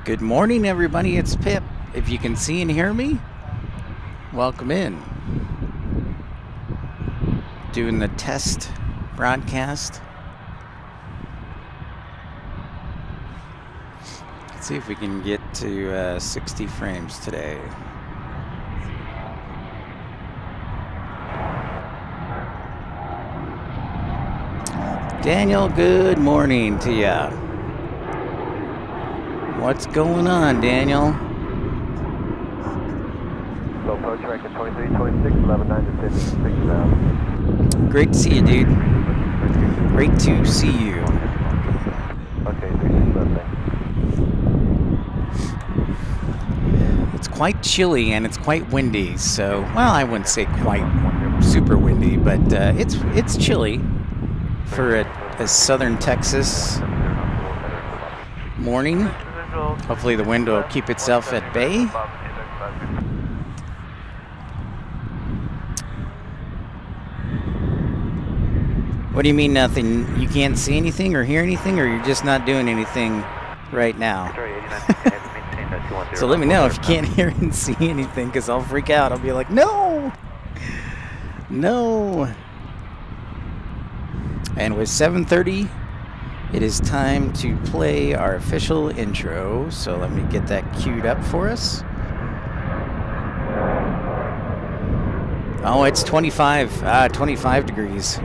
Good morning, everybody. It's Pip. If you can see and hear me, welcome in. Doing the test broadcast. Let's see if we can get to 60 frames today. Daniel, good morning to ya. What's going on, Daniel? Low approach record 2326, 11 9 to 56. Great to see you, dude. Great to see you. Okay, 36 It's quite chilly and it's quite windy, so, well, I wouldn't say quite super windy, but it's chilly for a southern Texas morning. Hopefully the wind will keep itself at bay. What do you mean nothing? You can't see anything or hear anything, or you're just not doing anything right now? So let me know if you can't hear and see anything, because I'll freak out. I'll be like, no! No! And with 7:30, it is time to play our official intro. So let me get that queued up for us. Oh, it's 25 degrees.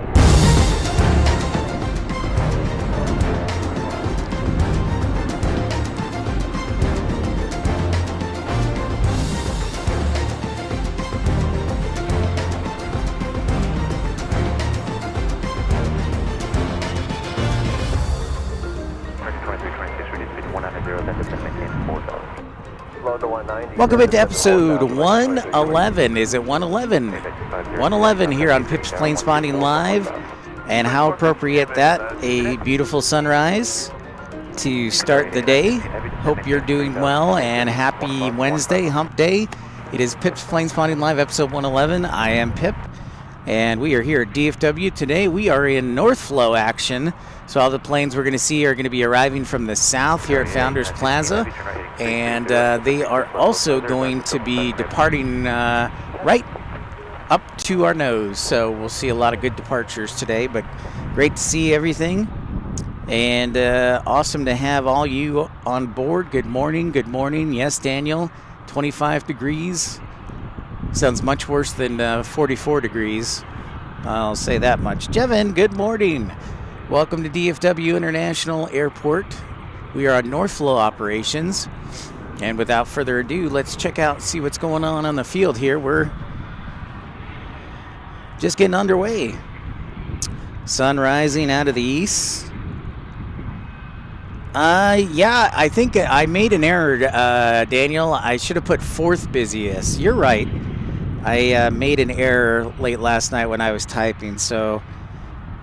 Welcome into episode 111. Is it 111? 111 here on Pip's Planespotting Live. And how appropriate that, a beautiful sunrise to start the day. Hope you're doing well and happy Wednesday, hump day. It is Pip's Planespotting Live, episode 111. I am Pip, and we are here at DFW. Today we are in North Flow action. So all the planes we're going to see are going to be arriving from the south here at Founders Plaza, and they are also going to be departing right up to our nose. So we'll see a lot of good departures today, but great to see everything, and awesome to have all you on board. Good morning, good morning. Yes, Daniel, 25 degrees. Sounds much worse than 44 degrees. I'll say that much. Jevin, good morning. Welcome to DFW International Airport. We are on North Flow operations. And without further ado, let's check out, see what's going on the field here. We're just getting underway. Sun rising out of the east. Yeah, I think I made an error, Daniel. I should have put fourth busiest. You're right. I made an error late last night when I was typing, so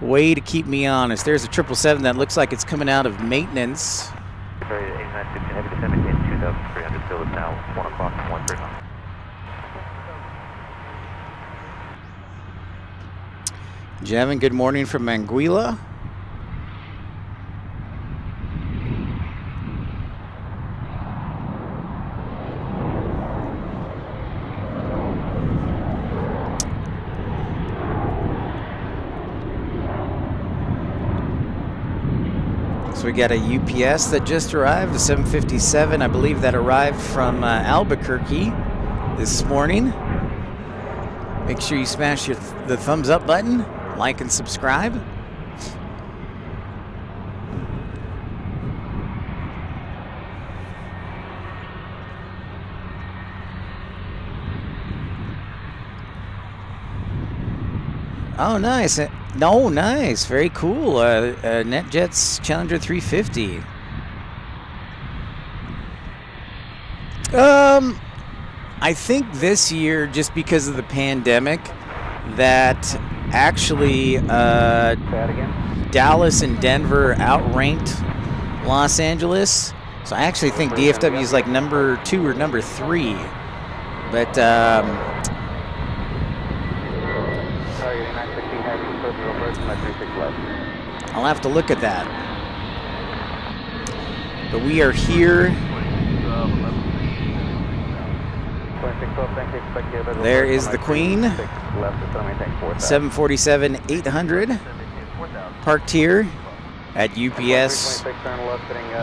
way to keep me honest. There's a 777 that looks like it's coming out of maintenance. Javin, good morning from Anguilla. So we got a UPS that just arrived, a 757. I believe that arrived from Albuquerque this morning. Make sure you smash the thumbs up button, like and subscribe. Oh, nice. No, nice. Very cool. NetJets Challenger 350. I think this year, just because of the pandemic, that actually Dallas and Denver outranked Los Angeles. So I actually think DFW is like number 2 or number 3. But I'll have to look at that. But we are here There is the Queen, 747-800, parked here at UPS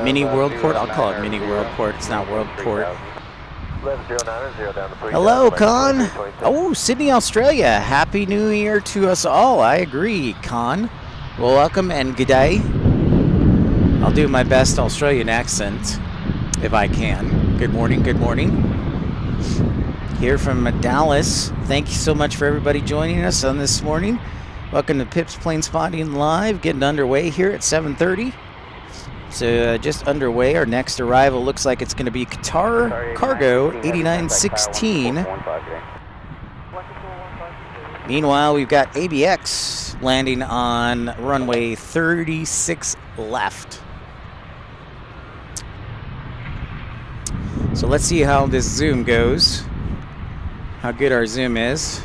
Mini Worldport. I'll call it Mini Worldport. It's not Worldport. Hello, Con. Oh, Sydney, Australia. Happy New Year to us all. I agree, Con. Well, welcome and good day. I'll do my best Australian accent if I can. Good morning, good morning. Here from Dallas. Thank you so much for everybody joining us on this morning. Welcome to Pip's Planespotting Live, getting underway here at 7:30. So just underway. Our next arrival looks like it's going to be Qatar Cargo 8916. Meanwhile, we've got ABX landing on runway 36 left. So let's see how this zoom goes, how good our zoom is.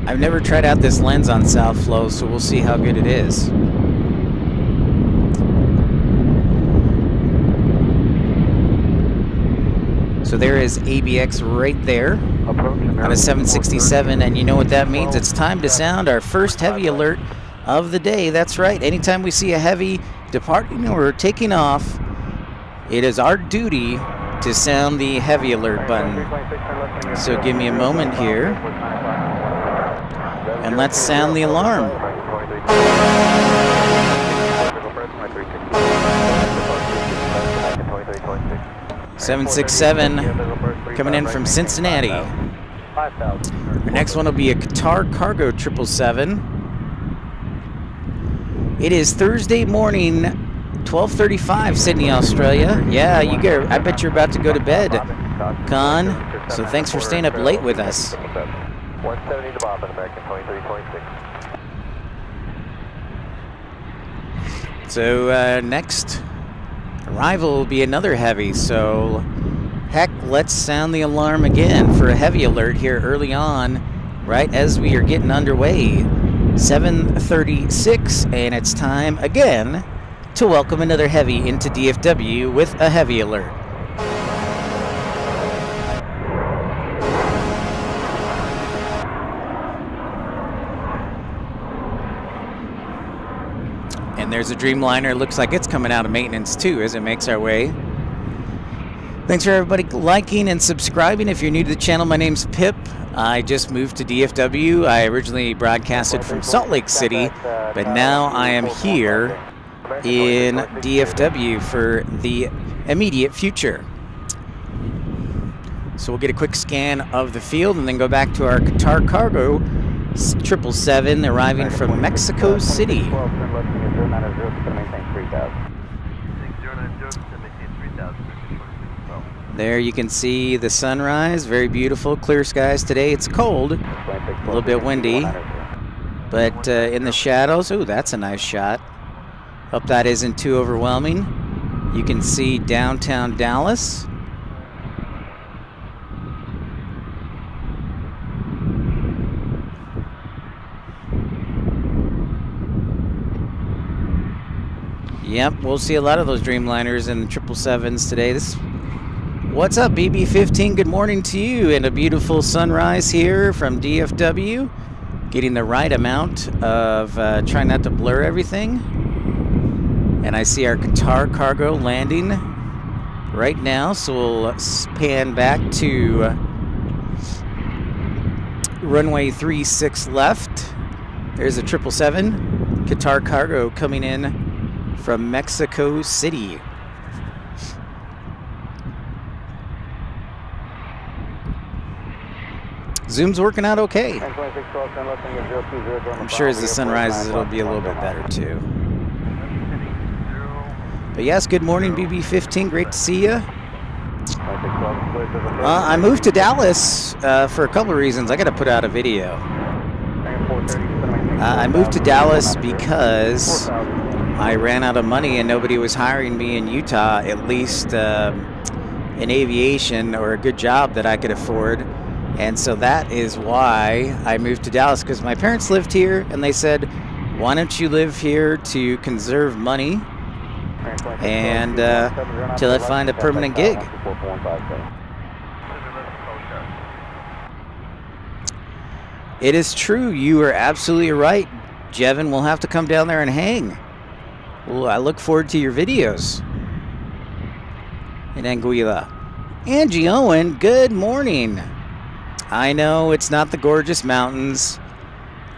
I've never tried out this lens on South Flow, so we'll see how good it is. So there is ABX right there on a 767, and you know what that means? It's time to sound our first heavy alert of the day. That's right. Anytime we see a heavy departing or taking off, it is our duty to sound the heavy alert button. So give me a moment here, and let's sound the alarm. 767 coming in from Cincinnati. Our next one will be a Qatar Cargo 777. It is Thursday morning, 12:35, Sydney, Australia. Yeah, I bet you're about to go to bed, Con. So thanks for staying up late with us. 170 to Bob, American 2326. So next arrival will be another heavy, so heck, let's sound the alarm again for a heavy alert here early on, right as we are getting underway. 7:36, and it's time again to welcome another heavy into DFW with a heavy alert. And there's a Dreamliner. Looks like it's coming out of maintenance too as it makes our way. Thanks for everybody liking and subscribing. If you're new to the channel, my name's Pip. I just moved to DFW. I originally broadcasted from Salt Lake City, but now I am here in DFW for the immediate future. So we'll get a quick scan of the field and then go back to our Qatar Cargo 777 arriving from Mexico City. There you can see the sunrise, very beautiful, clear skies today. It's cold, a little bit windy, but in the shadows, oh, that's a nice shot. Hope that isn't too overwhelming. You can see downtown Dallas. Yep, we'll see a lot of those Dreamliners and the 777s today. What's up, BB15? Good morning to you, and a beautiful sunrise here from DFW. Getting the right amount of, trying not to blur everything. And I see our Qatar Cargo landing right now, so we'll pan back to runway 36 left. There's a 777 Qatar Cargo coming in from Mexico City. Zoom's working out okay. I'm sure as the sun rises, it'll be a little bit better too. But yes, good morning, BB15. Great to see you. I moved to Dallas for a couple of reasons. I got to put out a video. I moved to Dallas because I ran out of money and nobody was hiring me in Utah, at least in aviation or a good job that I could afford. And so that is why I moved to Dallas, because my parents lived here and they said, why don't you live here to conserve money and till I find a permanent gig. It is true. You are absolutely right. Jevin will have to come down there and hang. Well, I look forward to your videos in Anguilla. Angie Owen, good morning. I know it's not the gorgeous mountains.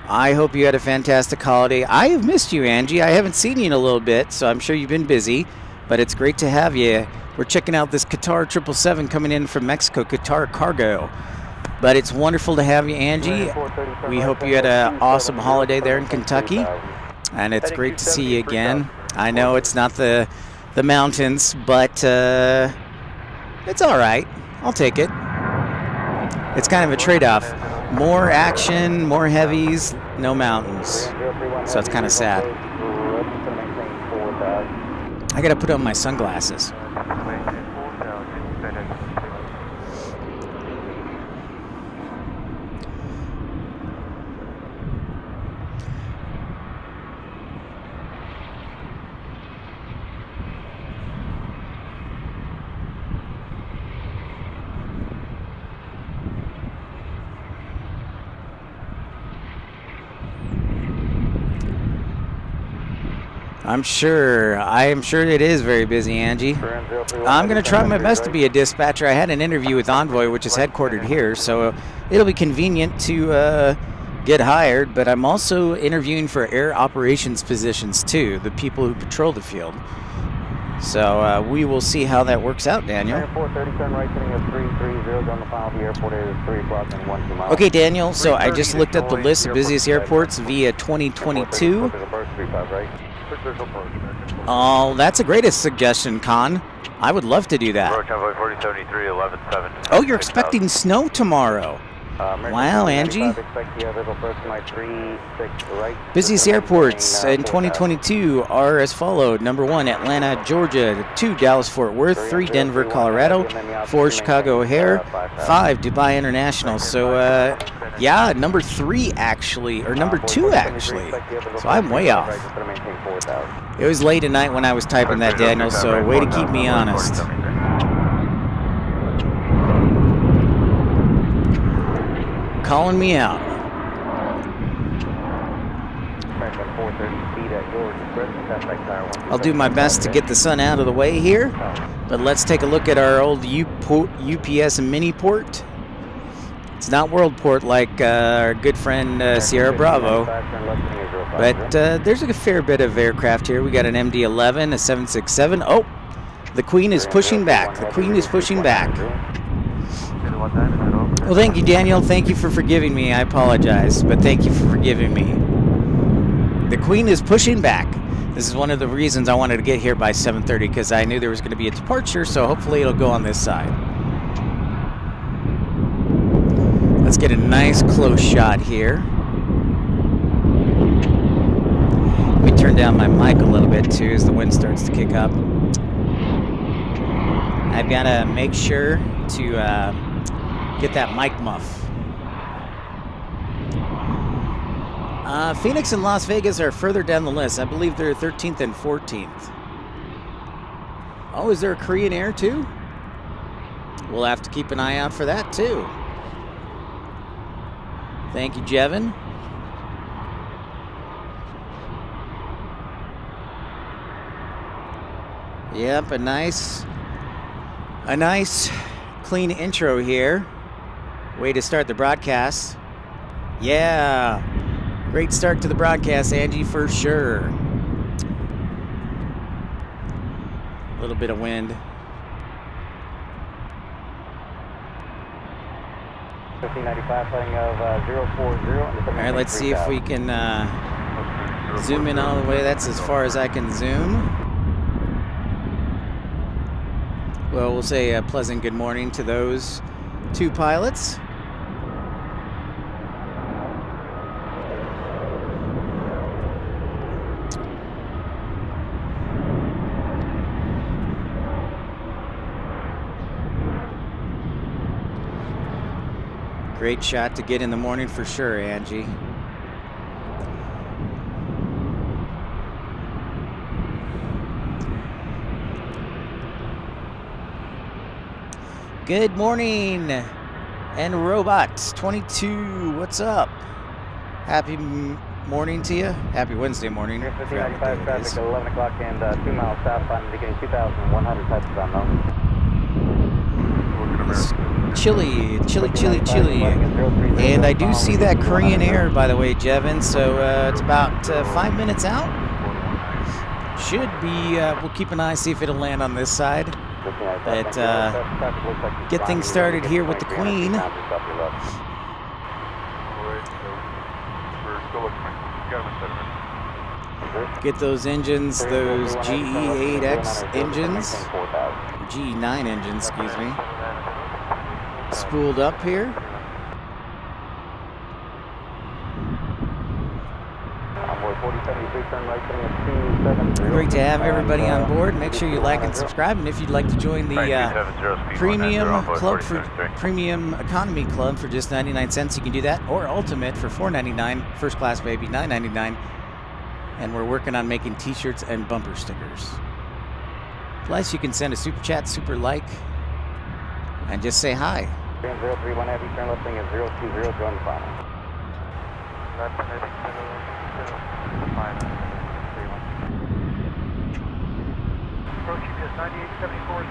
I hope you had a fantastic holiday. I have missed you, Angie. I haven't seen you in a little bit, so I'm sure you've been busy, but it's great to have you. We're checking out this Qatar 777 coming in from Mexico, Qatar Cargo. But it's wonderful to have you, Angie. We hope you had an awesome holiday there in Kentucky, and it's great to see you again. I know it's not the mountains, but it's all right. I'll take it. It's kind of a trade-off. More action, more heavies, no mountains. So it's kind of sad. I gotta put on my sunglasses. I am sure it is very busy, Angie. I'm going to try my best to be a dispatcher. I had an interview with Envoy, which is headquartered here, so it'll be convenient to get hired, but I'm also interviewing for air operations positions too, the people who patrol the field. So we will see how that works out, Daniel. Okay, Daniel, so I just looked at the list of busiest airports via 2022. Oh, that's a great suggestion, Con. I would love to do that. Oh, you're expecting snow tomorrow. Wow, Angie. Busiest airports in 2022 are as followed. Number 1, Atlanta, Georgia. 2, Dallas-Fort Worth. 3, Denver, Colorado. 4, Chicago O'Hare. 5, Dubai International. So, yeah, number 3 actually, or number 2 actually. So I'm way off. It was late at night when I was typing that, Daniel, so way to keep me honest. Calling me out. I'll do my best to get the sun out of the way here, but let's take a look at our old UPS mini port. It's not world port like our good friend Sierra Bravo, but there's a fair bit of aircraft here. We got an MD-11, a 767. Oh, the Queen is pushing back. The Queen is pushing back. Well, thank you, Daniel. Thank you for forgiving me. I apologize, but thank you for forgiving me. The Queen is pushing back. This is one of the reasons I wanted to get here by 7:30, because I knew there was going to be a departure, so hopefully it'll go on this side. Let's get a nice close shot here. Let me turn down my mic a little bit, too, as the wind starts to kick up. I've got to make sure to get that mic muff. Phoenix and Las Vegas are further down the list. I believe they're 13th and 14th. Oh, is there a Korean Air too? We'll have to keep an eye out for that too. Thank you, Jevin. Yep, a nice clean intro here. Way to start the broadcast. Yeah. Great start to the broadcast, Angie, for sure. A little bit of wind. All right, let's see if we can zoom in all the way. That's as far as I can zoom. Well, we'll say a pleasant good morning to those two pilots. Great shot to get in the morning for sure, Angie. Good morning, And Robot 22, what's up? Happy morning to you. Happy Wednesday morning. 1595 traffic, 11 o'clock and 2 miles southbound, indicating 2,100 types of unknown. Chilly. And I do see that Korean Air, by the way, Jevin. So it's about 5 minutes out. Should be, we'll keep an eye, see if it'll land on this side. But get things started here with the Queen. Get those engines, those GE8X engines, GE9 engines, excuse me, spooled up here. Great to have everybody on board. Make sure you like and subscribe, and if you'd like to join the premium club for premium economy club for just 99 cents, you can do that, or ultimate for $4.99, first class baby $9.99. And we're working on making t-shirts and bumper stickers. Plus, you can send a super chat, super like, and just say hi. 031 heavy, turn left wing at 020, join the final. Approach UPS 9874,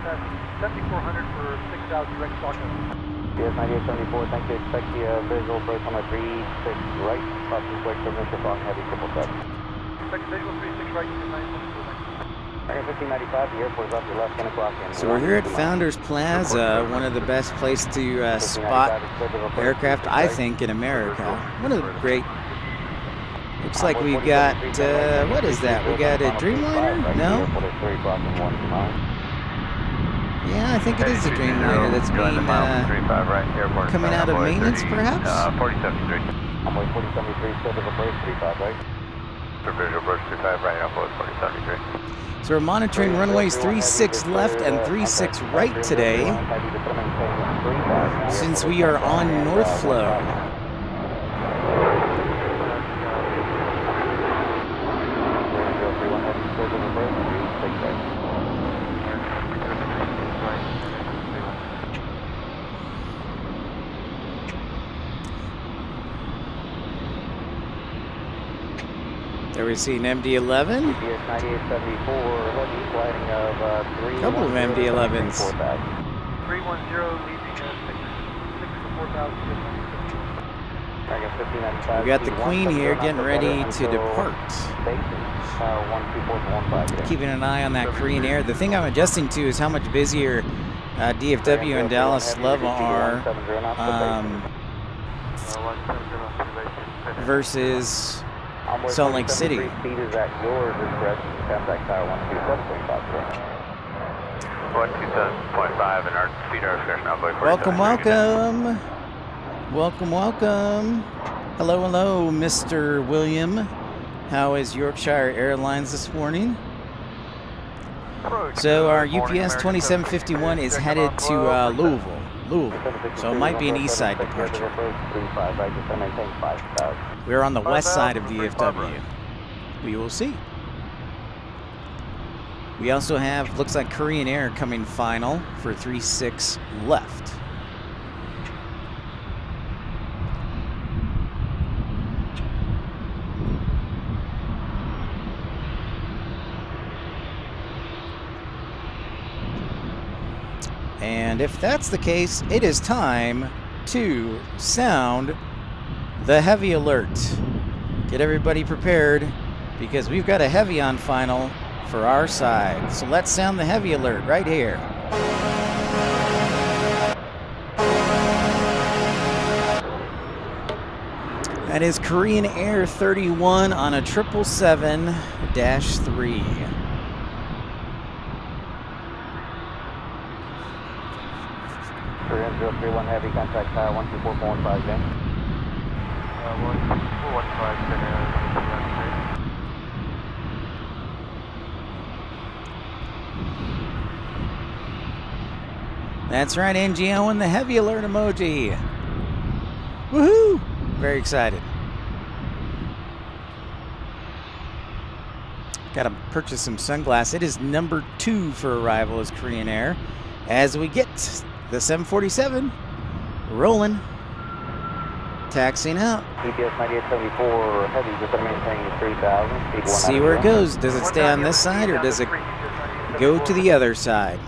7400 for 6,000 direct stock. UPS 9874, thank you. Expect the visual approach on my 36 right, crossing quick, submission on heavy 777. Expect visual 36 right, 1595, the airport is off your left, 10 o'clock. So we're here at Founders Plaza, one of the best places to spot aircraft, I think, in America. One of the great. Looks like we got, what is that? We got a Dreamliner? No? Yeah, I think it is a Dreamliner that's being coming out of maintenance, perhaps? 4073. Runway 4073, still to the approach, 35, right? Visual approach 35, right, outflow 4073. So we're monitoring runways 36 left and 36 right today, since we are on North Flow. There we see an MD-11. A couple of MD-11s. 310 leaving 6 for 4,000. We got the Queen here getting ready to depart. Keeping an eye on that Korean Air. The thing I'm adjusting to is how much busier DFW and Dallas Love are versus Salt Lake City. Welcome, welcome. Welcome, welcome. Hello, hello, Mr. William. How is Yorkshire Airlines this morning? So our UPS 2751 is headed to Louisville. So it might be an east side departure. We're on the west side of DFW. We will see. We also have, looks like Korean Air coming final for 36 left. And if that's the case, it is time to sound the heavy alert. Get everybody prepared because we've got a heavy on final for our side. So let's sound the heavy alert right here. That is Korean Air 31 on a 777-3. Korean 031 heavy, contact tower 124.15 Jim. 115. That's right, NGO and the heavy alert emoji. Woohoo! Very excited. Got to purchase some sunglasses. It is number 2 for arrival as Korean Air. As we get the 747 Rolling. Taxiing out. EPS 9874 heavy, just to maintain 3000. Speed See where it goes. Does it stay on this side or does it go to the other side?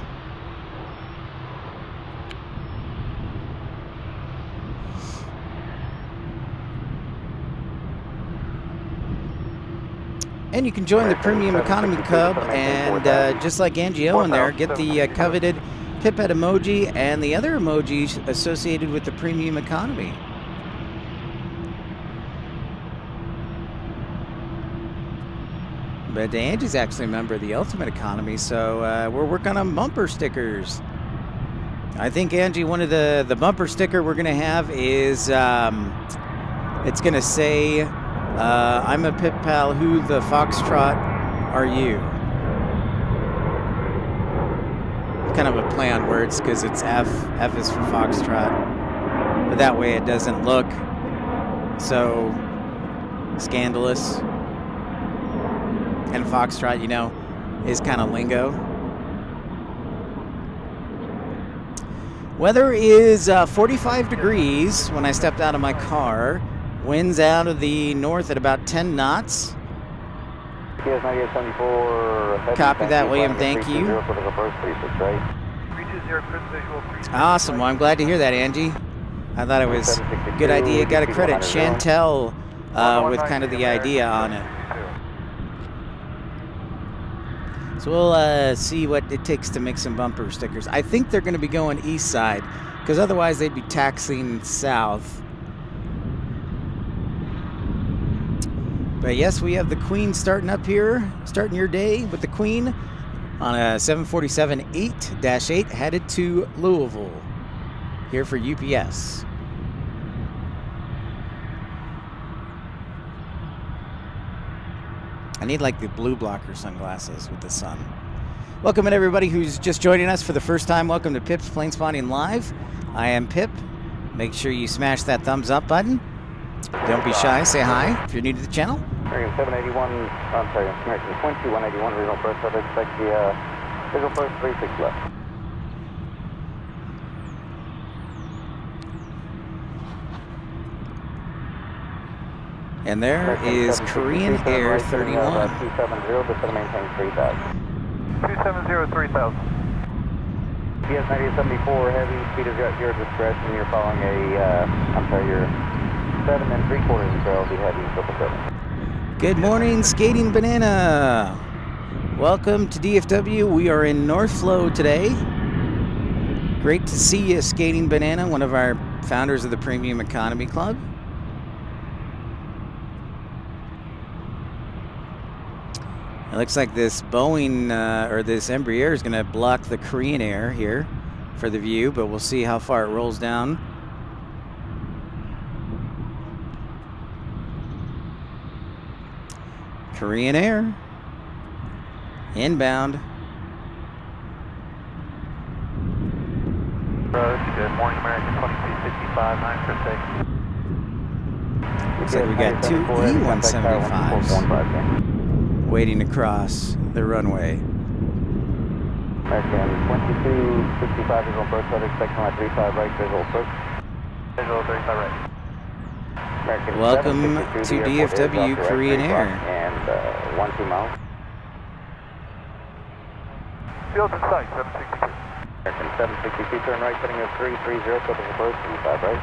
And you can join the Premium Economy Cub and just like Angie Owen there, get the coveted Pipette emoji and the other emojis associated with the Premium Economy. But Angie's actually a member of the Ultimate Economy, so we're working on bumper stickers. I think, Angie, one of the bumper sticker we're going to have is, it's going to say, I'm a Pip Pal, who the Foxtrot are you? Kind of a play on words because it's F. F is for Foxtrot. But that way it doesn't look so scandalous. And Foxtrot, you know, is kind of lingo. Weather is 45 degrees when I stepped out of my car. Winds out of the north at about 10 knots. Copy that, William. Thank you. Awesome. Well, I'm glad to hear that, Angie. I thought it was a good idea. Got to credit Chantel with kind of the idea on it. So we'll see what it takes to make some bumper stickers. I think they're going to be going east side because otherwise they'd be taxiing south. But yes, we have the Queen starting up here, starting your day with the Queen on a 747-8-8 headed to Louisville here for UPS. I need like the blue blocker sunglasses with the sun. Welcome to everybody who's just joining us for the first time. Welcome to Pip's Planespotting Live. I am Pip. Make sure you smash that thumbs up button. Don't be shy. Say hi if you're new to the channel. American 781, I'm sorry, American 2181, visual approach, I'd expect the visual approach 36 left. And there is Korean Air 31. 270, just to maintain 3000. 270, 3000. PS 9874 heavy, speed is at your discretion. You're following your 7 3/4 so I'll be heavy 777. Good morning, Skating Banana. Welcome to DFW. We are in North Flow today. Great to see you, Skating Banana, one of our founders of the Premium Economy Club. It looks like this Boeing or this Embraer is going to block the Korean Air here for the view, but we'll see how far it rolls down. Korean Air inbound. Good morning, American 2265, 9 for 6. Looks like we got two E-175s waiting to cross the runway. American 2265 visual approach, I'd expect my 35 right visual approach. Visual 35 right. American Welcome to DFW Korean Air. And 12 miles. Field in sight, 762. American 762, turn right, setting up 330, focus approach, 35 right.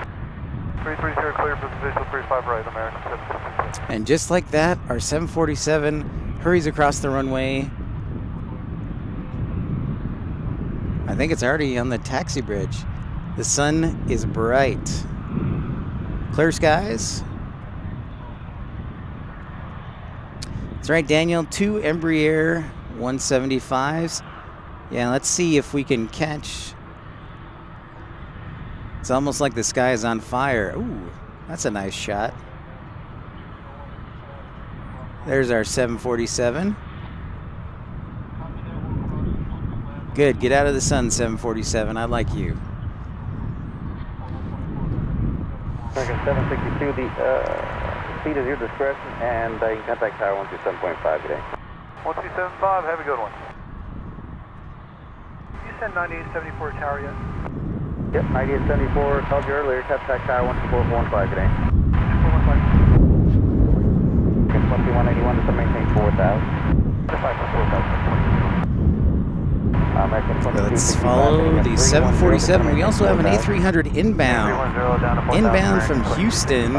330, clear for visual 35 right, American 762. And just like that, our 747 hurries across the runway. I think it's already on the taxi bridge. The sun is bright. Clear skies. That's right, Daniel. 2 Embraer 175s. Yeah, let's see if we can catch. It's almost like the sky is on fire. Ooh, that's a nice shot. There's our 747. Good, get out of the sun, 747. I like you. American 762, the speed is your discretion, and you can contact tower 127.5 today. 1275, have a good one. You send 9874 tower yet? Yep, 9874, called you earlier, Cathay Cargo 12415 today. 2181 to maintain 4,000. Let's follow the 747. We also have an A300 inbound from Houston.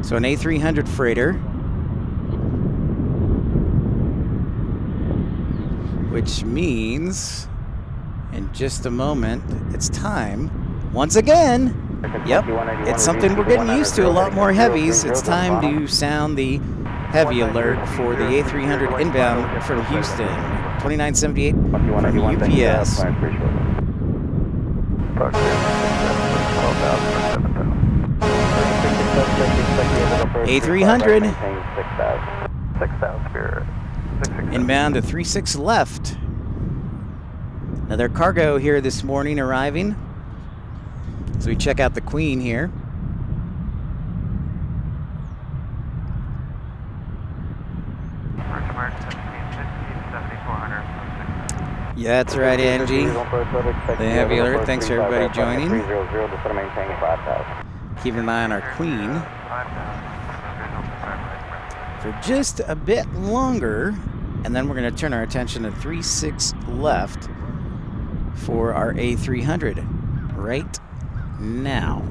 So an A300 freighter, which means in just a moment it's time once again. Yep, it's something we're getting used to, a lot more heavies. It's time to sound the heavy alert for the A300 inbound from Houston. 2978 from UPS. A300 inbound to 36 left. Another cargo here this morning arriving. So we check out the Queen here. Yeah, that's right, Angie. The heavy alert. Thanks for everybody joining. Keeping an eye on our Queen for just a bit longer, and then we're going to turn our attention to 36 left for our A300 right now.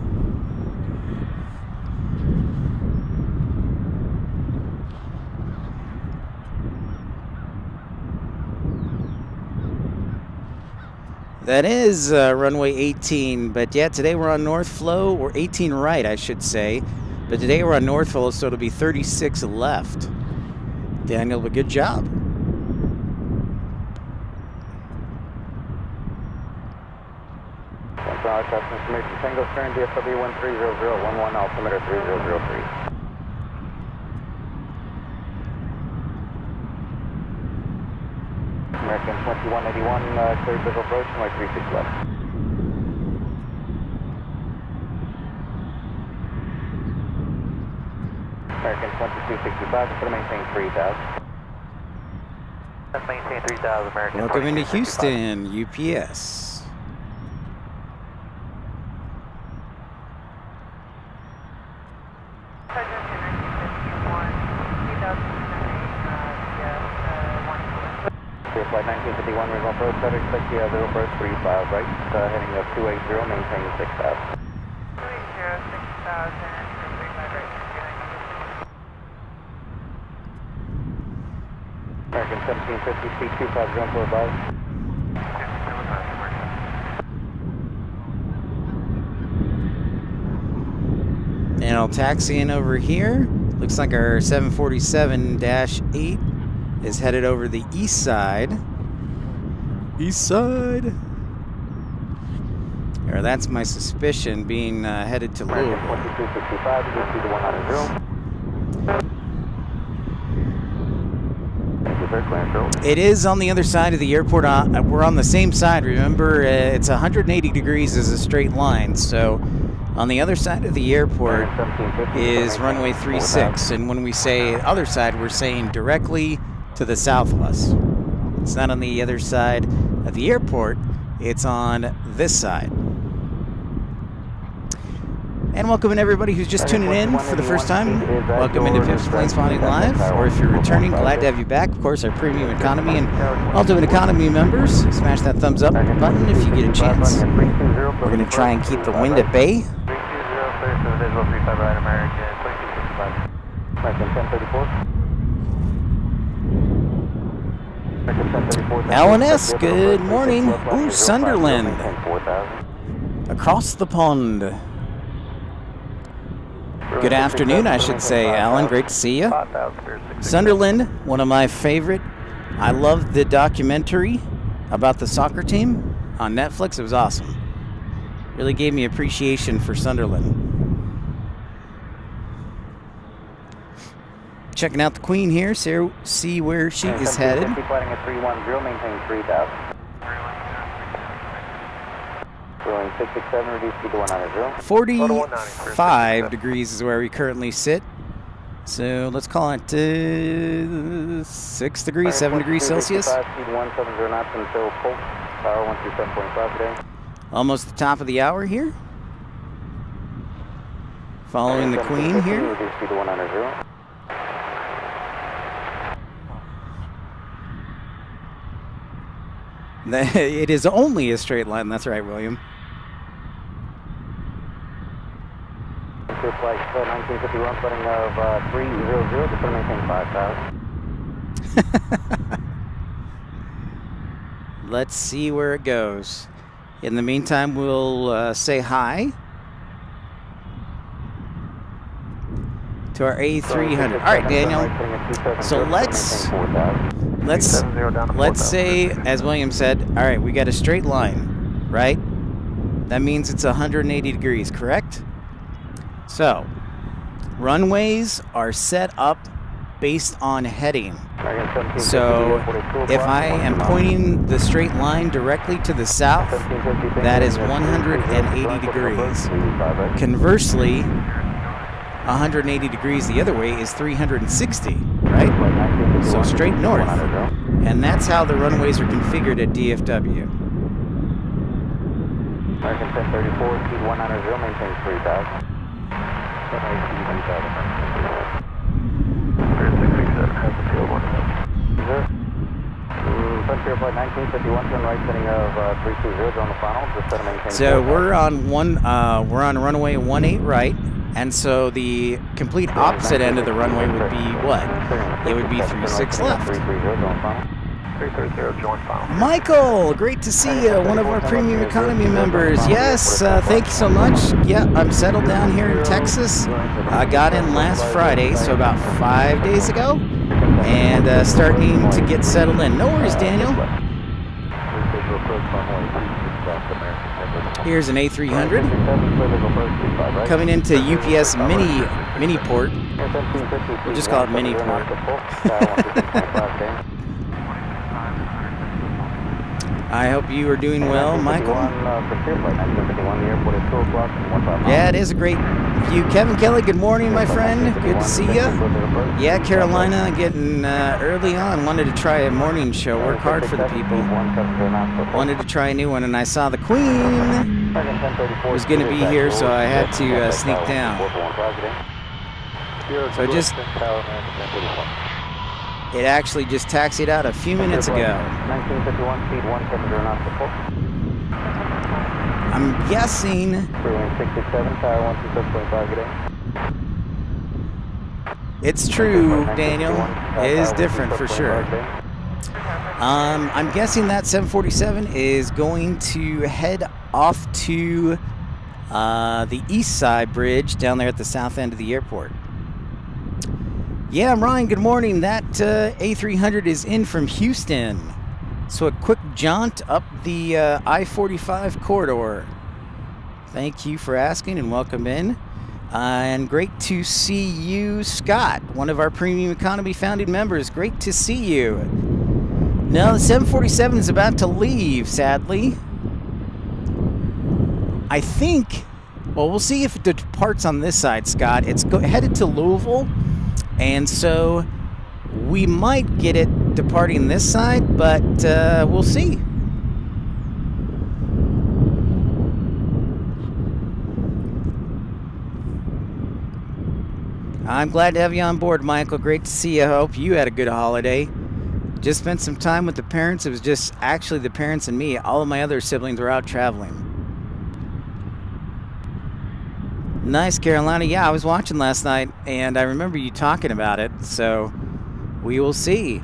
That is runway 18, but yeah, today we're on North Flow, or 18 right, I should say. But today we're on North Flow, so it'll be 36 left. Daniel, a good job. Customer information, Tango Stern, DFW 130011, altimeter 3003. American 2181, clear visual approach, runway 36 left. American 2265, just going to maintain 3000. Maintain 3000, American. Welcome into Houston, UPS. Flight 1951, regional approach, set expect you 0 approach 35 right, heading up 280, maintain 6000. 280, 6000, 35 right, American 1750, speed 25045. And I'll taxi in over here. Looks like our 747-8 is headed over the east side. East side. Or that's my suspicion, being headed to Louisville. 2265, you see the 100. It is on the other side of the airport. We're on the same side. Remember, it's 180 degrees as a straight line. So on the other side of the airport is runway 36. And when we say other side, we're saying directly to the south of us. It's not on the other side of the airport, it's on this side. And welcome in everybody who's just tuning in for the first time. Welcome into Pips Planespotting Live, or if you're returning, glad to have you back. Of course, our premium economy and ultimate economy members, smash that thumbs up button if you get a chance. We're going to try and keep the wind at bay. 320, clear for the visual 35 right, American 2265. American 1034. Alan S., good morning. Ooh, Sunderland. Across the pond. Good afternoon, I should say, Alan. Great to see you. Sunderland, one of my favorite. I loved the documentary about the soccer team on Netflix. It was awesome. Really gave me appreciation for Sunderland. Checking out the Queen here, see where she is headed. Fighting at 310, maintain 3000. 667, reduce speed to 100. 45 degrees is where we currently sit. So let's call it 6 degrees, 7 degrees Celsius. Speed 170 knots until full power 137.5 today. Almost the top of the hour here. Following the Queen here. Reduce speed to 190. It is only a straight line. That's right, William. Flight 1951, setting of 300, just to maintain 5,000. Let's see where it goes. In the meantime, we'll say hi to our A300. All right, Daniel. So let's say, as William said, all right, we got a straight line, right? That means it's 180 degrees, correct? So, runways are set up based on heading. So, if I am pointing the straight line directly to the south, that is 180 degrees. Conversely, 180 degrees the other way is 360, right? So straight north. And that's how the runways are configured at DFW. American 1034, speed 190, maintain 3,000. So we're on runway 18 right, and so the complete opposite end of the runway would be what? It would be 36 left. 330, join final. Michael, great to see you, one of our premium economy members. Yes, thank you so much. Yeah, I'm settled down here in Texas. I got in last Friday, so about 5 days ago, and starting to get settled in. No worries, Daniel. Here's an A300 coming into UPS mini port. We'll just call it mini port. I hope you are doing well, Michael. Yeah, it is a great view. Kevin Kelly, good morning, my friend. Good to see you. Yeah, Carolina getting early on. Wanted to try a morning show. Work hard for the people. Wanted to try a new one, and I saw the Queen was going to be here, so I had to sneak down. So it actually just taxied out a few minutes ago. 1951 speed 170 knots to 4. I'm guessing. 67, tower 127.5, good day. It's true, Daniel. It is different for sure. I'm guessing that 747 is going to head off to the east side bridge down there at the south end of the airport. Yeah, Ryan, good morning. That A300 is in from Houston. So a quick jaunt up the I-45 corridor. Thank you for asking and welcome in. And great to see you, Scott, one of our premium economy founding members. Great to see you. No, the 747 is about to leave, sadly. I think, well, we'll see if it departs on this side, Scott. It's headed to Louisville. And so we might get it departing this side, but we'll see. I'm glad to have you on board, Michael. Great to see you. I hope you had a good holiday. Just spent some time with the parents. It was just actually the parents and me. All of my other siblings were out traveling. Nice, Carolina. Yeah, I was watching last night, and I remember you talking about it, so we will see.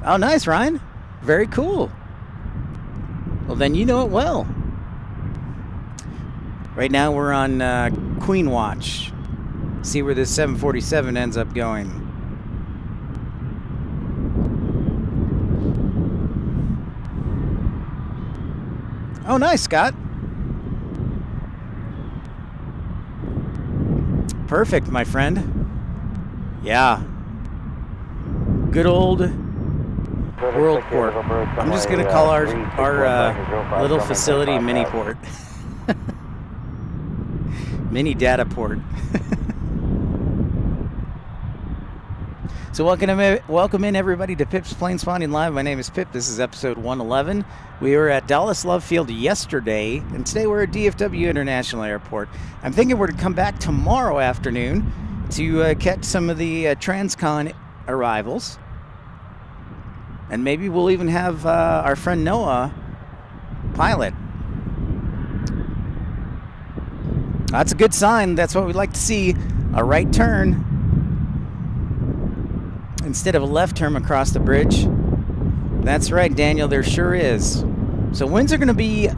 Oh, nice, Ryan. Very cool. Well, then you know it well. Right now we're on Queen Watch. See where this 747 ends up going. Oh, nice, Scott. Perfect, my friend. Yeah. Good old Worldport. I'm just going to call our little facility Miniport. Mini data port. So welcome in everybody to Pip's Planespotting Live. My name is Pip. This is episode 111. We were at Dallas Love Field yesterday, and today we're at DFW International Airport. I'm thinking we're to come back tomorrow afternoon to catch some of the Transcon arrivals. And maybe we'll even have our friend Noah pilot. That's a good sign. That's what we'd like to see. A right turn instead of a left turn across the bridge. That's right, Daniel, there sure is. So winds are going to be,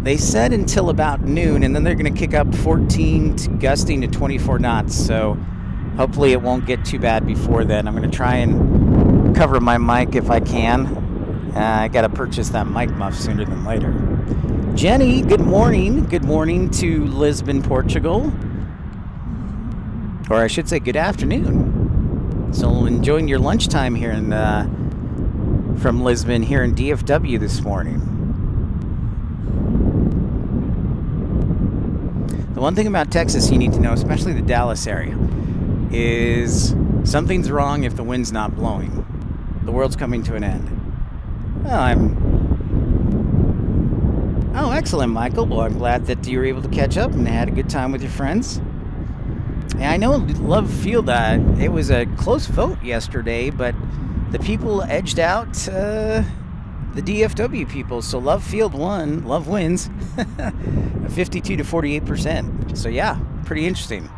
they said until about noon, and then they're going to kick up 14 to gusting to 24 knots. So hopefully it won't get too bad before then. I'm going to try and cover my mic if I can. I got to purchase that mic muff sooner than later. Jenny, good morning. Good morning to Lisbon, Portugal. Or I should say good afternoon. So enjoying your lunchtime here from Lisbon here in DFW this morning. The one thing about Texas you need to know, especially the Dallas area, is something's wrong if the wind's not blowing. The world's coming to an end. Oh, excellent, Michael. Well, I'm glad that you were able to catch up and had a good time with your friends. And I know Love Field, it was a close vote yesterday, but the people edged out the DFW people. So Love Field won, Love wins, 52 to 48%. So yeah, pretty interesting.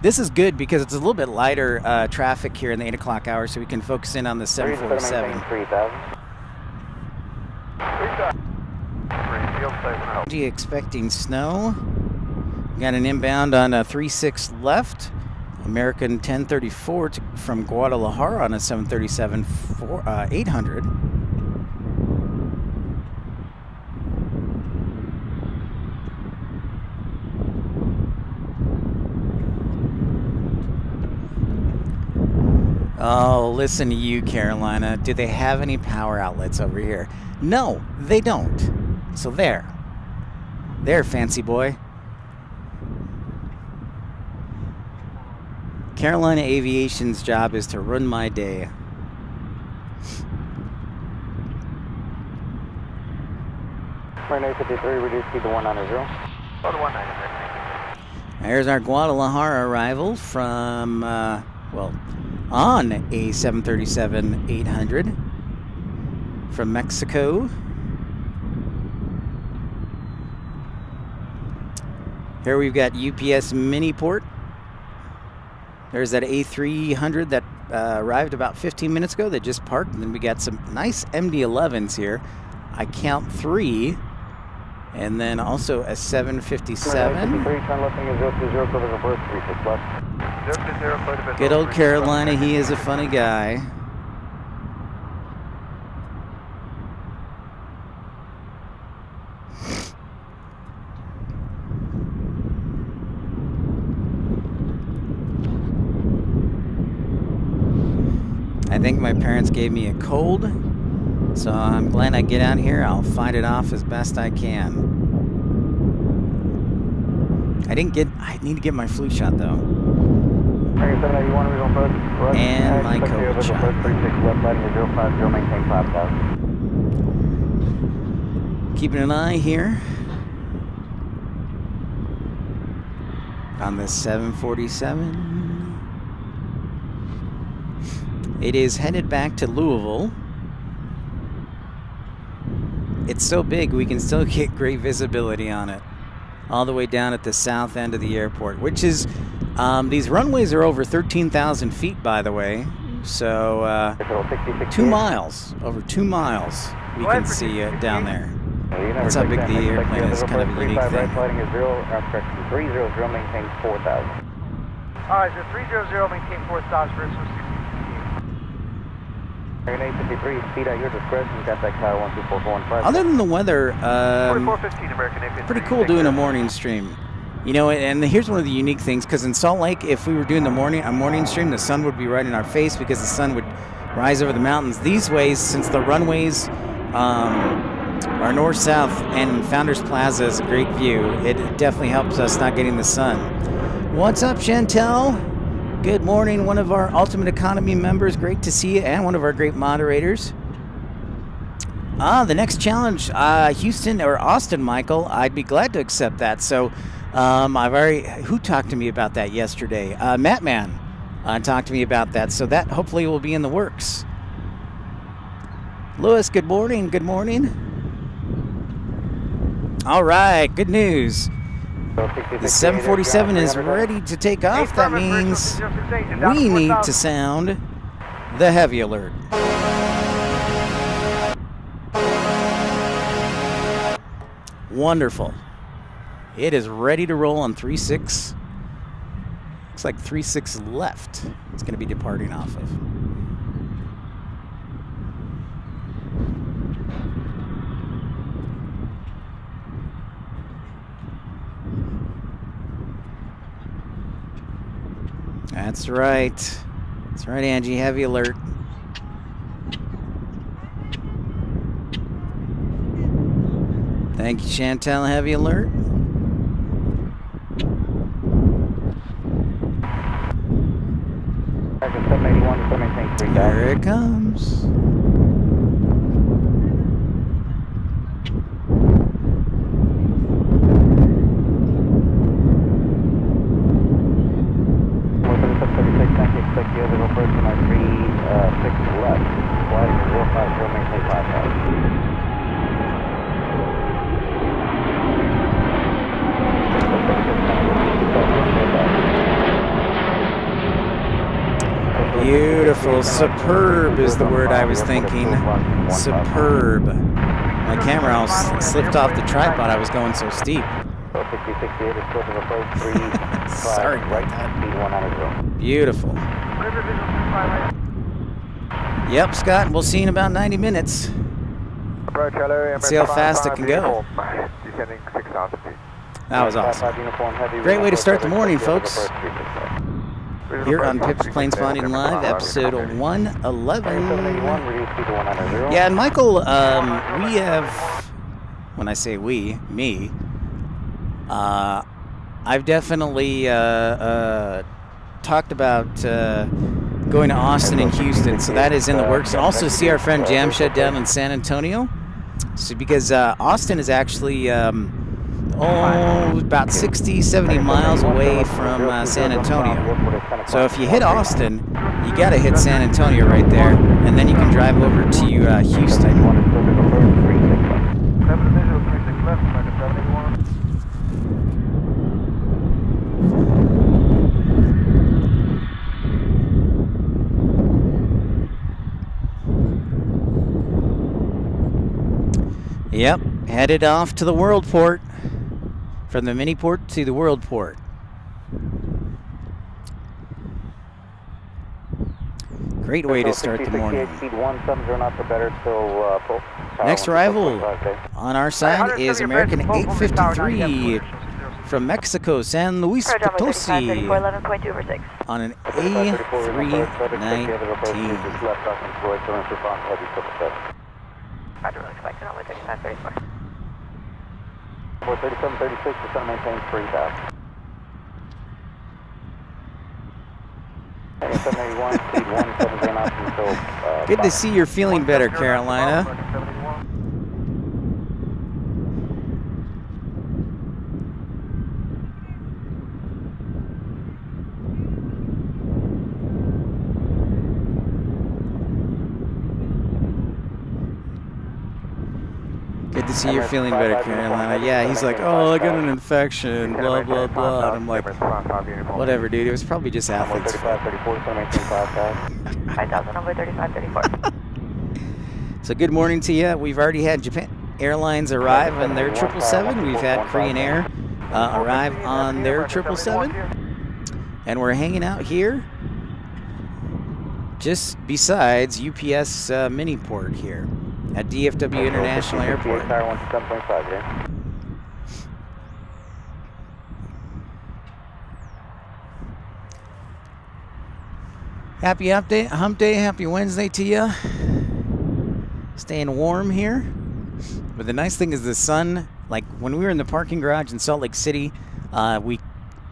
This is good because it's a little bit lighter traffic here in the 8 o'clock hour, so we can focus in on the 747. 3,000. Expecting snow. Got an inbound on a 36 left. American 1034 from Guadalajara on a 737 800. Oh, listen to you, Carolina. Do they have any power outlets over here? No, they don't. So there, fancy boy. Carolina Aviation's job is to ruin my day. Runway 53, reduce speed to 190. About 190. There's our Guadalajara arrival from, on a 737 800 from Mexico. Here we've got UPS Miniport. There's that A380 that arrived about 15 minutes ago that just parked. And then we got some nice MD-11s here. I count 3. And then also a 757. Good old Carolina, he is a funny guy. I think my parents gave me a cold, so I'm glad I get out here. I'll fight it off as best I can. I need to get my flu shot though. And my COVID shot. Keeping an eye here on the 747. It is headed back to Louisville. It's so big we can still get great visibility on it. All the way down at the south end of the airport, which is, these runways are over 13,000 feet, by the way. So 2 miles, over 2 miles, we can see it down there. That's how big the airplane is, kind of a unique thing. 300, maintain 4,000. Alright, so 300, maintain 4,000 for 60. American 853, speed at your discretion, Cathay Tower 12445. Other than the weather, 4415 American 853. pretty cool doing a morning stream. You know, and here's one of the unique things, because in Salt Lake, if we were doing a morning stream, the sun would be right in our face because the sun would rise over the mountains. These ways, since the runways are north-south and Founders Plaza is a great view, it definitely helps us not getting the sun. What's up, Chantel? Good morning, one of our Ultimate Economy members. Great to see you, and one of our great moderators. The next challenge, Houston or Austin, Michael. I'd be glad to accept that. So, who talked to me about that yesterday? Matt Man talked to me about that. So that hopefully will be in the works. Lewis, good morning. Good morning. All right, good news. The 747 is ready to take off. That means we need to sound the heavy alert. Wonderful. It is ready to roll on 36. Looks like 36 left. It's going to be departing off of. That's right. That's right, Angie. Heavy alert. Thank you, Chantel. Heavy alert. Here it comes. Beautiful. Superb is the word I was thinking. Superb. My camera all slipped off the tripod. I was going so steep. Sorry about that. Beautiful. Yep, Scott. We'll see you in about 90 minutes. Let's see how fast it can go. That was awesome. Great way to start the morning, folks. Here on Pip's Planespotting Live, episode 111. Yeah, and Michael, we have, when I say we, me, I've definitely talked about going to Austin and Houston, so that is in the works. And also see our friend Jamshed down in San Antonio. So because Austin is actually about 60, 70 miles away from San Antonio. So if you hit Austin, you got to hit San Antonio right there, and then you can drive over to Houston. Yep, headed off to the world port. From the mini port to the world port. Great way to start the morning. Next arrival on our side is American 853 from Mexico, San Luis Potosi, on an A319. I don't expect it on my 3534. 3736, just going to maintain 3,000. 781, speed 170 knots until... Good to see you're feeling better, Carolina. Good to see you're feeling better, Carolina. Yeah, he's like, oh, I got an infection, blah, blah, blah. And I'm like, whatever, dude. It was probably just athlete's foot. 5,000 over 3534. So good morning to you. We've already had Japan Airlines arrive on their 777. We've had Korean Air arrive on their 777. And we're hanging out here just besides UPS mini port here at DFW International Airport. Happy hump day, happy Wednesday to you. Staying warm here. But the nice thing is the sun, like when we were in the parking garage in Salt Lake City,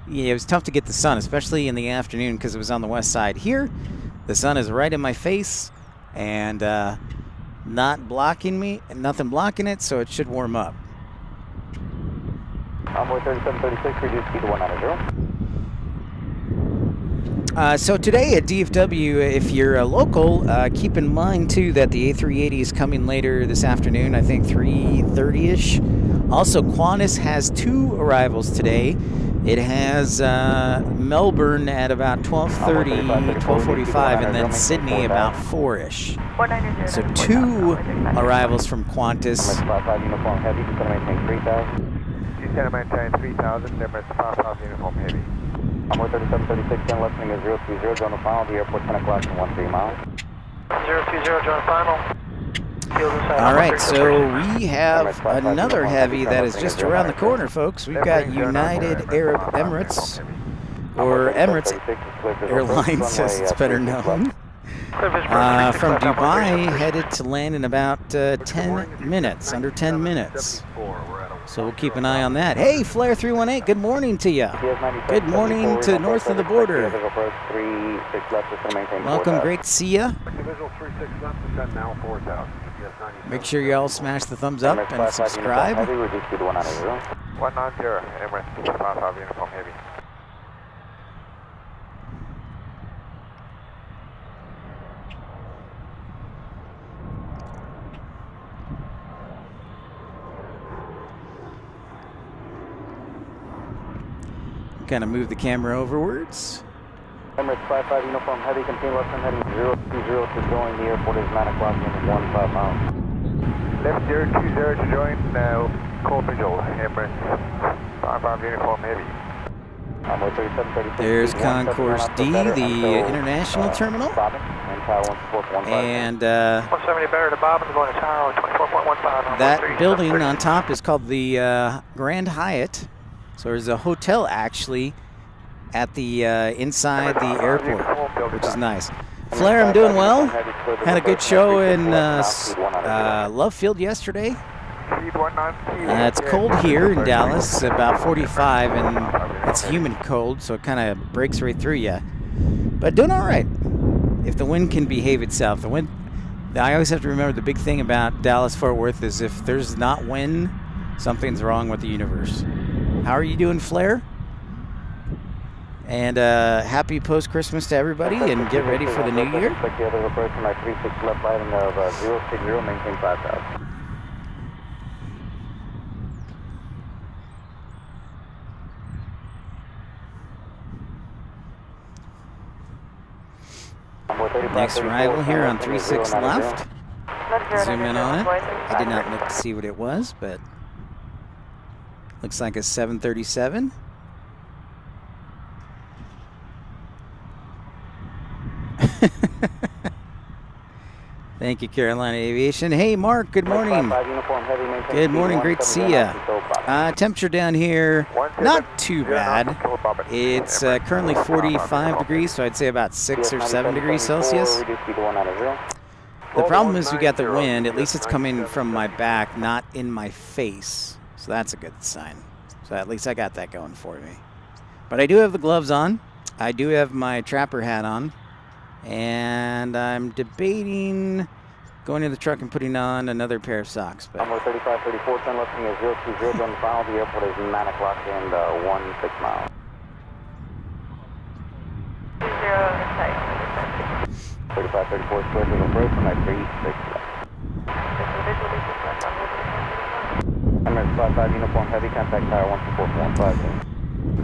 yeah, it was tough to get the sun, especially in the afternoon because it was on the west side. Here, the sun is right in my face and not blocking me, nothing blocking it, so it should warm up. Envoy 3736, reduce speed to 190. So today at DFW, if you're a local, keep in mind too that the A380 is coming later this afternoon, I think 3:30ish. Also, Qantas has 2 arrivals today. It has Melbourne at about 12:30, 12:45, and then Sydney about 4ish. So 2 arrivals from Qantas. Emirates 55 uniform heavy, just going to maintain 3000. He's going to maintain 3,000, Emirates 55 uniform heavy. Envoy 3736, then listening is 030, John the final, the airport 10 o'clock and 13 miles. 020, John final. All right, so we have another heavy that is just around the corner, folks. We've got United Arab Emirates, or Emirates Airlines, as it's better known, from Dubai, headed to land in about 10 minutes, under 10 minutes. So we'll keep an eye on that. Hey, Flare 318, good morning to you. Good morning to north of the border. Welcome, great to see you. Make sure you all smash the thumbs up and subscribe. 190, Emirates 55 uniform heavy. Kind of move the camera overwards. Emirates 55 uniform heavy, continue left turn heading 020 to join. The airport is 9 o'clock and 15 miles. Left 020 to join, call visual, Emirates 55 uniform heavy. There's Concourse D, the international terminal. And 170 Barrett to Bobbin, going to Tower 24.15. that building on top is called the Grand Hyatt. So there's a hotel actually at the inside the airport, which is nice. Flair, I'm doing well. Had a good show in Love Field yesterday. It's cold here in Dallas, about 45, and it's humid cold, so it kind of breaks right through you. But doing all right. If the wind can behave itself. The wind. I always have to remember the big thing about Dallas-Fort Worth is if there's not wind, something's wrong with the universe. How are you doing, Flair? And happy post-Christmas to everybody, and get ready for the new year. Expect the other approach my 36 left lighting of 060, maintain 5000. Next arrival here on 36 left. Zoom in on it. I did not look to see what it was, but looks like a 737. Thank you, Carolina Aviation. Hey, Mark, good morning. Good morning, great to see you. Temperature down here, not too bad. It's currently 45 degrees, so I'd say about 6 or 7 degrees Celsius. The problem is we got the wind. At least it's coming from my back, not in my face. So that's a good sign. So at least I got that going for me. But I do have the gloves on. I do have my trapper hat on. And I'm debating going to the truck and putting on another pair of socks. But 3534, turn left is 020 on the final. The airport is 9 o'clock and 16 miles. 3534 square to the approach on that 36 left. Emirates 55 uniform heavy, contact tower 124.15.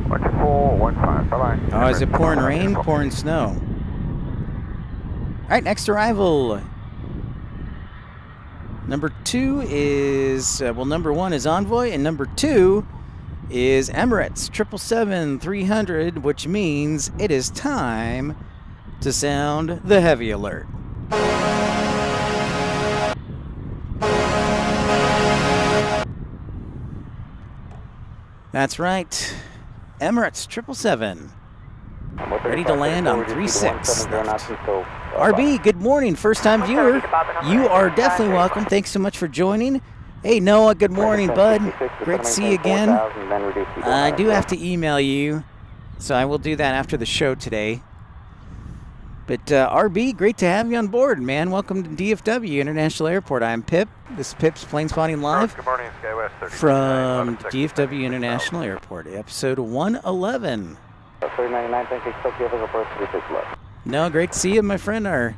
124.15, bye-bye. Oh, is it pouring rain, pouring snow? All right, next arrival. Number 2 is, number 1 is Envoy, and number 2 is Emirates 777-300, which means it is time to sound the heavy alert. That's right, Emirates 777. Ready to land on 36 left. RB, good morning, first-time viewer. You are definitely welcome. Thanks so much for joining. Hey, Noah, good morning, bud. Great to see you again. I do have to email you So I will do that after the show today. But RB, great to have you on board, man. Welcome to DFW International Airport. I'm Pip. This is Pip's Plane Spotting Live Good morning, SkyWest 30. from DFW International Airport, episode 111. 399, thank you. Tokyo, visual first, 36 left. No, great to see you, my friend. Our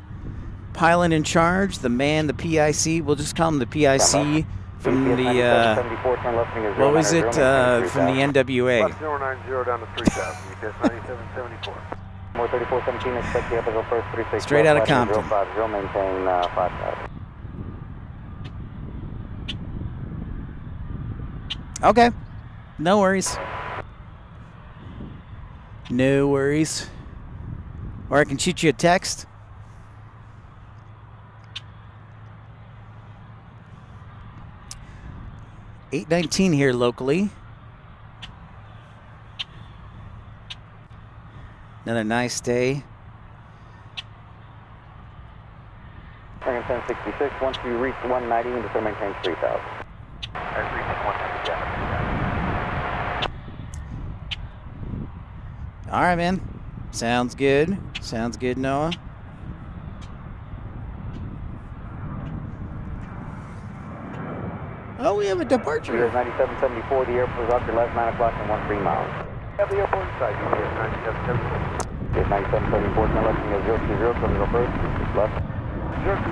pilot in charge, the man, the PIC. We'll just call him the PIC from the, what was it, from the NWA. 1090 down to 3000, UPS 9774. More 3417, expect the visual first, 36 Straight out of Compton. 050, maintain 5000. Okay. No worries. No worries. Or I can shoot you a text. $819 here locally. Another nice day. 1066, once you reach 190, you just maintain 3000. I've reached 190, yeah. All right, man. Sounds good. Sounds good, Noah. Oh, we have a departure. UPS 9774, the airport is off your left 9 o'clock and 13 miles. Have the airport inside, UPS 9774. UPS 9774, turn left, and 020, close the first, 36 left. 020,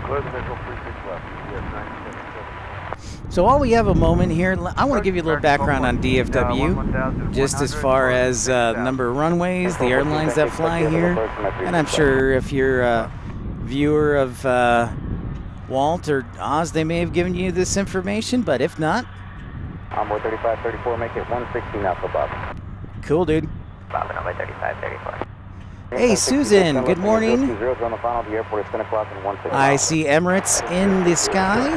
clear the visual 36 left, UPS 9774. So while we have a moment here, I want to give you a little background on DFW, just as far as the number of runways, the airlines that fly here. And I'm sure if you're a viewer of Walt or Oz, they may have given you this information, but if not... Onboard 3534, make it 160 now for Bob. Cool, dude. Bob, number 3534. Hey, Susan, good morning. On the final, the airport is 10 o'clock and 160. I see Emirates in the sky.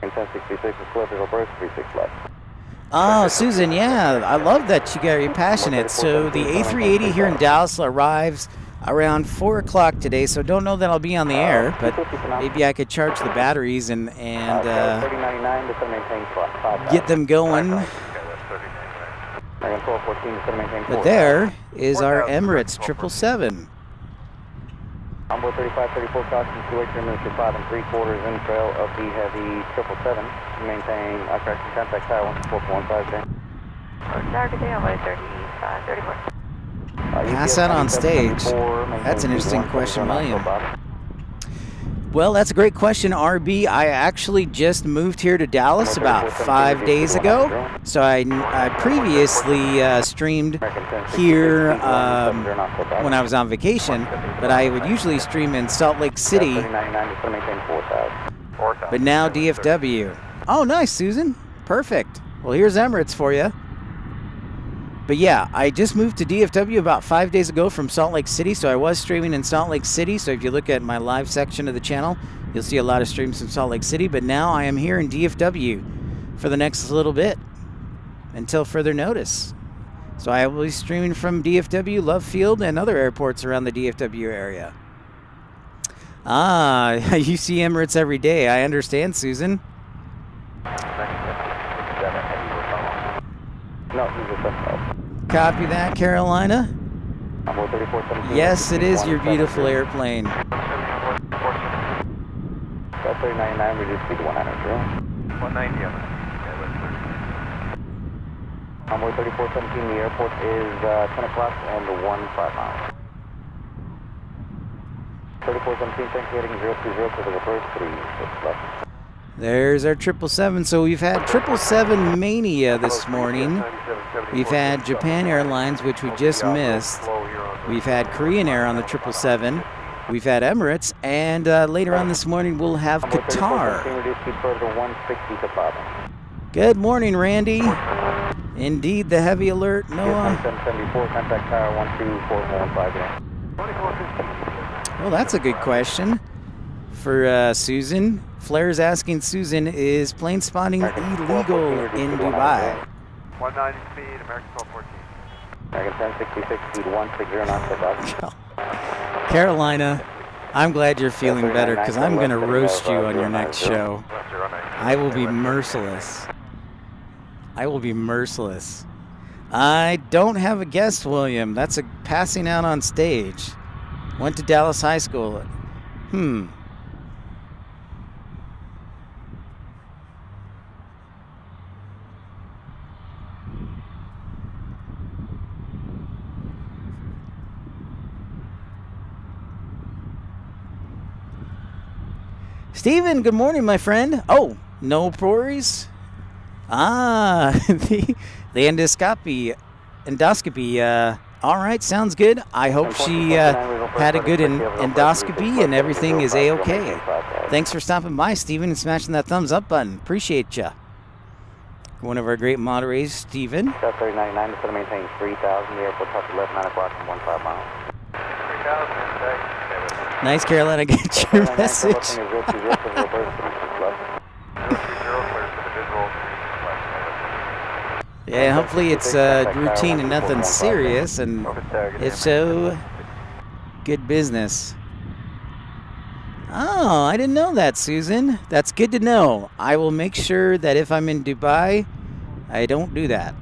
1066 is clear, visual first, 36 left. Oh, Susan, yeah, I love that you're passionate. So the A380 here in Dallas arrives around 4 o'clock today, so don't know that I'll be on the air, but maybe I could charge the batteries and get them going. But there is our Emirates 777. Onboard 3534, caution, 28 minutes to 5 3/4 in trail of the heavy 777. Maintain, correction, contact tower 1415. Saturday, only 3534. Pass that on stage. That's an interesting question, William. Well, that's a great question, RB. I actually just moved here to Dallas about 5 days ago. So I previously streamed here when I was on vacation, but I would usually stream in Salt Lake City. But now DFW. Oh, nice, Susan. Perfect. Well, here's Emirates for you. But yeah, I just moved to DFW about 5 days ago from Salt Lake City, so I was streaming in Salt Lake City. So if you look at my live section of the channel, you'll see a lot of streams from Salt Lake City. But now I am here in DFW for the next little bit until further notice. So I will be streaming from DFW, Love Field, and other airports around the DFW area. Ah, you see Emirates every day. I understand, Susan. Copy that, Carolina. Yes, it is your beautiful airplane. That's 399, reduce speed to 190. 190 on Onboard 3417, the airport is 10 o'clock and 15 miles. 3417, thank you, heading 020 to the reverse, 36 left. There's our 777. So we've had 777 Mania this morning. We've had Japan Airlines, which we just missed. We've had Korean Air on the 777. We've had Emirates, and later on this morning we'll have Qatar. Good morning, Randy. Indeed, the heavy alert, Noah. Well, that's a good question for Susan. Flair's asking Susan, is plane spotting illegal in Dubai? 190 speed, American 1214. American 1066 speed 160 knots. Carolina, I'm glad you're feeling better because I'm going to roast you on your next show. I will be merciless. I will be merciless. I don't have a guess, William. That's a passing out on stage. Went to Dallas High School. Steven, good morning, my friend. Oh, no worries. The endoscopy. All right, sounds good. I hope she had a good endoscopy and everything is A-okay. Thanks for stopping by, Steven, and smashing that thumbs up button. Appreciate ya. One of our great moderators, Steven. South 3099, just going to maintain 3000. The airport touch left 9 o'clock and 15 miles. 3000, Nice, Carolina. Get your message. Yeah, hopefully it's routine and nothing serious, and if so, good business. Oh, I didn't know that, Susan. That's good to know. I will make sure that if I'm in Dubai, I don't do that.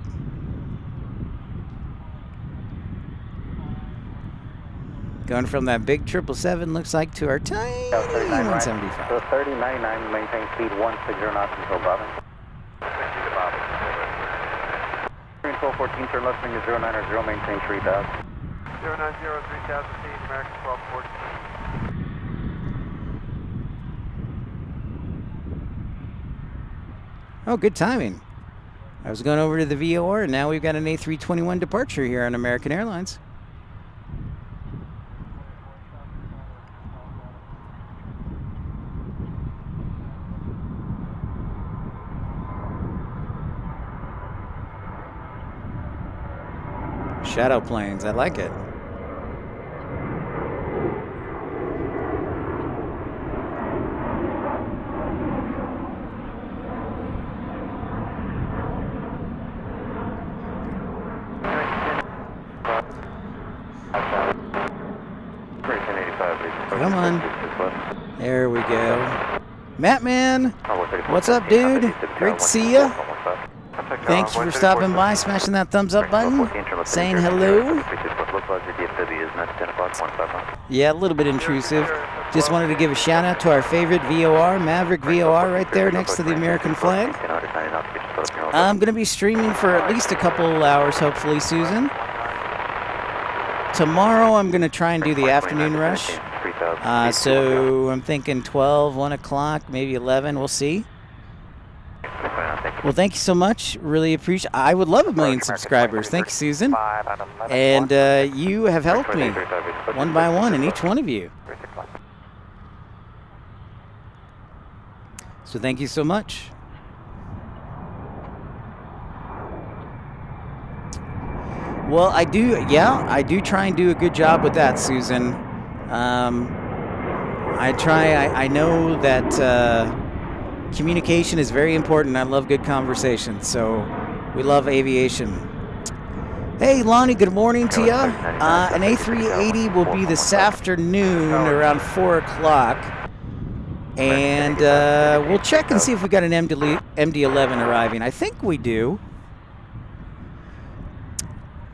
Going from that big 777 looks like to our tiny 175. So 3099, maintain speed 160 knots until Bobbin. 1214, turn left wing to 090, maintain 3000. 090, 3000 feet, American 1214. Oh, good timing. I was going over to the VOR, and now we've got an A321 departure here on American Airlines. Shadow planes, I like it. Come on. There we go. Matt Man, what's up, dude? Great to see ya. Thank you for stopping by, smashing that thumbs up button, saying hello. Yeah, a little bit intrusive. Just wanted to give a shout out to our favorite VOR, Maverick VOR, right there next to the American flag. I'm going to be streaming for at least a couple hours, hopefully, Susan. Tomorrow I'm going to try and do the afternoon rush. So I'm thinking 12, 1 o'clock, maybe 11, we'll see. Well, thank you so much. Really appreciate. I would love 1 million subscribers. Thank you, Susan. And you have helped me one by one, and each one of you. So thank you so much. Well, I do try and do a good job with that, Susan. I know that communication is very important. I love good conversation, so we love aviation. Hey, Lonnie, good morning to you. An A380 will be this afternoon around 4 o'clock, and we'll check and see if we got an MD-11 arriving. I think we do.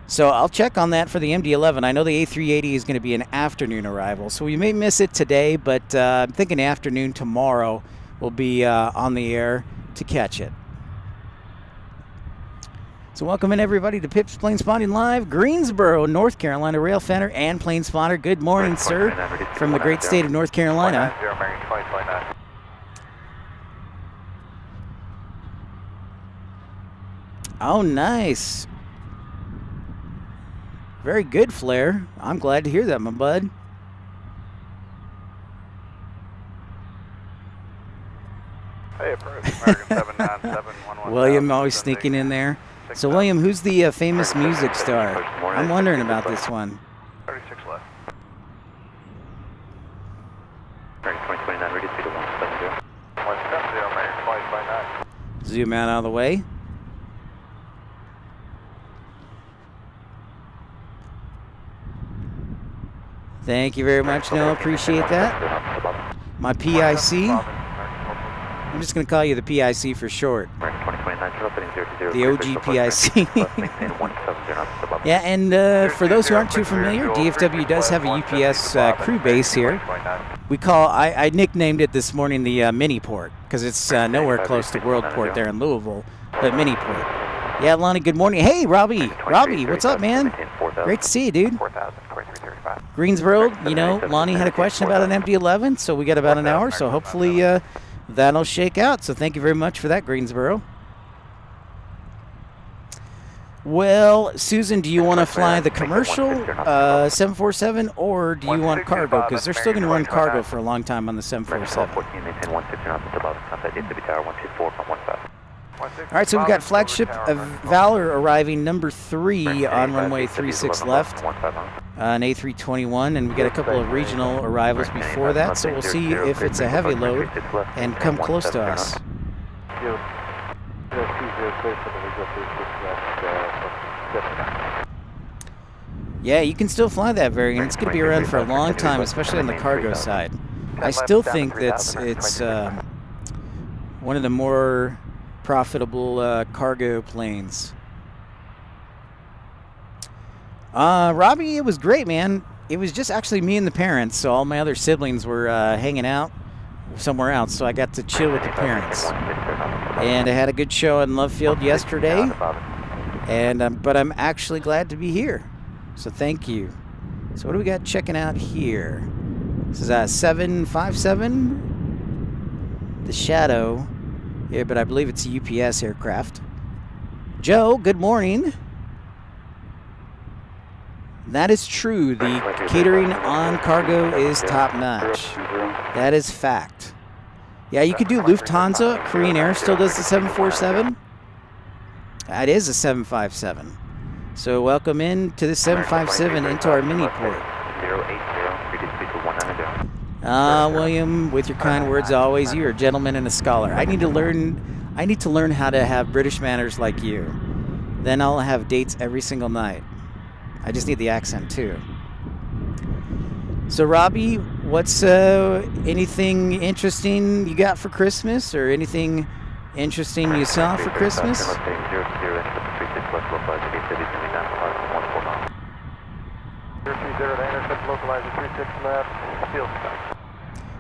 So I'll check on that for the MD-11. I know the A380 is going to be an afternoon arrival, so we may miss it today, but I'm thinking afternoon tomorrow we'll be on the air to catch it. So welcome in everybody to Pips Planespotting Live, Greensboro, North Carolina, Rail Fender and Planespotter. Good morning, sir, from the great state of North Carolina. Oh, nice. Very good, Flair. I'm glad to hear that, my bud. Hey, American 797 William always sneaking in there. So, William, who's the famous music star? I'm wondering about this one. 36 left. American 2029, ready speed of 170. 170, American 2029. Zoom out of the way. Thank you very much, Noah. Appreciate that. My PIC. I'm just going to call you the PIC for short. American 2029. The OGPIC. Yeah, and for those who aren't too familiar, DFW does have a UPS crew base here. I nicknamed it this morning the mini port because it's nowhere close to World Port there in Louisville, but mini port. Yeah, Lonnie, good morning. Hey, Robbie, what's up, man? Great to see you, dude. Greensboro, you know, Lonnie had a question about an MD-11, so we got about an hour, so hopefully that'll shake out. So thank you very much for that, Greensboro. Well, Susan, do you want to fly the commercial 747 or do you want cargo? Because they're still going to run cargo for a long time on the 747. All right, so we've got flagship of Valor arriving number 3 on runway 36 left, an A321, and we got a couple of regional arrivals before that, so we'll see if it's a heavy load and come close to us. Yeah, you can still fly that variant. It's going to be around for a long time, especially on the cargo side. I still think that it's one of the more profitable cargo planes. Robbie, it was great, man. It was just actually me and the parents, so all my other siblings were hanging out somewhere else, so I got to chill with the parents. And I had a good show in Love Field yesterday, and but I'm actually glad to be here, so thank you. So what do we got checking out here? This is a 757, the Shadow. Yeah, but I believe it's a UPS aircraft. Joe, good morning. That is true. The catering on cargo is top-notch. That is fact. Yeah, you could do Lufthansa. Korean Air still does the 747. That is a 757. So welcome in to the 757 into our mini port. William, with your kind words always, you're a gentleman and a scholar. I need to learn how to have British manners like you. Then I'll have dates every single night. I just need the accent too. So Robbie, what's anything interesting you got for Christmas, or anything interesting you saw for Christmas?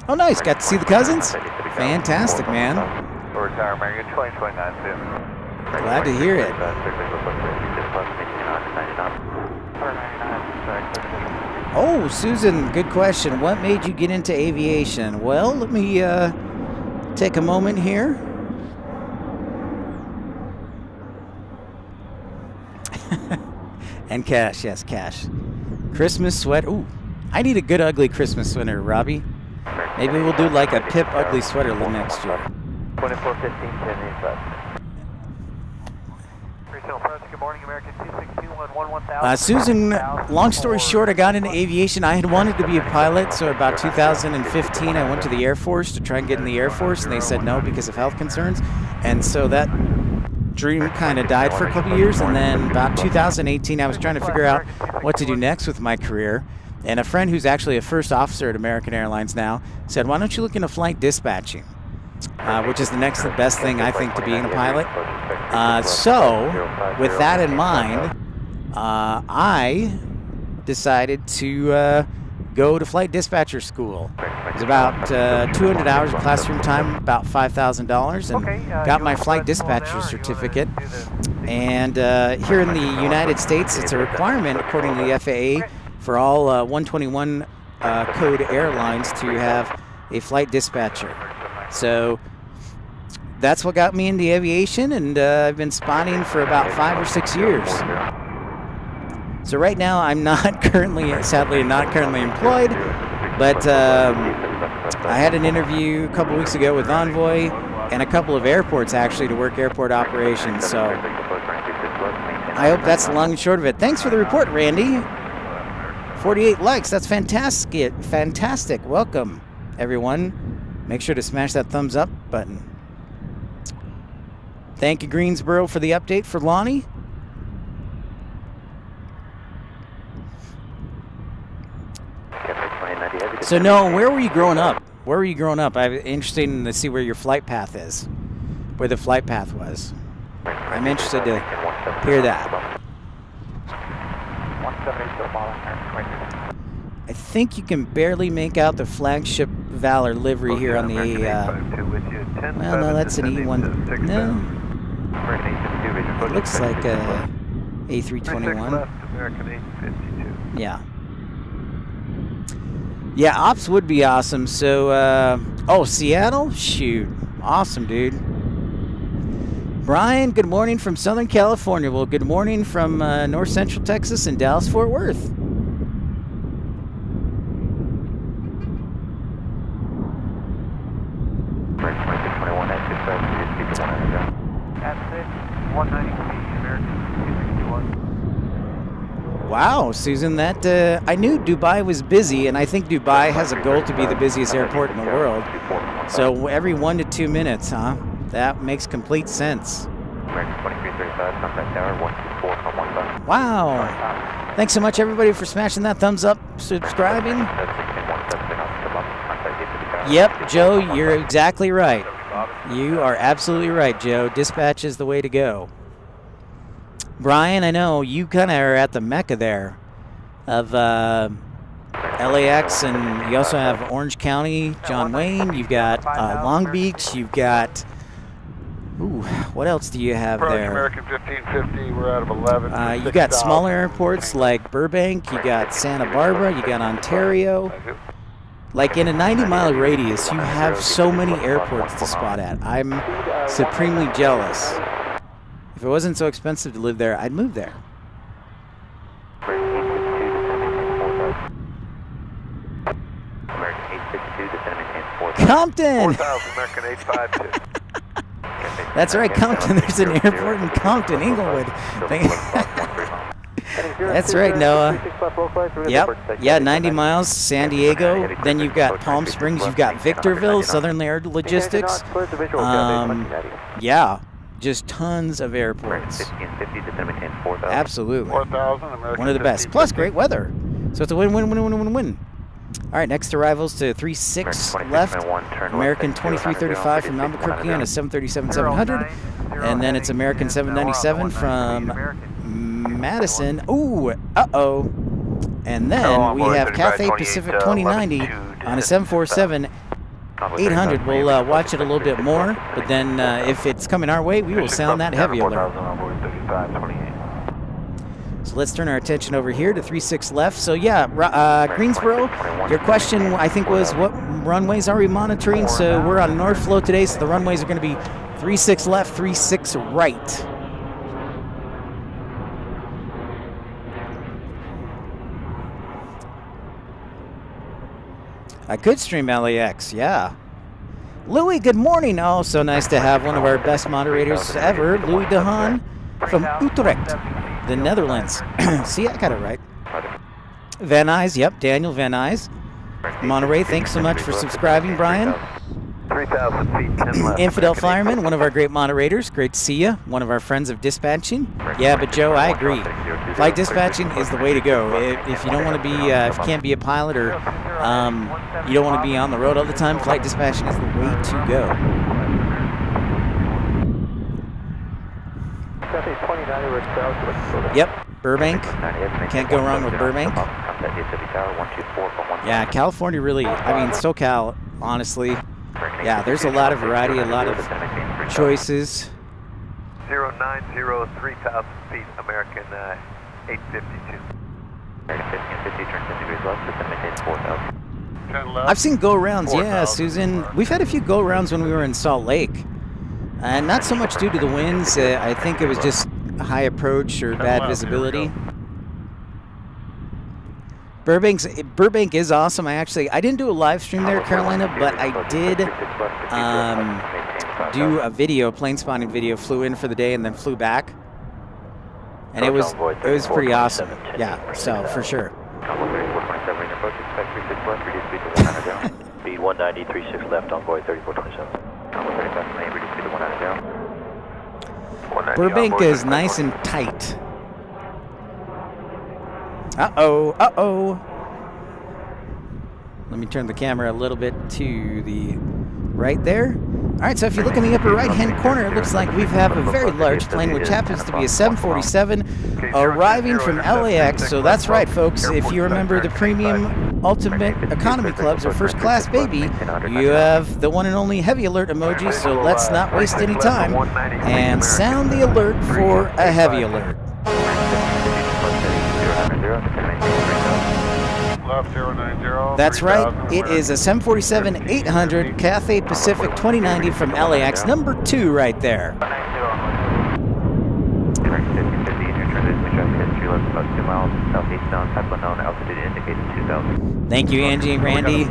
Oh, nice. Got to see the cousins? Fantastic, man. Glad to hear it. Oh, Susan, good question. What made you get into aviation? Well, let me take a moment here. And cash, yes, cash. Christmas sweater. Ooh, I need a good ugly Christmas sweater, Robbie. Maybe we'll do like a Pip ugly sweater next year. 2415, Good morning, American 262111000. Susan, long story short, I got into aviation. I had wanted to be a pilot, so about 2015 I went to the Air Force to try and get in the Air Force, and they said no because of health concerns. And so that dream kind of died for a couple years, and then about 2018 I was trying to figure out what to do next with my career. And a friend who's actually a first officer at American Airlines now said, why don't you look into flight dispatching, which is the next best thing, I think, to being a pilot. So with that in mind, I decided to go to flight dispatcher school. It was about 200 hours of classroom time, about $5,000, and got my flight dispatcher certificate. And here in the United States, it's a requirement, according to the FAA, for all 121 code airlines to have a flight dispatcher. So that's what got me into aviation, and I've been spotting for about 5 or 6 years. So right now I'm sadly not currently employed, but I had an interview a couple weeks ago with Envoy and a couple of airports actually to work airport operations. So I hope that's the long and short of it. Thanks for the report, Randy. 48 likes, that's fantastic. Fantastic. Welcome, everyone. Make sure to smash that thumbs up button. Thank you, Greensboro, for the update for Lonnie. So, Noah, where were you growing up? I'm interested in to see where your flight path is, where the flight path was. I'm interested to hear that. 170 still following her. I think you can barely make out the flagship Valor livery here on the well, no, that's an E1. No, it looks like a A321. Yeah. Yeah, ops would be awesome. So, oh, Seattle? Shoot. Awesome, dude. Brian, good morning from Southern California. Well, good morning from North Central Texas and Dallas-Fort Worth. Wow, Susan, that I knew Dubai was busy, and I think Dubai has a goal to be the busiest airport in the world. So every 1 to 2 minutes, huh? That makes complete sense. Wow. Thanks so much, everybody, for smashing that thumbs up, subscribing. Yep, Joe, you're exactly right. You are absolutely right, Joe. Dispatch is the way to go. Brian, I know you kind of are at the mecca there of LAX, and you also have Orange County, John Wayne. You've got Long Beach. You've got, ooh, what else do you have there? American 1550, we're out of 11. You got smaller airports like Burbank. You got Santa Barbara. You got Ontario. Like in a 90-mile radius, you have so many airports to spot at. I'm supremely jealous. If it wasn't so expensive to live there, I'd move there. Compton! That's right, Compton. There's an airport in Compton, Inglewood. That's right, Noah. Yep. Yeah, 90 miles, San Diego. Then you've got Palm Springs. You've got Victorville, Southern Air Logistics. Yeah. Just tons of airports. Absolutely. One of the best. Plus great weather. So it's a win-win-win-win-win-win. All right, next arrivals to 36 left. American 2335 from Albuquerque on a 737-700. And then it's American 797 from Madison. Ooh, uh-oh. And then we have Cathay Pacific 2090 on a 747 800. We'll watch it a little bit more, but then if it's coming our way, we will sound that heavy alert. So let's turn our attention over here to 36 left. So yeah, Greensboro, your question I think was what runways are we monitoring? So we're on North Flow today, so the runways are going to be 36 left, 36 right. I could stream LAX, yeah. Louis, good morning. Oh, so nice to have one of our best moderators ever, Louis De Haan from Utrecht, the Netherlands. See, I got it right. Van Nuys, yep, Daniel Van Nuys. Monterey, thanks so much for subscribing, Brian. 3,000 feet, 10 left. Infidel Fireman, one of our great moderators. Great to see you. One of our friends of dispatching. Yeah, but Joe, I agree. Flight dispatching is the way to go. If you don't want to be, if you can't be a pilot or you don't want to be on the road all the time, flight dispatching is the way to go. Yep, Burbank. Can't go wrong with Burbank. Yeah, California really, I mean, SoCal, honestly. Yeah, there's a lot of variety, a lot of choices. 090, 3,000 feet, American 852. I've seen go-rounds, yeah, Susan. We've had a few go-rounds when we were in Salt Lake. And not so much due to the winds. I think it was just high approach or bad visibility. Burbank is awesome. I didn't do a live stream there, Carolina, but I did do a video, plane spotting video. Flew in for the day and then flew back, and it was pretty awesome. Yeah, so for sure. Speed 190, 36 left, envoy 3427. Burbank is nice and tight. Uh-oh. Let me turn the camera a little bit to the right there. All right, so if you look in the upper right-hand corner, it looks like we have a very large plane, which happens to be a 747 arriving from LAX. So that's right, folks. If you remember the Premium Ultimate Economy Clubs or First Class Baby, you have the one and only heavy alert emoji. So let's not waste any time and sound the alert for a heavy alert. That's right, it is a 747-800 Cathay Pacific 2090 from LAX, number 2 right there. Thank you, Angie and Randy.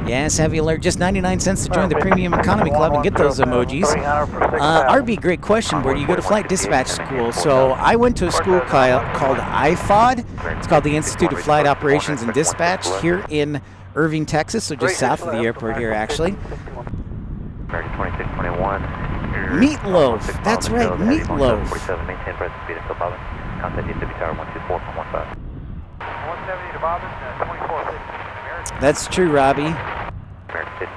Yes, heavy alert, just 99 cents to join the Premium Economy Club and get those emojis. RB, great question. Where do you go to flight dispatch school? So I went to a school called IFOD. It's called the Institute of Flight Operations and Dispatch here in Irving, Texas, so just south of the airport here, actually. Meatloaf, that's right, Meatloaf. That's true, Robbie.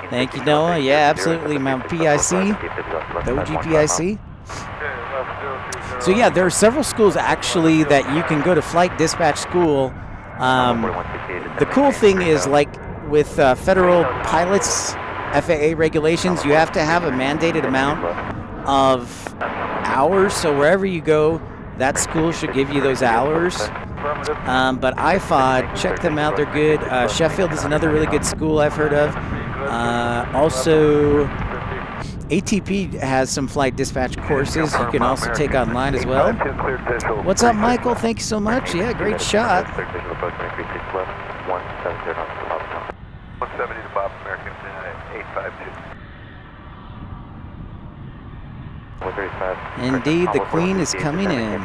Thank you, Noah. Yeah, absolutely, Mount PIC, the OG PIC. So yeah, there are several schools actually that you can go to flight dispatch school. The cool thing is, like with federal pilots, FAA regulations, you have to have a mandated amount of hours. So wherever you go, that school should give you those hours. But IFOD, check them out, they're good. Sheffield is another really good school I've heard of. Also, ATP has some flight dispatch courses you can also take online as well. What's up, Michael? Thank you so much. Yeah, great shot. 170 to Bob, American 852. Indeed, the Queen is coming in.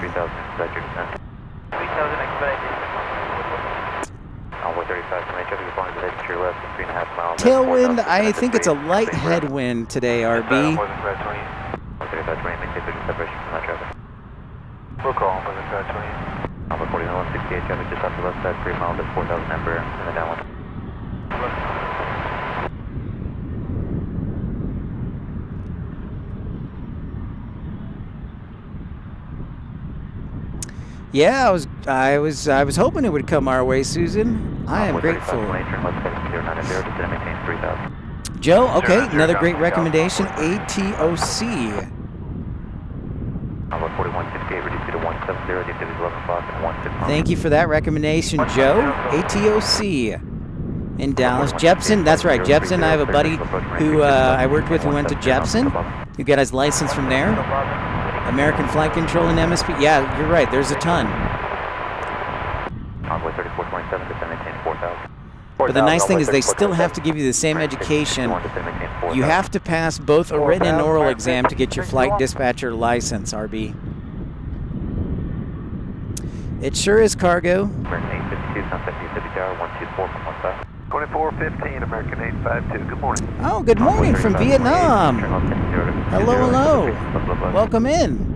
Tailwind, I think it's a light headwind today, RB. We'll call him Alpha 4168 traffic just off the left side, 3 miles at 4,000 Ember, and the downwind. Yeah, I was hoping it would come our way, Susan. I am grateful. Joe, okay, another great recommendation, ATOC. Thank you for that recommendation, Joe. ATOC in Dallas. Jepson, that's right, Jepson. I have a buddy who I worked with who went to Jepson. You got his license from there. American Flight Control and MSP. Yeah, you're right. There's a ton. But the nice thing is they still have to give you the same education. You have to pass both a written and oral exam to get your flight dispatcher license, RB. It sure is, Cargo. 2415, American 852. Good morning. Oh, good morning from Vietnam. Hello, hello. Welcome in.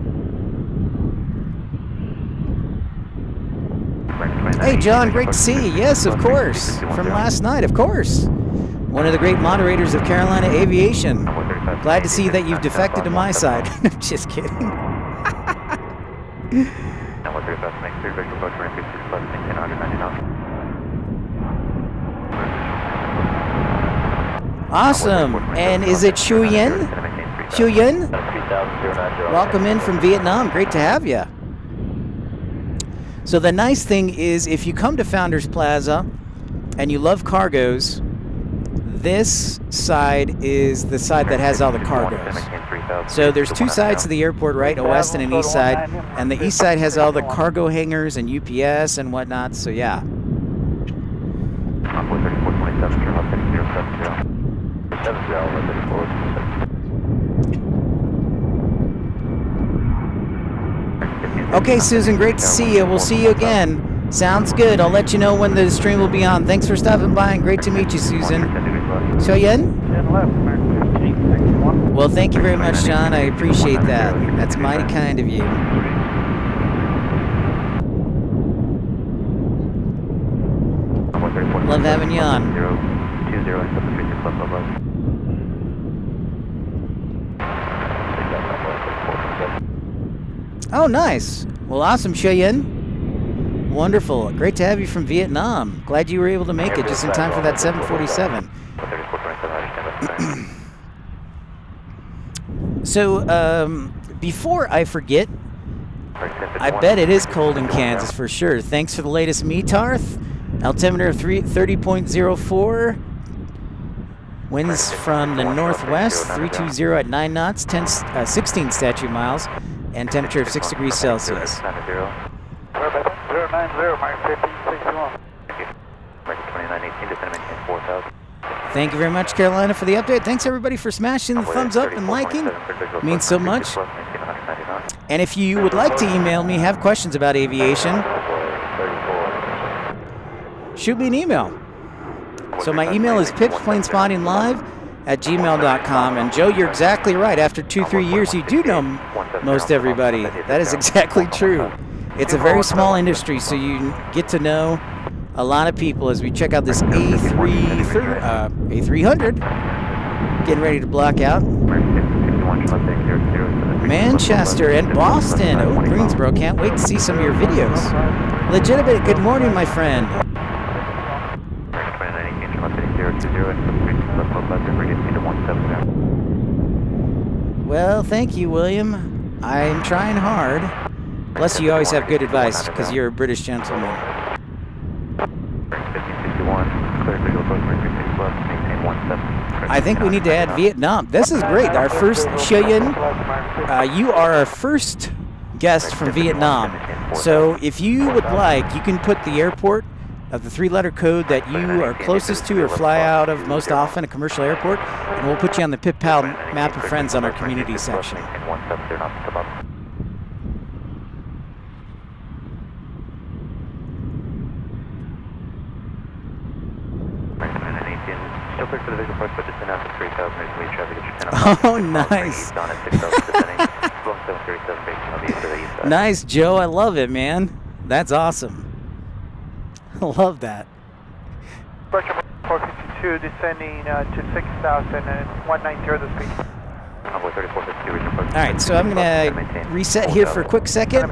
Hey, John, great to see you. Yes, of course. From last night, of course. One of the great moderators of Carolina Aviation. Glad to see that you've defected to my side. Just kidding. Awesome. And is it Shuyen? Shuyen? Welcome in from Vietnam. Great to have you. So the nice thing is, if you come to Founders Plaza and you love cargos, this side is the side that has all the cargos. So there's two sides to the airport, right? A west and an east side. And the east side has all the cargo hangars and UPS and whatnot. So yeah. Okay, Susan, great to see you. We'll see you again. Sounds good. I'll let you know when the stream will be on. Thanks for stopping by, and great to meet you, Susan. Choyen? Well, thank you very much, John. I appreciate that. That's mighty kind of you. Love having you on. Oh, nice. Well, awesome, Cheyenne. Wonderful. Great to have you from Vietnam. Glad you were able to make it just in time for that 747. So, before I forget, I bet it is cold in Kansas for sure. Thanks for the latest METARth. Altimeter of 30.04. Winds from the northwest, 320 at 9 knots, 16 statute miles, and temperature of 6 degrees Celsius. 090, Mark 1561. Thank you very much, Carolina, for the update. Thanks, everybody, for smashing the thumbs up and liking. It means so much. And if you would like to email me, have questions about aviation, shoot me an email. So my email is pitchplanespottinglive@gmail.com. And Joe, you're exactly right. After 2-3 years, you do know most everybody. That is exactly true. It's a very small industry, so you get to know a lot of people as we check out this A300. Getting ready to block out. Manchester and Boston. Oh, Greensboro. Can't wait to see some of your videos. Legitimate, good morning, my friend. Well, thank you, William. I'm trying hard. Plus, you always have good advice because you're a British gentleman. I think we need to add Vietnam. This is great. Our first, Cheyenne, you are our first guest from Vietnam. So if you would like, you can put the airport of the 3-letter code that you are closest to or fly out of most often, a commercial airport, and we'll put you on the PitPal map of friends on our community section. Oh, nice. Nice, Joe. I love it, man. That's awesome. I love that. 452 descending to 6,000 and 190 the speed. All right, so I'm going to reset here for a quick second.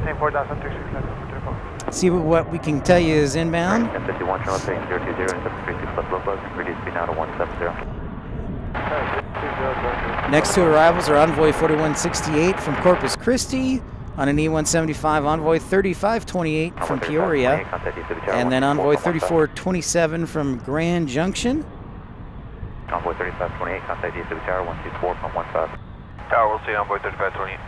See what we can tell you is inbound. Next two arrivals are Envoy 4168 from Corpus Christi on an E175, Envoy 3528 from Peoria, and then Envoy 3427 from Grand Junction. Envoy 3528, contact DFW Tower 124.15. Tower, we'll see Envoy 3528.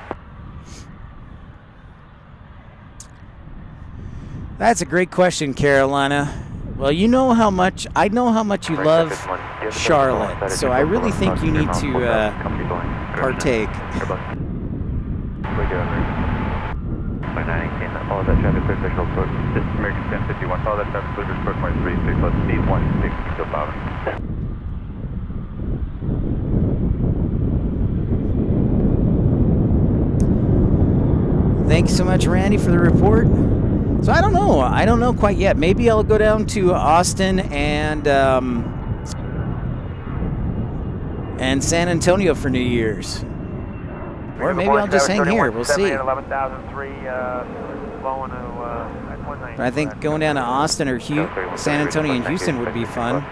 That's a great question, Carolina. Well, I know how much you love Charlotte, so I really think you need to partake. Follow that traffic clear visual approach. This is American 1051. Follow that traffic clear visual approach 36, let's speed 16 to Bowden. Thank you so much, Randy, for the report. So I don't know quite yet. Maybe I'll go down to Austin and San Antonio for New Year's. Or maybe I'll just hang here. We'll see. I think going down to Austin or San Antonio and Houston would be fun.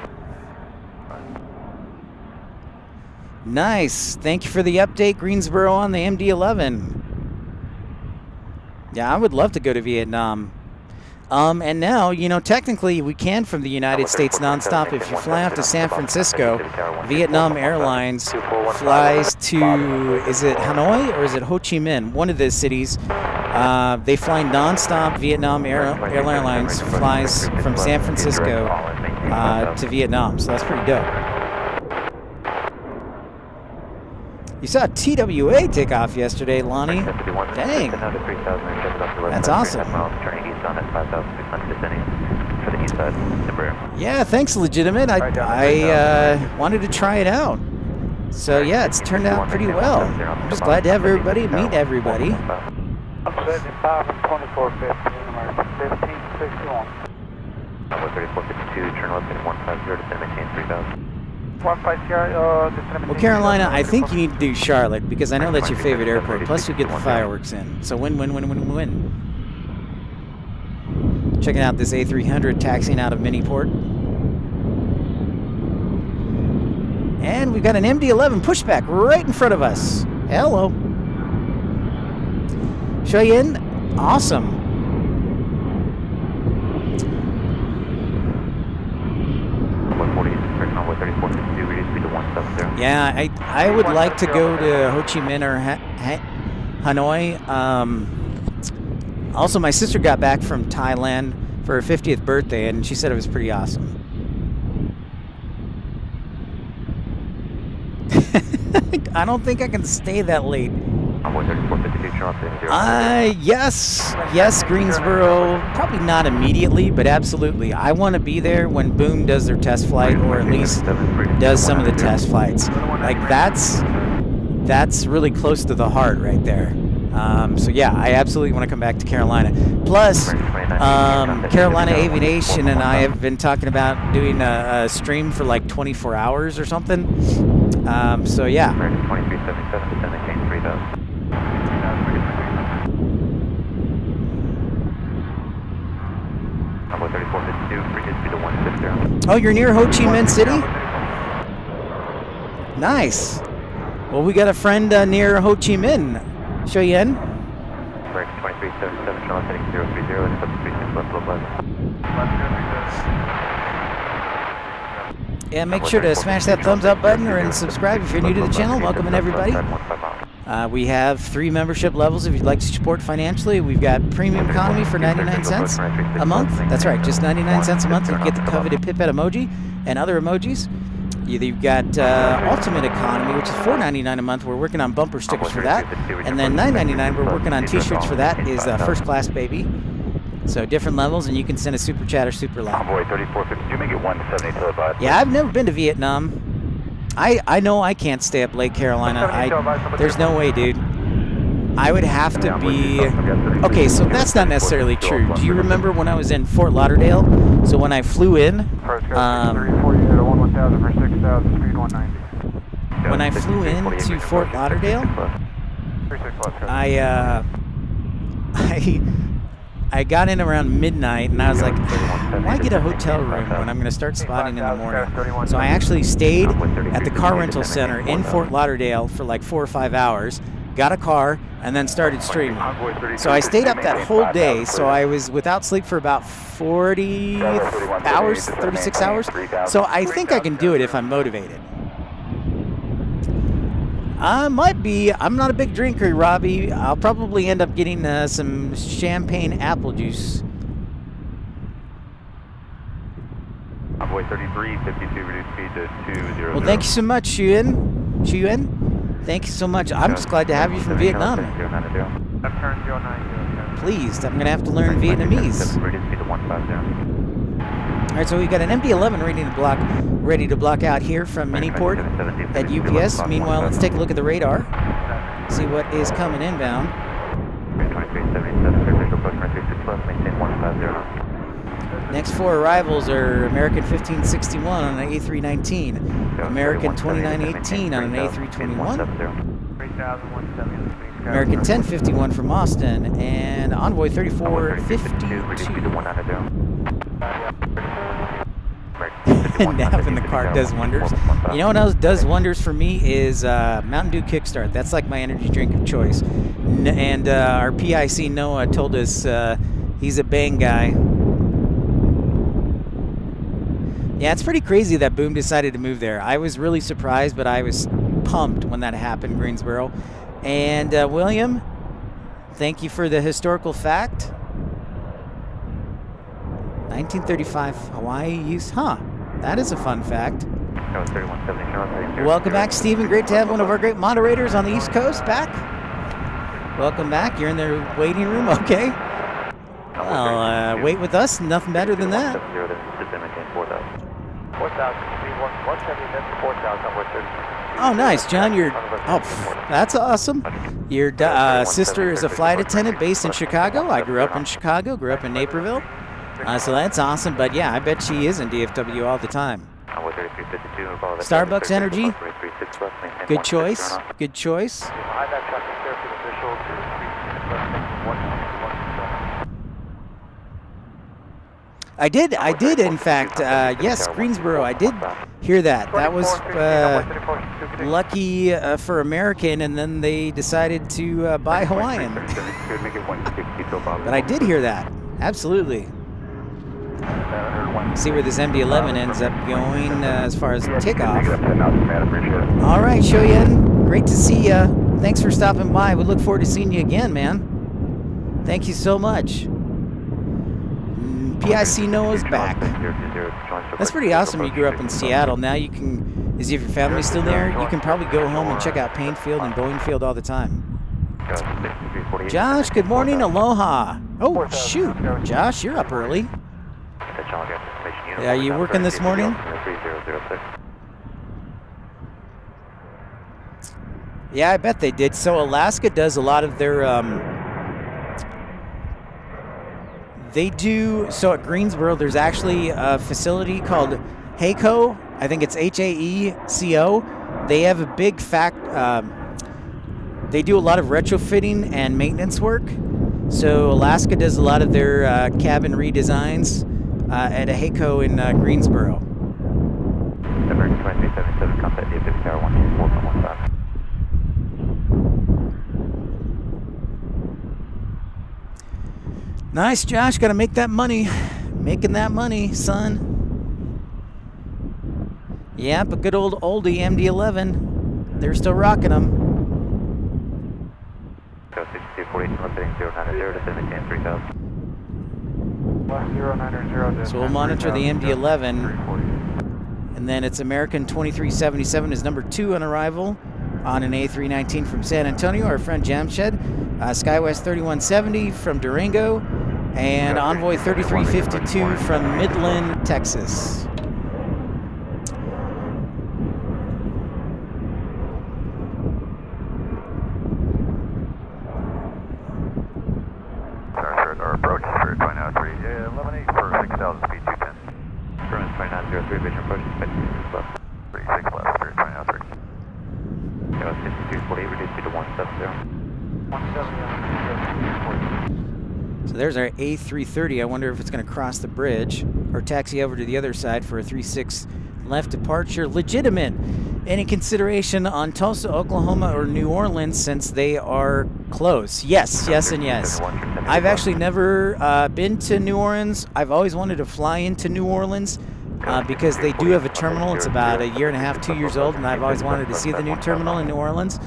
Nice. Thank you for the update, Greensboro, on the MD-11. Yeah, I would love to go to Vietnam. And now, technically we can from the United States nonstop. If you fly out to San Francisco, Vietnam Airlines flies to, is it Hanoi or is it Ho Chi Minh? One of those cities. They fly nonstop. Vietnam Airlines flies from San Francisco to Vietnam, so that's pretty dope. You saw TWA take off yesterday, Lonnie. Dang. That's awesome. Yeah, thanks, Legitimate. I wanted to try it out. So, yeah, it's turned out pretty well. I'm just glad to have everybody, meet everybody. I'm 75 and 2450, 1561. Number 3452, turn left in 150 to maintain 3000. Well, Carolina, I think you need to do Charlotte because I know that's your favorite airport. Plus, you get the fireworks in. So win, win, win, win, win. Checking out this A380 taxiing out of Miniport. And we've got an MD-11 pushback right in front of us. Hello. Show you in. Awesome. Yeah, I would like to go to Ho Chi Minh or Hanoi. Also, my sister got back from Thailand for her 50th birthday, and she said it was pretty awesome. I don't think I can stay that late. Yes, Greensboro. Probably not immediately, but absolutely. I want to be there when Boom does their test flight, or at least does some of the test flights. Like that's really close to the heart right there. So yeah, I absolutely want to come back to Carolina. Plus, Carolina Aviation and I have been talking about doing a stream for like 24 hours or something. So yeah. Oh, you're near Ho Chi Minh City? Nice. Well, we got a friend near Ho Chi Minh. Show you in. Yeah, make sure to smash that thumbs up button and subscribe if you're new to the channel. Welcome in, everybody. We have 3 membership levels if you'd like to support financially. We've got Premium Economy for 99 cents a month. That's right, just 99 cents a month. You get the coveted Pipette emoji and other emojis. You've got Ultimate Economy, which is $4.99 a month. We're working on bumper stickers for that. And then $9.99, we're working on t-shirts for that. Is First Class Baby. So different levels, and you can send a super chat or super live. Envoy 3450, you make it 170 to the bus. Yeah, I've never been to Vietnam. I know I can't stay up Lake Carolina. There's no way, dude. I would have to be... Okay, so that's not necessarily true. Do you remember when I was in Fort Lauderdale? So when I flew in... when I flew into Fort Lauderdale, I got in around midnight, and I was like, why get a hotel room when I'm going to start spotting in the morning? So I actually stayed at the car rental center in Fort Lauderdale for like 4 or 5 hours, got a car, and then started streaming. So I stayed up that whole day, so I was without sleep for about 40 hours, 36 hours. So I think I can do it if I'm motivated. I might be. I'm not a big drinker, Robbie. I'll probably end up getting some champagne apple juice. Envoy 33, 52, reduced speed to 200. Well, thank you so much, Xuyen. Thank you so much. I'm just glad to have you from Vietnam. Pleased. I'm going to have to learn Vietnamese. All right, so we've got an MD-11 ready to block out here from Miniport at UPS. Meanwhile, let's take a look at the radar, see what is coming inbound. Next 4 arrivals are American 1561 on an A319, American 2918 on an A321, American 1051 from Austin, and Envoy 3452. Nap in the car does wonders. You know what else does wonders for me is Mountain Dew Kickstart. That's like my energy drink of choice. And our PIC Noah told us he's a Bang guy. Yeah, it's pretty crazy that Boom decided to move there. I was really surprised, but I was pumped when that happened, Greensboro. And William, thank you for the historical fact. 1935 Hawaii use. Huh. That is a fun fact. Welcome back, Stephen. Great to have one of our great moderators on the East Coast back. Welcome back. You're in the waiting room. Okay. Well, wait with us. Nothing better than that. Oh, nice, John. That's awesome. Your sister is a flight attendant based in Chicago. I grew up in Chicago. Grew up in Naperville. So that's awesome. But yeah, I bet she is in DFW all the time. Starbucks Energy. Good choice. Good choice. I did, in fact, yes, Greensboro, I did hear that. That was lucky for American, and then they decided to buy Hawaiian. But I did hear that, absolutely. See where this MD-11 ends up going as far as takeoff. All right, Shoyen, great to see you. Thanks for stopping by. We look forward to seeing you again, man. Thank you so much. PIC Noah's back. That's pretty awesome. You grew up in Seattle. Now you can, as if your family's still there, you can probably go home and check out Painfield and Boeingfield all the time. Josh, good morning. Aloha. Oh, shoot. Josh, you're up early. Yeah, are you working this morning? Yeah, I bet they did. So Alaska does a lot of their... They do, so at Greensboro, there's actually a facility called HAECO. I think it's HAECO. They have a big they do a lot of retrofitting and maintenance work. So Alaska does a lot of their cabin redesigns at a HAECO in Greensboro. American 2377, contact DFW Tower 124.15. Nice, Josh. Got to make that money. Making that money, son. Yeah, but good old oldie MD-11. They're still rocking them. So we'll monitor the MD-11. And then it's American 2377 is number 2 on arrival on an A319 from San Antonio. Our friend Jamshed. SkyWest 3170 from Durango. And Envoy 3352 from Midland, Texas. Our approach, Spirit 293, 11-8 for 6,000 speed, 210. Spirit 2903, vision approach, 36 left, Spirit 293. 6248, reduce speed to 170. 170. So there's our A330. I wonder if it's going to cross the bridge or taxi over to the other side for a 36 left departure. Legitimate. Any consideration on Tulsa, Oklahoma, or New Orleans since they are close? Yes, yes, and yes. I've actually never been to New Orleans. I've always wanted to fly into New Orleans because they do have a terminal. It's about a year and a half, 2 years old, and I've always wanted to see the new terminal in New Orleans.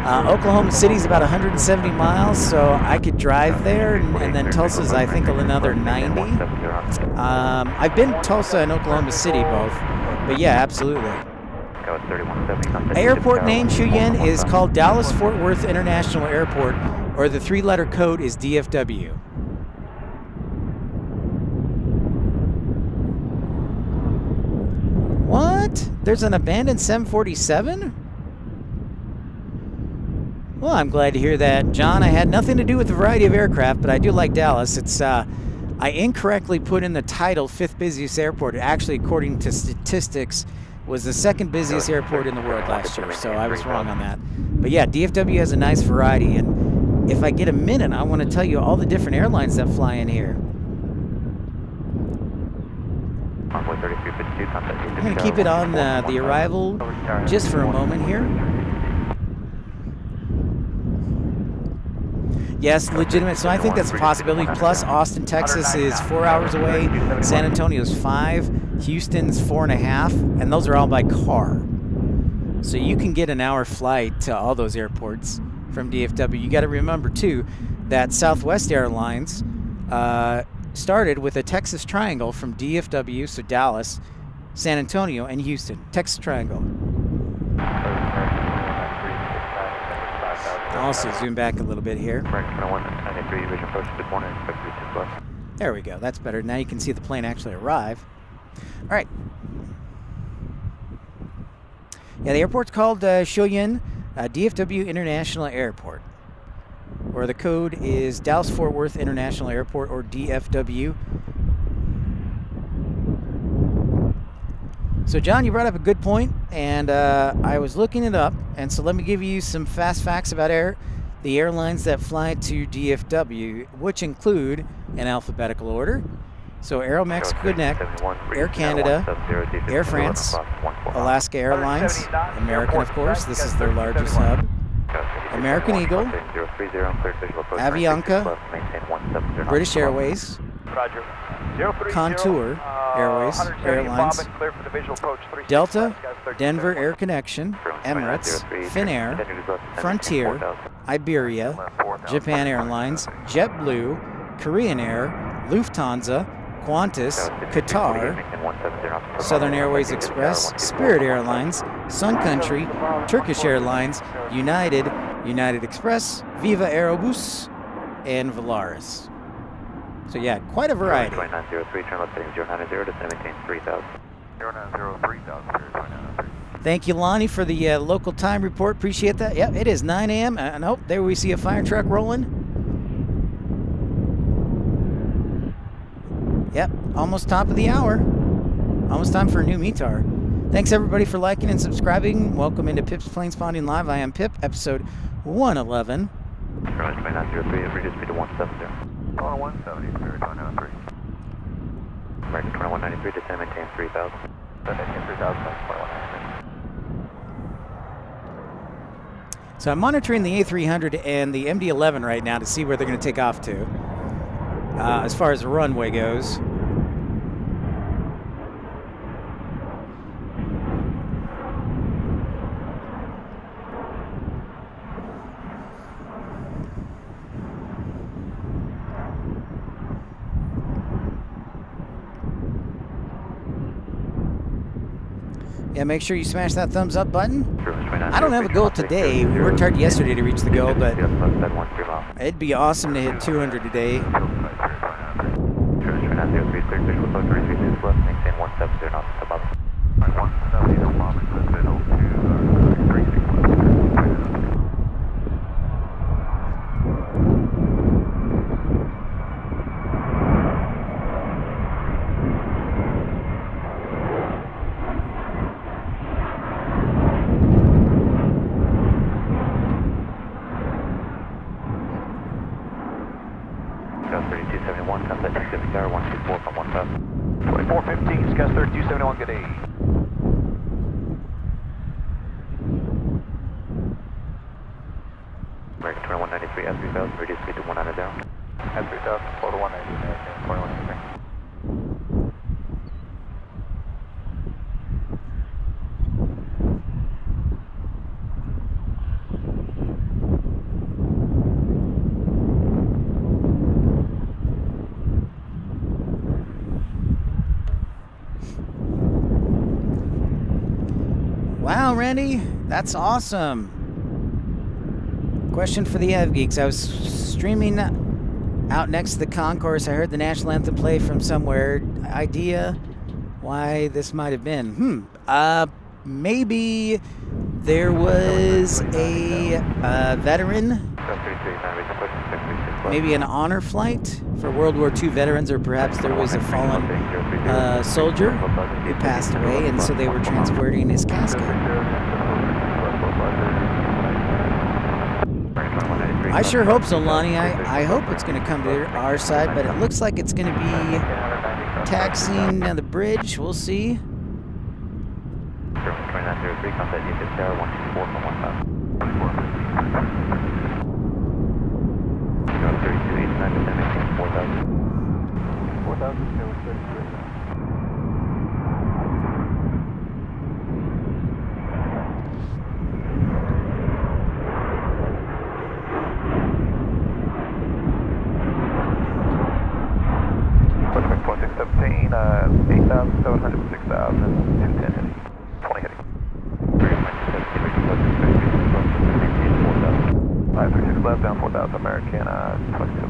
Oklahoma City is about 170 miles, so I could drive there, and then Tulsa's, I think, another 90. I've been to Tulsa and Oklahoma City both, but yeah, absolutely. Airport name, Chuyen, is called Dallas-Fort Worth International Airport, or the 3-letter code is DFW. What? There's an abandoned 747? Well, I'm glad to hear that, John. I had nothing to do with the variety of aircraft, but I do like Dallas. It's I incorrectly put in the title 5th busiest airport. Actually, according to statistics, was the 2nd busiest airport in the world last year, so I was wrong on that. But yeah, DFW has a nice variety, and if I get a minute, I want to tell you all the different airlines that fly in here. I'm going to keep it on the arrival just for a moment here. Yes, legitimate. So I think that's a possibility. Plus, Austin, Texas is 4 hours away. San Antonio's 5. Houston's 4.5. And those are all by car. So you can get an hour flight to all those airports from DFW. You got to remember, too, that Southwest Airlines started with a Texas triangle from DFW, so Dallas, San Antonio, and Houston. Texas triangle. I'll also zoom back a little bit here. There we go. That's better. Now you can see the plane actually arrive. All right. Yeah, the airport's called Shoyen DFW International Airport. Or the code is Dallas-Fort Worth International Airport, or DFW. So, John, you brought up a good point, and I was looking it up, and so let me give you some fast facts about the airlines that fly to DFW, which include, in alphabetical order, so Aeromex Connect, Air Canada, Air France, Alaska Airlines, American, of course, this is their largest hub, American Eagle, Avianca, British Airways, Contour Airlines, Delta, Denver Air Connection, Emirates, Finnair, Frontier, Iberia, Japan Airlines, JetBlue, Korean Air, Lufthansa, Qantas, Qatar, Southern Airways Express, Spirit Airlines, Sun Country, Turkish Airlines, United, United Express, Viva Aerobus, and Volaris. So yeah, quite a variety. 2903, turn left heading 090 to 173000. 0903,000. Thank you, Lonnie, for the local time report. Appreciate that. Yep, it is 9 a.m. Nope, there we see a fire truck rolling. Yep, almost top of the hour. Almost time for a new METAR. Thanks, everybody, for liking and subscribing. Welcome into Pip's Planespotting Live. I am Pip, episode 111. 2903, reduce speed to 170. 170, Spirit 903. American 2193 to maintain 3000. 3000, 2193. So I'm monitoring the A300 and the MD-11 right now to see where they're going to take off to. As far as the runway goes. Yeah, make sure you smash that thumbs up button. I don't have a goal today. We worked hard yesterday to reach the goal, but it'd be awesome to hit 200 today. American 2193, S3000, reduce speed to 190 down. S3000, 4 to 190, American 2193. Wow, Randy, that's awesome. Question for the Av Geeks. I was streaming out next to the concourse. I heard the national anthem play from somewhere. Idea why this might have been? Maybe there was a veteran, maybe an honor flight for World War II veterans, or perhaps there was a fallen soldier who passed away, and so they were transporting his casket. I sure hope so, Lonnie. I hope it's going to come to our side, but it looks like it's going to be taxiing down the bridge. We'll see. 2903, contact Egypt Tower 124 from 1000. 3289 to 4000. 4000, still 33. Pushback 4617, 8,700, 6,000, 210 heading. 20 heading. 536 left, down 4,000, American, 22.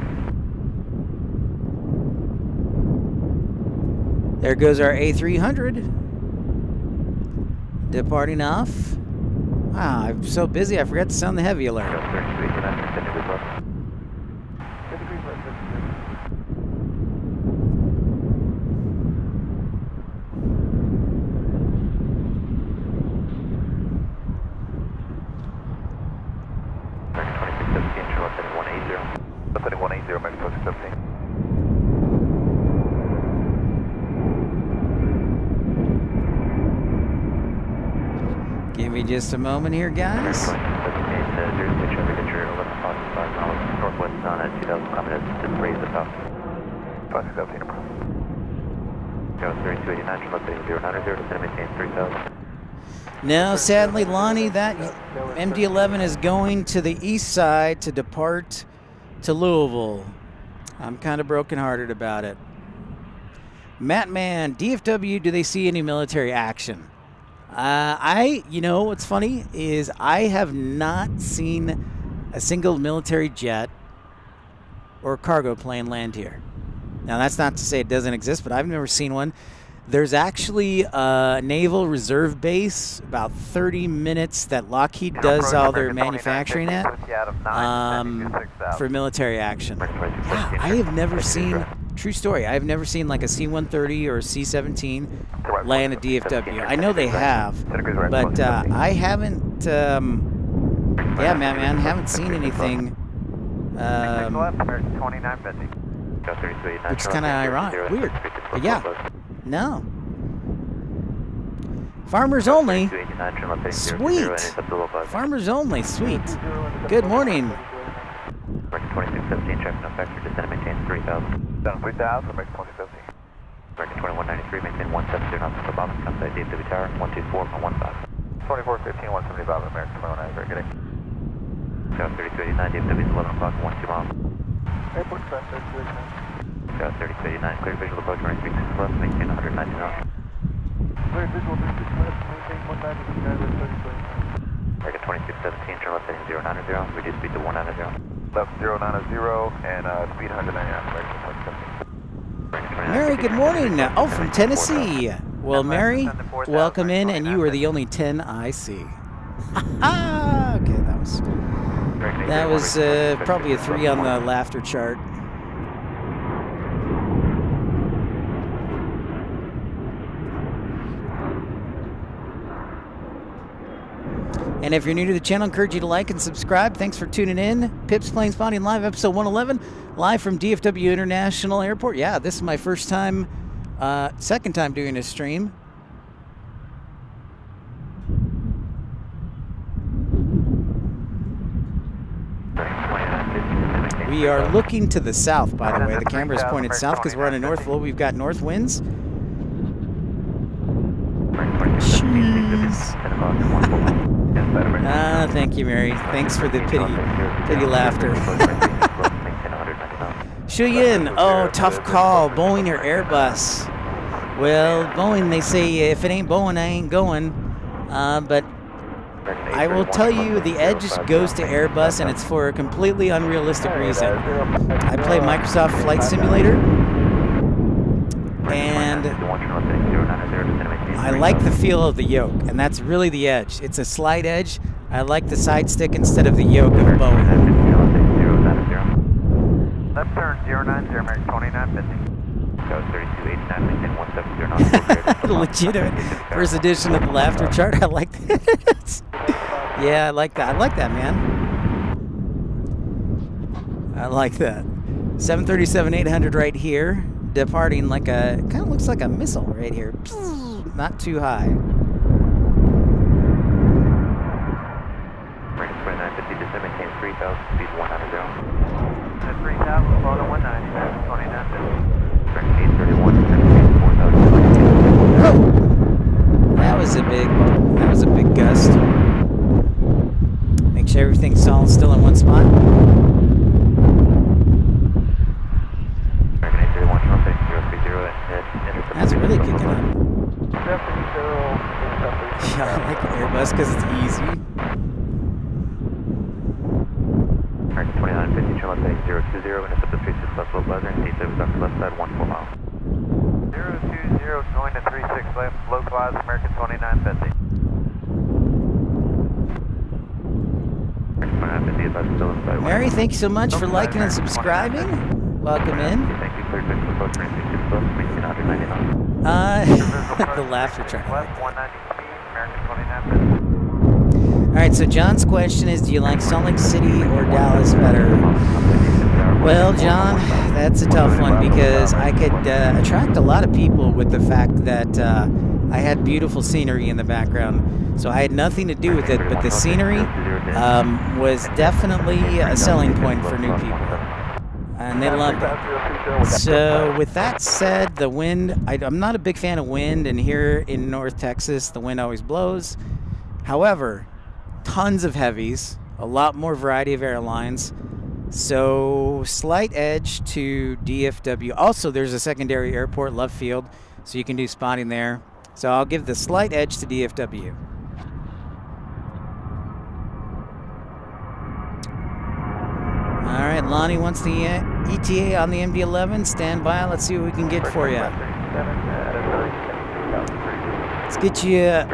There goes our A300 departing off. Wow, I'm so busy I forgot to sound the heavy alert. just a moment here, guys. Northwest on at 2000 kilometers to raise the top. 517. Go 3289, left 090, descend maintain 3000. No, sadly, Lonnie, that MD-11 is going to the east side to depart to Louisville. I'm kind of brokenhearted about it. Mattman, DFW, do they see any military action? You know, what's funny is I have not seen a single military jet or cargo plane land here. Now, that's not to say it doesn't exist, but I've never seen one. There's actually a naval reserve base about 30 minutes that Lockheed does all their manufacturing at for military action. Yeah, I have never seen, true story, I have never seen like a C-130 or a C-17 land at DFW. I know they have, but I haven't, yeah, man, haven't seen anything, which is kind of ironic, weird, but yeah. No. Farmers only. Sweet. Farmers only. Sweet. Good morning. 2617, check no factor, descend maintain 3000. Down 3000, make 2017. 2193, maintain 170 knots for Bob, Qatar DFW Tower, 124.15. 2415, 175, American 219, very good. Go 3289, DFW is 11 o'clock, 12 miles. Airport express, 3289. Go 3289, clear visual approach, running 36 left, maintain 190 knots. Clear visual 36 left, maintain 190, guys, 3289. American 2617, turn left heading 090, reduce speed to 190. Left 090 and speed 199, American 2617. Mary, good morning. Oh, from Tennessee. Well, Mary, welcome in, and you are the only 10 I see. Okay, that was probably a 3 on the laughter chart. And if you're new to the channel, I encourage you to like and subscribe. Thanks for tuning in. Pips Planespotting Live, episode 111, live from DFW International Airport. Yeah, this is my first time, second time doing a stream. We are looking to the south, by the way. The camera is pointed south because we're on a north flow. We've got north winds. Jeez. Thank you, Mary. Thanks for the pity laughter. Shuyin, oh, tough call. Boeing or Airbus? Well, Boeing, they say if it ain't Boeing, I ain't going. But I will tell you, the edge goes to Airbus, and it's for a completely unrealistic reason. I play Microsoft Flight Simulator, and I like the feel of the yoke, and that's really the edge. It's a slight edge. I like the side stick instead of the yoke of Boeing. Left turn 090, American 2950. Go 3289, maintain 170 knots. Legitimate. First edition of the laughter chart. I like that. Yeah, I like that. I like that, man. I like that. 737-800 right here. Departing like a, kind of looks like a missile right here. Not too high. American 2950, descend maintain 3000, speed 190. At 3000, slow to 190, 2950. American 831, descend maintain 4000. Oh! That was a big gust. Make sure everything's solid still in one spot. American 831, turn left 030 and That's really kicking up. Yeah, I like Airbus because it's easy. American 2950, turn left heading 020, intercept the 36 left low buzzer, and DFW left left side 14 miles. 020, going to 36 left, localize American 2950. Mary, thank you so much for liking and subscribing. Welcome in. Thank you, clear visual approach, running 36 left, maintain 190 knots. The laughter track. Left 190 speed, American 2950. All right, so John's question is, do you like Salt Lake City or Dallas better? Well, John, that's a tough one because I could attract a lot of people with the fact that I had beautiful scenery in the background. So I had nothing to do with it, but the scenery was definitely a selling point for new people. And they loved it. So with that said, the wind, I'm not a big fan of wind, and here in North Texas, the wind always blows. However, tons of heavies, a lot more variety of airlines. So slight edge to DFW. Also, there's a secondary airport, Love Field, so you can do spotting there. So I'll give the slight edge to DFW. All right, Lonnie wants the ETA on the MD-11. Stand by. Let's see what we can get for you. Let's get you...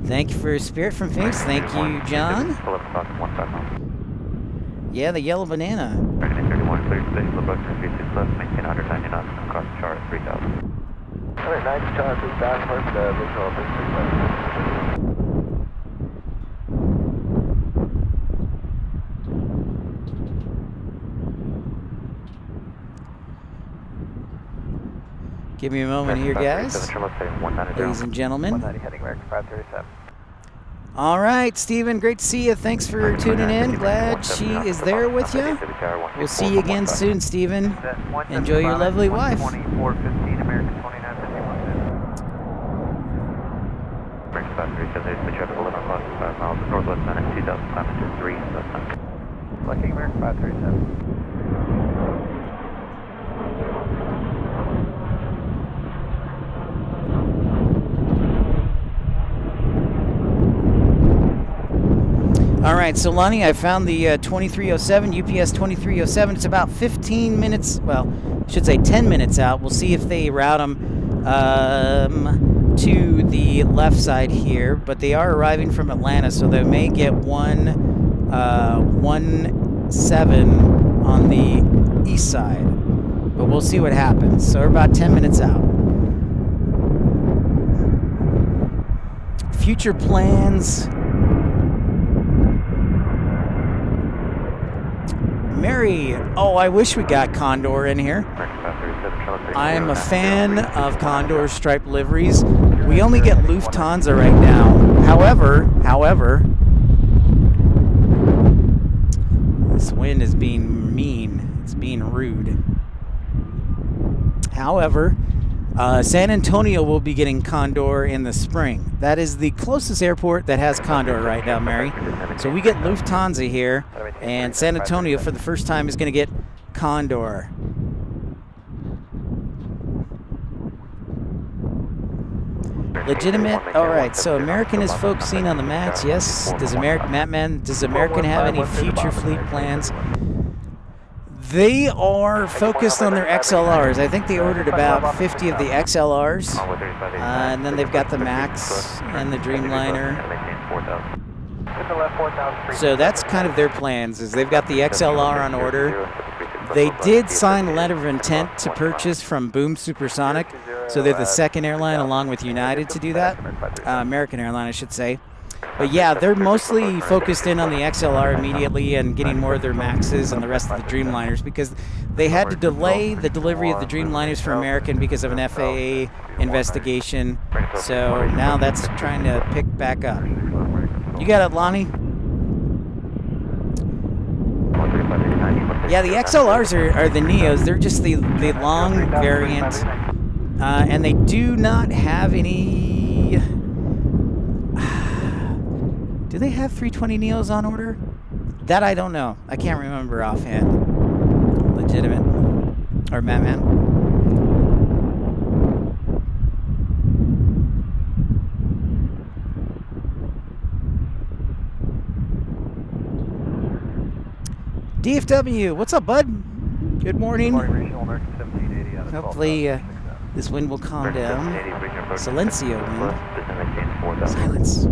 Thank you for your spirit from Phoenix. Thank you, John. Yeah, the yellow banana. Give me a moment here, guys. Ladies and gentlemen. All right, Stephen, great to see you. Thanks for tuning in. Glad she is there with you. We'll see you again soon, Stephen. Enjoy your lovely wife. Lucky American 537. All right, so Lonnie, I found the 2307, UPS 2307. It's about 15 minutes, well, I should say 10 minutes out. We'll see if they route them to the left side here, but they are arriving from Atlanta, so they may get 17 on the east side, but we'll see what happens. So we're about 10 minutes out. Future plans. Mary, oh, I wish we got Condor in here. I'm a fan of Condor striped liveries. We only get Lufthansa right now. However, this wind is being mean. It's being rude. However, San Antonio will be getting Condor in the spring. That is the closest airport that has Condor right now, Mary. So we get Lufthansa here, and San Antonio for the first time is going to get Condor. Legitimate. All right. So American is focusing on the MAX. Yes. Does American have any future fleet plans? They are focused on their XLRs. I think they ordered about 50 of the XLRs, and then they've got the MAX and the Dreamliner. So that's kind of their plans, is they've got the XLR on order. They did sign a letter of intent to purchase from Boom Supersonic, so they're the second airline along with United to do that. American airline, I should say. But yeah, they're mostly focused in on the XLR immediately and getting more of their MAXs and the rest of the Dreamliners, because they had to delay the delivery of the Dreamliners for American because of an FAA investigation. So now that's trying to pick back up. You got it, Lonnie? Yeah, the XLRs are the Neos. They're just the long variant. And they do not have any... Do they have 320 Neos on order? That I don't know. I can't remember offhand. Legitimate. Or Madman. DFW, what's up, bud? Good morning. Hopefully this wind will calm down. Silencio wind. Silence.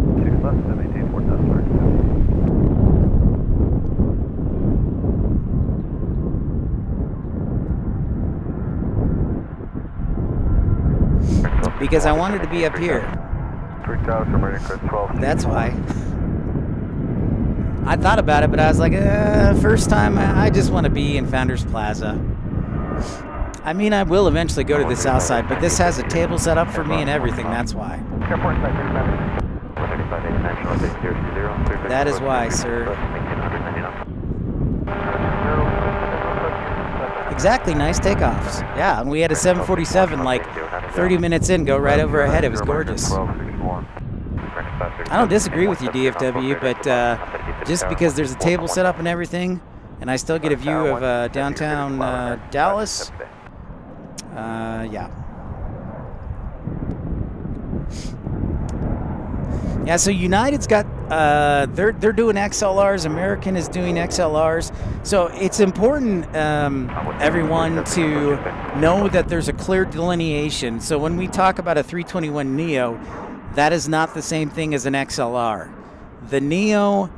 Because I wanted to be up here. 3000, American code 12. That's why. I thought about it, but I was like, first time, I just want to be in Founders Plaza. I mean, I will eventually go to the south side, but this has a table set up for me and everything, that's why. Airport side 35. That is why, sir. Exactly, nice takeoffs. Yeah, and we had a 747 like 30 minutes in go right over our head. It was gorgeous. I don't disagree with you, DFW, but just because there's a table set up and everything, and I still get a view of downtown Dallas, yeah. Yeah, so United's got, they're doing XLRs, American is doing XLRs, so it's important, everyone, to know that there's a clear delineation. So when we talk about a 321neo, that is not the same thing as an XLR. The Neo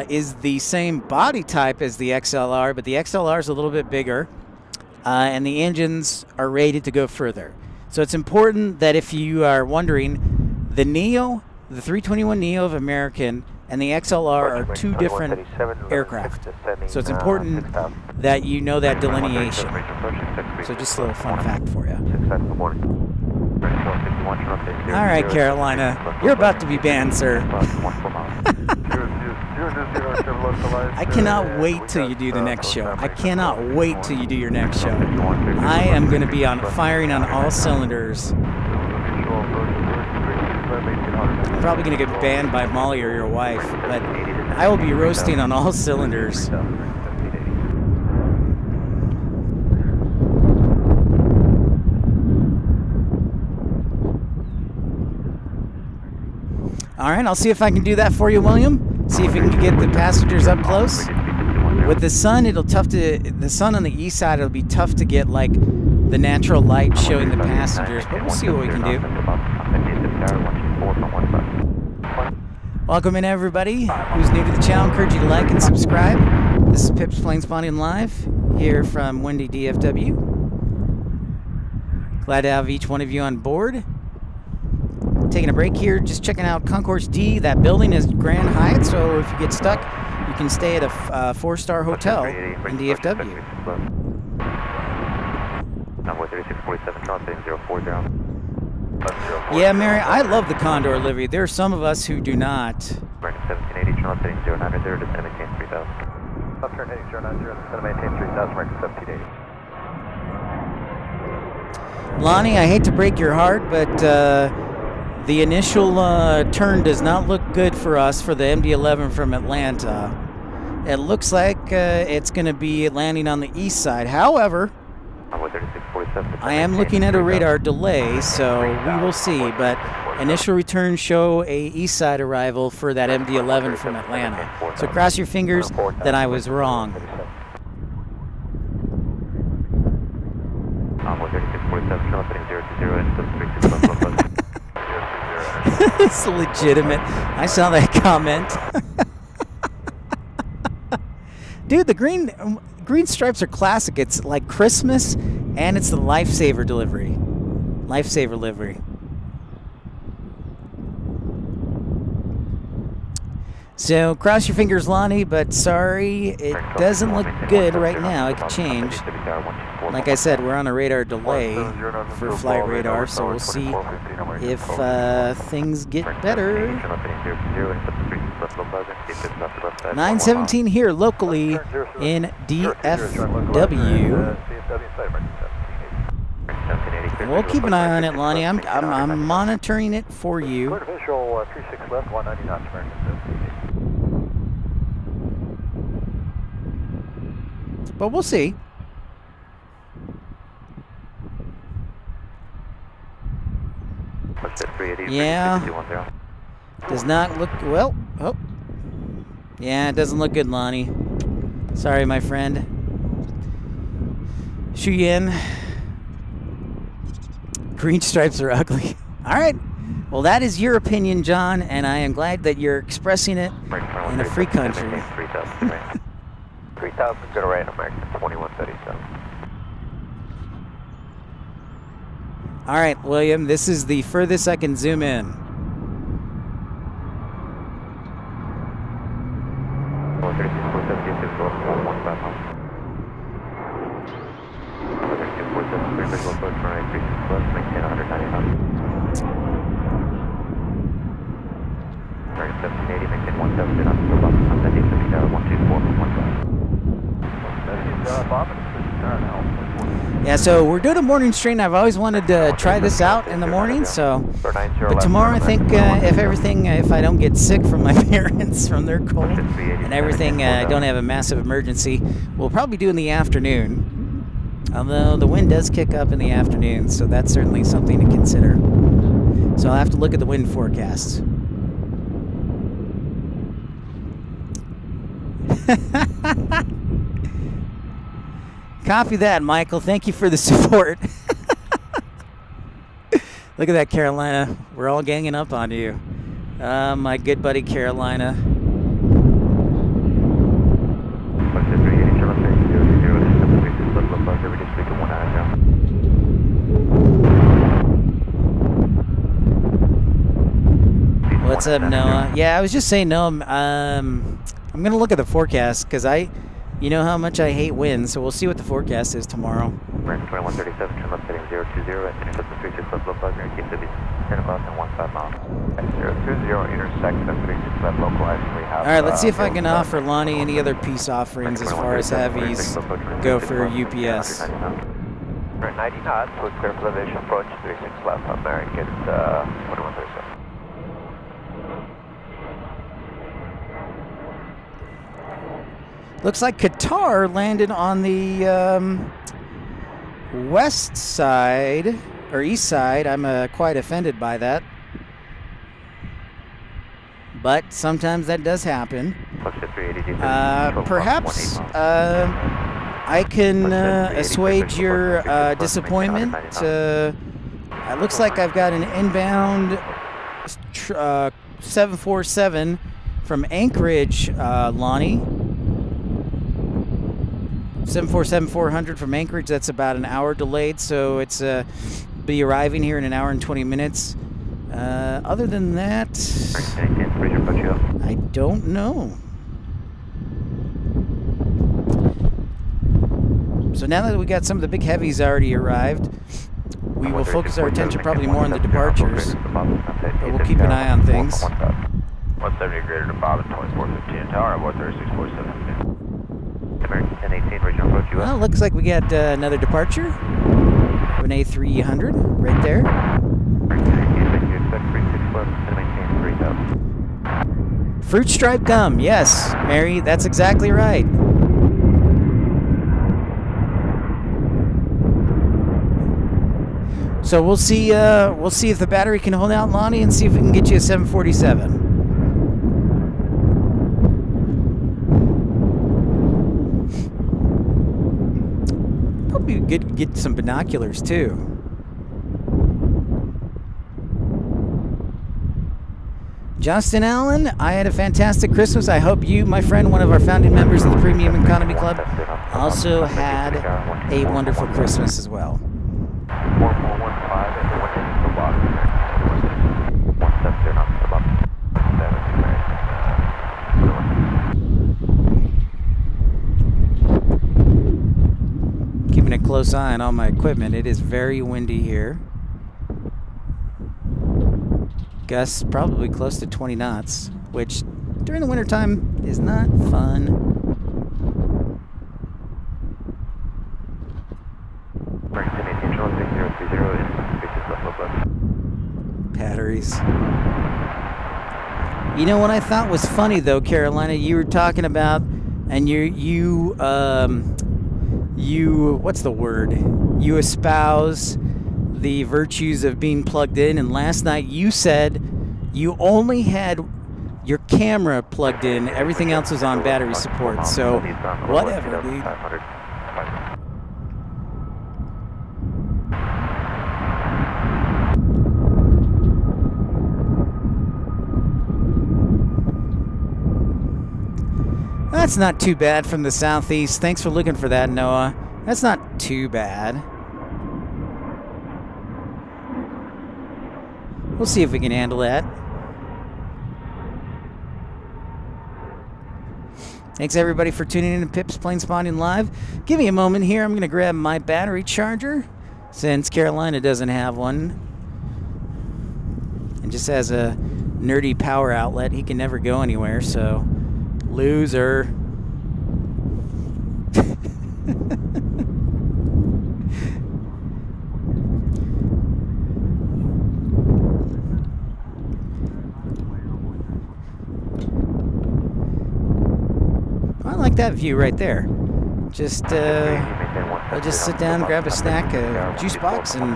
is the same body type as the XLR, but the XLR is a little bit bigger, and the engines are rated to go further. So it's important that if you are wondering, the Neo, the 321neo of American, and the XLR are two different aircraft. So it's important that you know that delineation. So just a little fun fact for you. All right, Carolina, you're about to be banned, sir. I cannot wait till you do the next show. I cannot wait till you do your next show. I am going to be firing on all cylinders. I'm probably going to get banned by Molly or your wife, but I will be roasting on all cylinders. All right, I'll see if I can do that for you, William. See if we can get the passengers up close. With the sun, the sun on the east side, it'll be tough to get like the natural light showing the passengers, but we'll see what we can do. Welcome in, everybody who's new to the channel. I encourage you to like and subscribe. This is Pips Planespotting Live here from windy DFW. Glad to have each one of you on board. Taking a break here, just checking out Concourse D. That building is Grand Hyatt, so if you get stuck, you can stay at a 4-star hotel in DFW. Yeah, Mary, I love the Condor livery. There are some of us who do not. Lonnie, I hate to break your heart, but the initial turn does not look good for us for the MD-11 from Atlanta. It looks like it's going to be landing on the east side. However, I am looking at a radar delay, so we will see. But initial returns show a east side arrival for that MD-11 from Atlanta. So cross your fingers that I was wrong. It's legitimate. I saw that comment. Dude, the green stripes are classic. It's like Christmas, and it's the Lifesaver delivery. Lifesaver livery. So cross your fingers, Lonnie, but sorry, it doesn't look good right now. It could change. Like I said, we're on a radar delay for flight radar, so we'll see if things get better. 917 here locally in DFW. We'll keep an eye on it, Lonnie. I'm monitoring it for you. Official 36 left, 190 knots, But we'll see. Yeah. Does not look well. Oh. Yeah, it doesn't look good, Lonnie. Sorry, my friend. Shuyen. Green stripes are ugly. All right. Well, that is your opinion, John, and I am glad that you're expressing it in a free country. 3000 good right, American 2137. All right, William, this is the furthest I can zoom in. Yeah, so we're doing a morning train. I've always wanted to try this out in the morning, so. But tomorrow, I think if I don't get sick from my parents from their cold and everything, I don't have a massive emergency, we'll probably do in the afternoon. Although the wind does kick up in the afternoon, so that's certainly something to consider. So I'll have to look at the wind forecast. Copy that, Michael. Thank you for the support. Look at that, Carolina. We're all ganging up on you. My good buddy, Carolina. What's up, Noah? Yeah, I was just saying, Noah, I'm going to look at the forecast because you know how much I hate wind, so we'll see what the forecast is tomorrow. 2137, trim up heading 020, and intercept the 36 left low bug, keep the 10 above and 15 miles. 020, intersect the 36 left localized. Alright, let's see if I can offer Lonnie any other peace offerings as far as heavies go for UPS. 90 knots, with clear for elevation approach, 36 left, American 2137. Looks like Qatar landed on the west side, or east side. I'm quite offended by that. But sometimes that does happen. Perhaps I can assuage your disappointment. It looks like I've got an inbound 747 from Anchorage, Lonnie. 747-400 from Anchorage. That's about an hour delayed, so it's be arriving here in an hour and 20 minutes. Other than that, I don't know. So now that we got some of the big heavies already arrived, we will focus our attention probably more on the departures, but we'll keep an eye on things. 170 greater to Bob at 2415 tower, about 3647. American 1018, regional approach US. Well, looks like we got another departure of an A300 right there. Fruit stripe gum, yes, Mary, that's exactly right. So we'll see if the battery can hold out, Lonnie, and see if we can get you a 747. Probably good to get some binoculars too. Justin Allen, I had a fantastic Christmas. I hope you, my friend, one of our founding members of the Premium Economy Club, also had a wonderful Christmas as well. Keeping a close eye on all my equipment. It is very windy here. Gusts probably close to 20 knots, which during the wintertime is not fun. Batteries. You know what I thought was funny though, Carolina? You were talking about, and you what's the word? You espouse the virtues of being plugged in, and last night you said you only had your camera plugged in, everything else was on battery support. So whatever, dude. That's not too bad from the southeast. Thanks for looking for that, Noah. That's not too bad. We'll see if we can handle that. Thanks everybody for tuning in to Pip's Planespotting Live. Give me a moment here. I'm going to grab my battery charger since Carolina doesn't have one and just has a nerdy power outlet. He can never go anywhere, so loser. I like that view right there. Just I'll just sit down, grab a snack, a juice box, and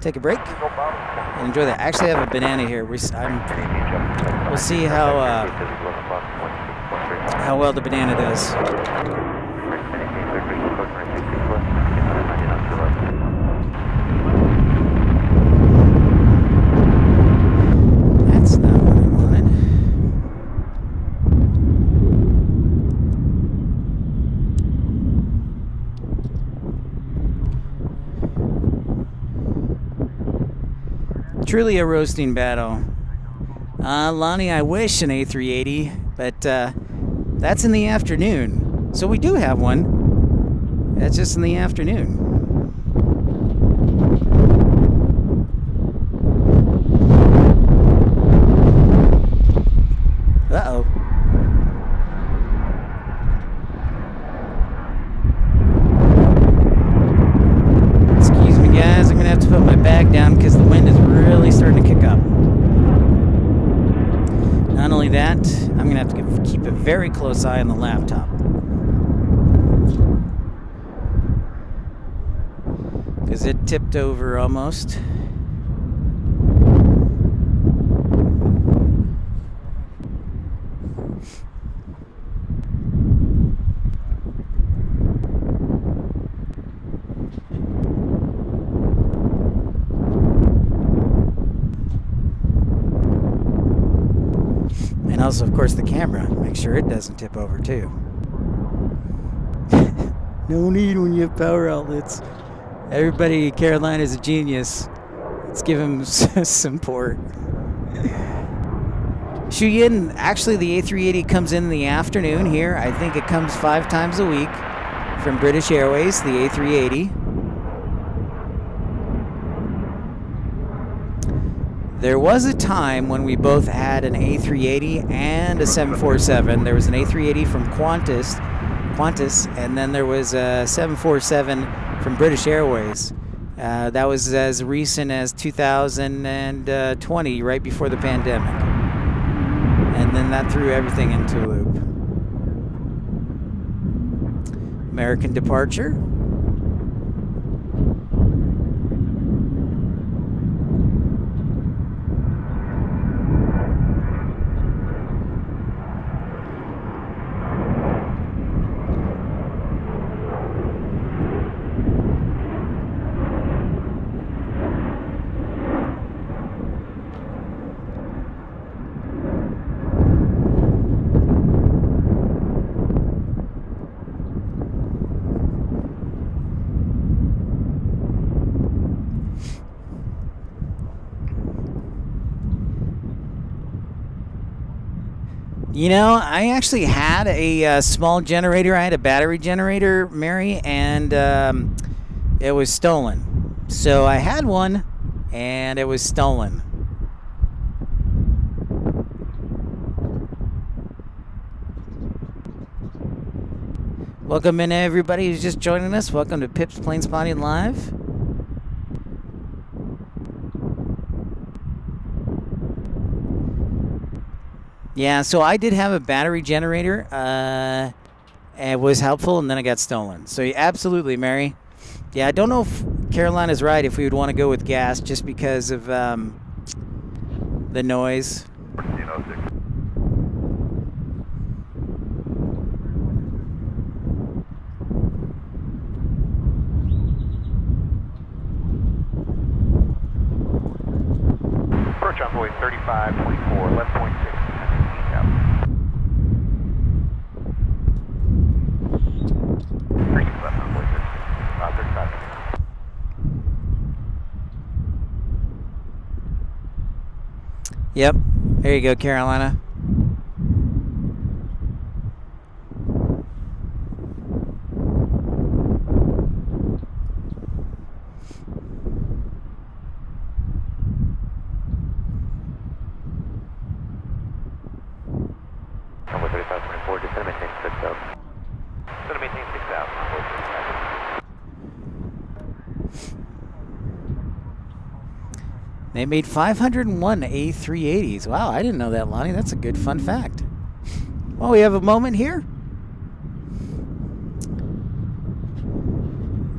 take a break and enjoy that. I actually have a banana here. We'll see how well the banana does. That's not what I wanted. Truly a roasting battle. Lonnie, I wish an A380, but that's in the afternoon. So we do have one. That's just in the afternoon. Uh-oh. Excuse me, guys. I'm going to have to put my bag down because the wind is really starting to kick up. Not only that, I'm going to have to keep a very close eye on the laptop. Because it tipped over almost. And also, of course, the camera. Make sure it doesn't tip over, too. No need when you have power outlets. Everybody in Carolina is a genius. Let's give him some support. Shuyin, actually, the A380 comes in the afternoon here. I think it comes 5 times a week from British Airways, the A380. There was a time when we both had an A380 and a 747. There was an A380 from Qantas, and then there was a 747 from British Airways. That was as recent as 2020, right before the pandemic. And then that threw everything into a loop. American departure. You know, I actually had a small generator. I had a battery generator, Mary, and it was stolen. So I had one, and it was stolen. Welcome in, everybody who's just joining us. Welcome to Pip's Planespotting Live. Yeah, so I did have a battery generator. It was helpful, and then it got stolen. So absolutely, Mary. Yeah, I don't know if Carolina's right if we would want to go with gas just because of the noise. Approach envoy 3524, left point 6. Yep, there you go, Carolina. They made 501 A380s. Wow, I didn't know that, Lonnie. That's a good fun fact. Well, we have a moment here.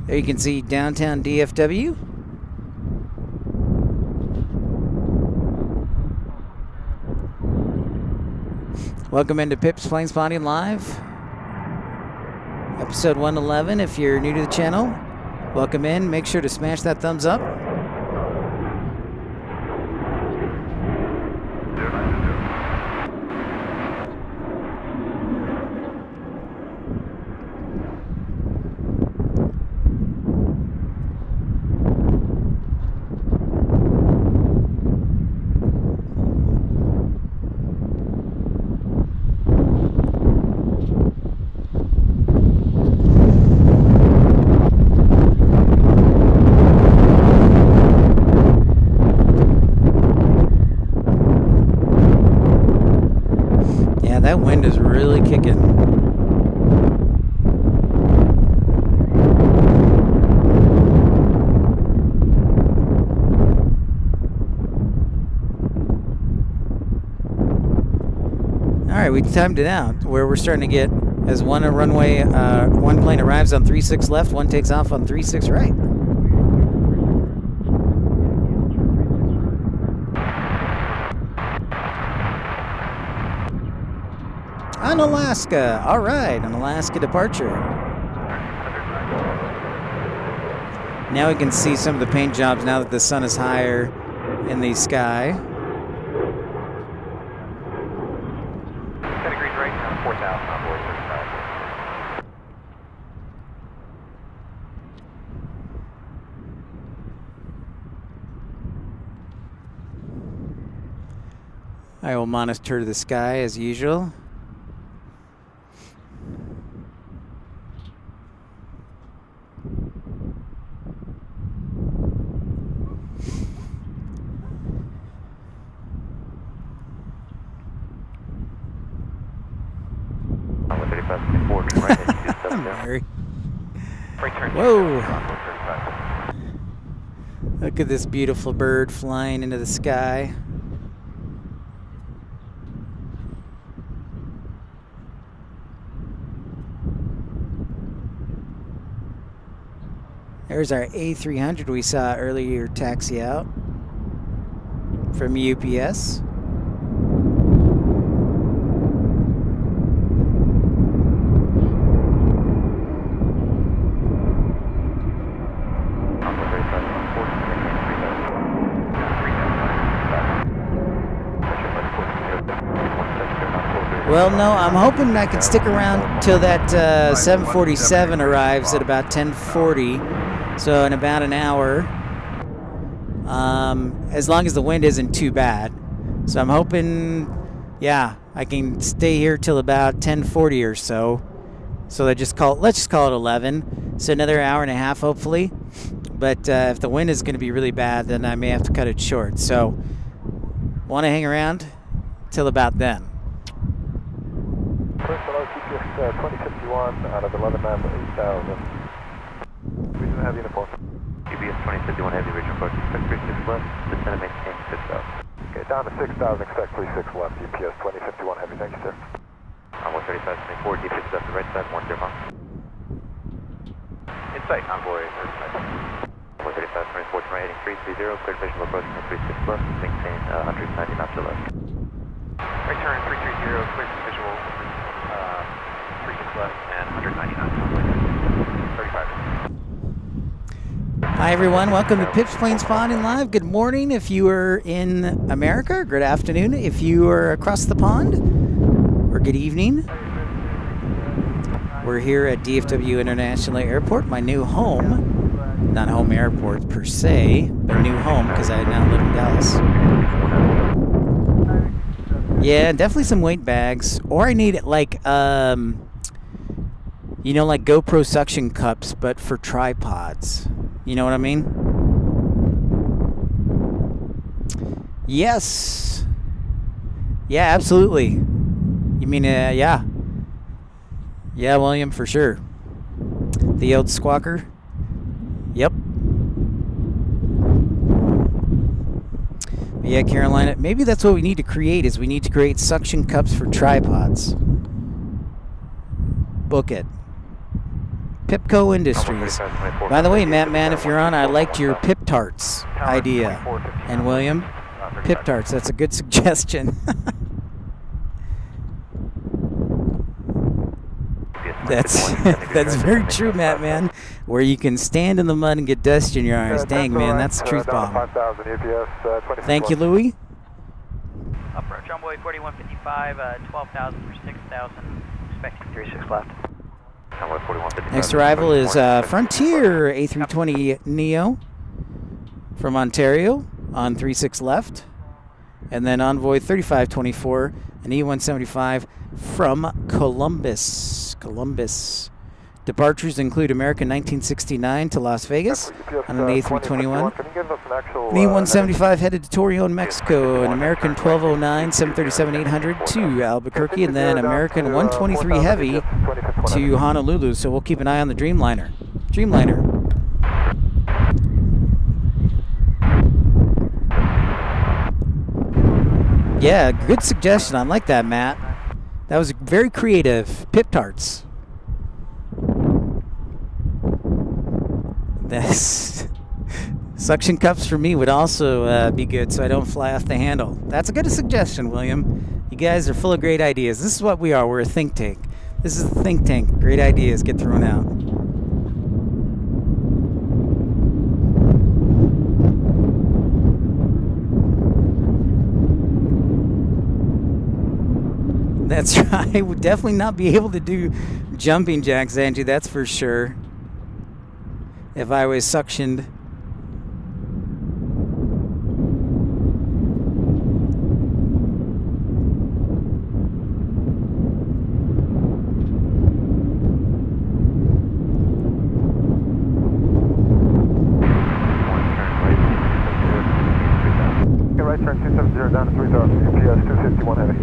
There you can see downtown DFW. Welcome into Pip's Planespotting Live. Episode 111. If you're new to the channel, welcome in. Make sure to smash that thumbs up. That wind is really kicking. All right, we timed it out where we're starting to get as one plane arrives on 36 left, one takes off on 36 right. On Alaska. All right, an Alaska departure. Now we can see some of the paint jobs now that the sun is higher in the sky. 10 degrees right now, 4,000 on board, 35. I will monitor the sky as usual. Whoa! Look at this beautiful bird flying into the sky. There's our A380 we saw earlier taxi out from UPS. Well, no, I'm hoping I can stick around till that 747 arrives at about 10:40, so in about an hour, as long as the wind isn't too bad. So I'm hoping, yeah, I can stay here till about 10:40 or so. So let's just call it 11. So another hour and a half, hopefully. But if the wind is going to be really bad, then I may have to cut it short. So want to hang around till about then. First hello, GPS 2051 out of 11 miles to 8,000. Reason have uniform. GPS 2051 heavy, regional approach, expect 36 left, descend and maintain 6,000. Okay, down to 6,000, expect 36 left, GPS 2051 heavy, thank you, sir. On 135.24, GPS left to right side, 10. In sight, envoy, 135.24, turn right heading 330, cleared visual approach, 36 left, maintain 190 knots to left. Right turn 330, cleared visual, 36 left, and 190 knots, 35. Hi everyone, welcome to Pip's Planespotting Live. Good morning if you are in America, good afternoon if you are across the pond, or good evening. We're here at DFW International Airport, my new home. Not home airport per se, but new home because I now live in Dallas. Yeah, definitely some weight bags. Or I need like, you know, like GoPro suction cups, but for tripods. You know what I mean? Yes. Yeah, absolutely. You mean, yeah. Yeah, William, for sure. The old squawker. Yep. Yeah, Carolina. Maybe that's what we need to create. Is we need to create suction cups for tripods. Book it. Pipco Industries. By the way, Matt, man, if you're on, I liked your Pip Tarts idea. And William, Pip Tarts. That's a good suggestion. That's very true, Matt, man. Where you can stand in the mud and get dust in your eyes. Dang, man, that's a truth bomb. Thank you, Louie. Approach runway 4155, 12,000 for 6,000, expecting 36 left. Next arrival is Frontier A320 Neo from Ontario on 36 left. And then Envoy 3524, an E175 from Columbus. Departures include American 1969 to Las Vegas on an A321. An E175 headed to Torreon, Mexico. An American 1209 737-800 to Albuquerque. And then American 123 Heavy to Honolulu. So we'll keep an eye on the Dreamliner. Yeah, good suggestion. I like that, Matt. That was very creative. Pip Tarts. This suction cups for me would also be good, so I don't fly off the handle. That's a good suggestion, William. You guys are full of great ideas. This is what we are. We're a think tank. This is a think tank. Great ideas get thrown out. That's right. I would definitely not be able to do jumping jacks, Angie. That's for sure. If I was suctioned. Okay, right turn 270 down to 3000, UPS 251 heavy.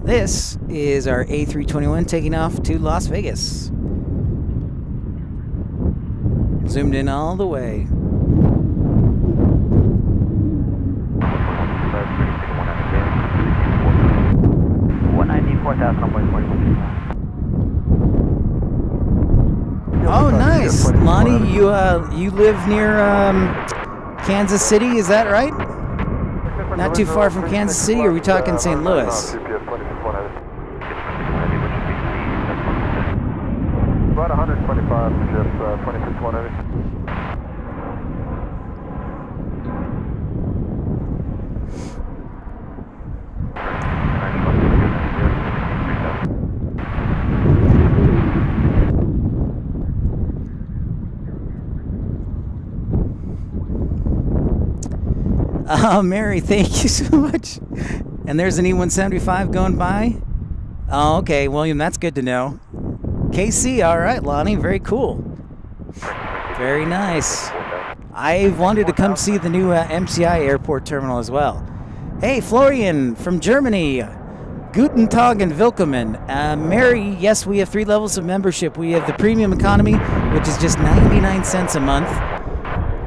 This is our A321 taking off to Las Vegas. Zoomed in all the way. Oh, nice, Lonnie. You live near Kansas City, is that right? Not too far from Kansas City, or are we talking St. Louis? About 125, just 26-1 heavy. Oh, Mary, thank you so much. And there's an E175 going by. Oh, okay, William, that's good to know. KC, all right, Lonnie, very cool. Very nice. I wanted to come see the new MCI airport terminal as well. Hey, Florian from Germany. Guten Tag and Willkommen. Mary, yes, we have 3 levels of membership. We have the premium economy, which is just 99 cents a month.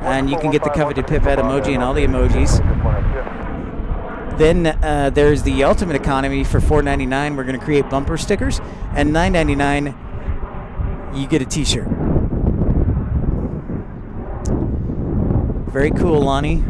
And you can get the coveted Pipette emoji and all the emojis. Then there's the ultimate economy for $4.99. We're going to create bumper stickers. And $9.99, you get a t-shirt. Very cool, Lonnie.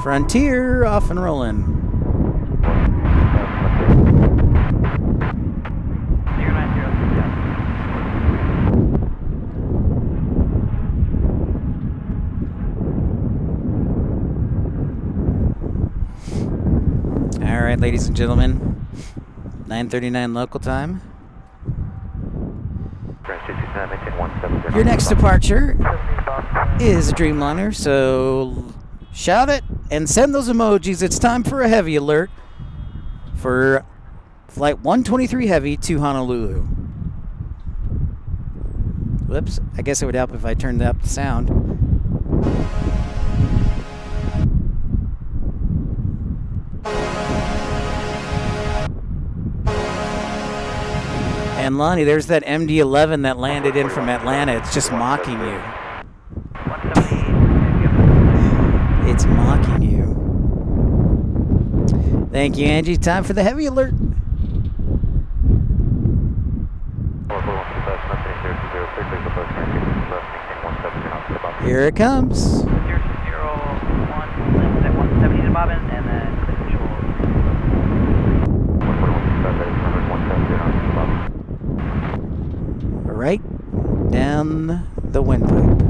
Frontier off and rolling. All right, ladies and gentlemen, 9:39 local time. maintain 170. Your next departure is a Dreamliner, so shout it and send those emojis. It's time for a heavy alert for Flight 123 Heavy to Honolulu. Whoops, I guess it would help if I turned up the sound. And Lonnie, there's that MD-11 that landed in from Atlanta. It's just mocking you. 178. It's mocking you. Thank you, Angie. Time for the heavy alert. Here it comes. 001, lands at 170 to Bobbin, and then visual. Right down the windpipe.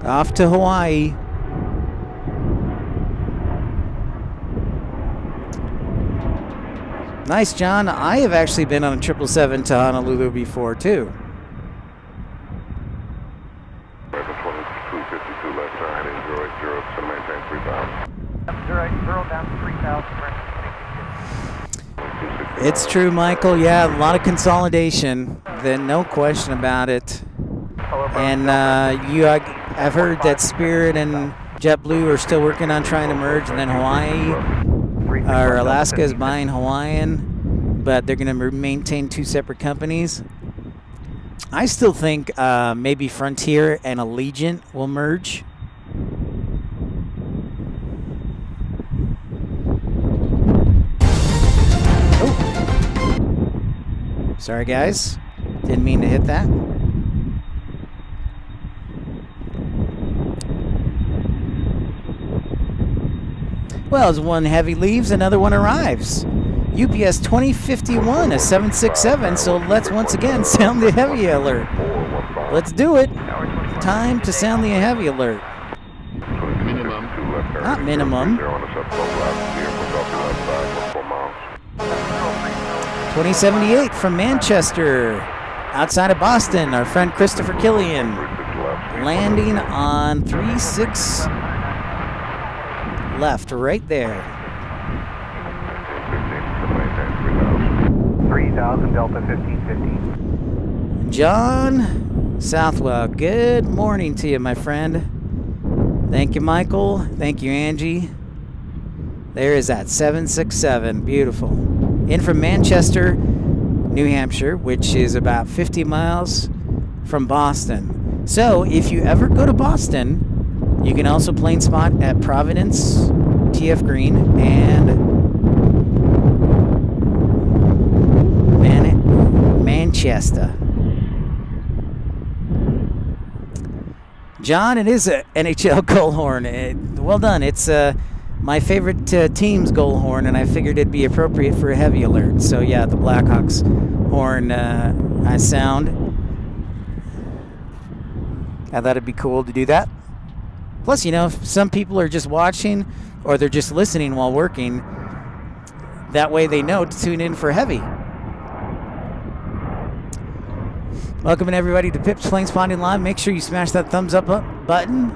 Off to Hawaii. Nice, John. I have actually been on a 777 to Honolulu before, too. 2252 left side, 080, to maintain 3000. 0 down 3000. It's true, Michael. Yeah, a lot of consolidation. Then no question about it. And I've heard that Spirit and JetBlue are still working on trying to merge, and then Hawaii or Alaska is buying Hawaiian, but they're going to maintain two separate companies. I still think maybe Frontier and Allegiant will merge. Oh. Sorry, guys. Didn't mean to hit that. Well, as one heavy leaves, another one arrives. UPS 2051, a 767, so let's once again sound the heavy alert. Let's do it. Time to sound the heavy alert. Minimum. Not minimum. 2078 from Manchester, outside of Boston, our friend Christopher Killian, landing on 36 left, right there. 3000 Delta 1515. John Southwell, good morning to you, my friend. Thank you, Michael. Thank you, Angie. There is that 767, beautiful. In from Manchester, New Hampshire, which is about 50 miles from Boston. So if you ever go to Boston, you can also plane spot at Providence, TF Green, and Manchester. John, it is a NHL goal horn. Well done. It's my favorite team's goal horn, and I figured it'd be appropriate for a heavy alert. So yeah, the Blackhawks horn I sound. I thought it'd be cool to do that. Plus, you know, if some people are just watching or they're just listening while working, that way they know to tune in for heavy. Welcome everybody to Pip's Planespotting Live. Make sure you smash that thumbs up button.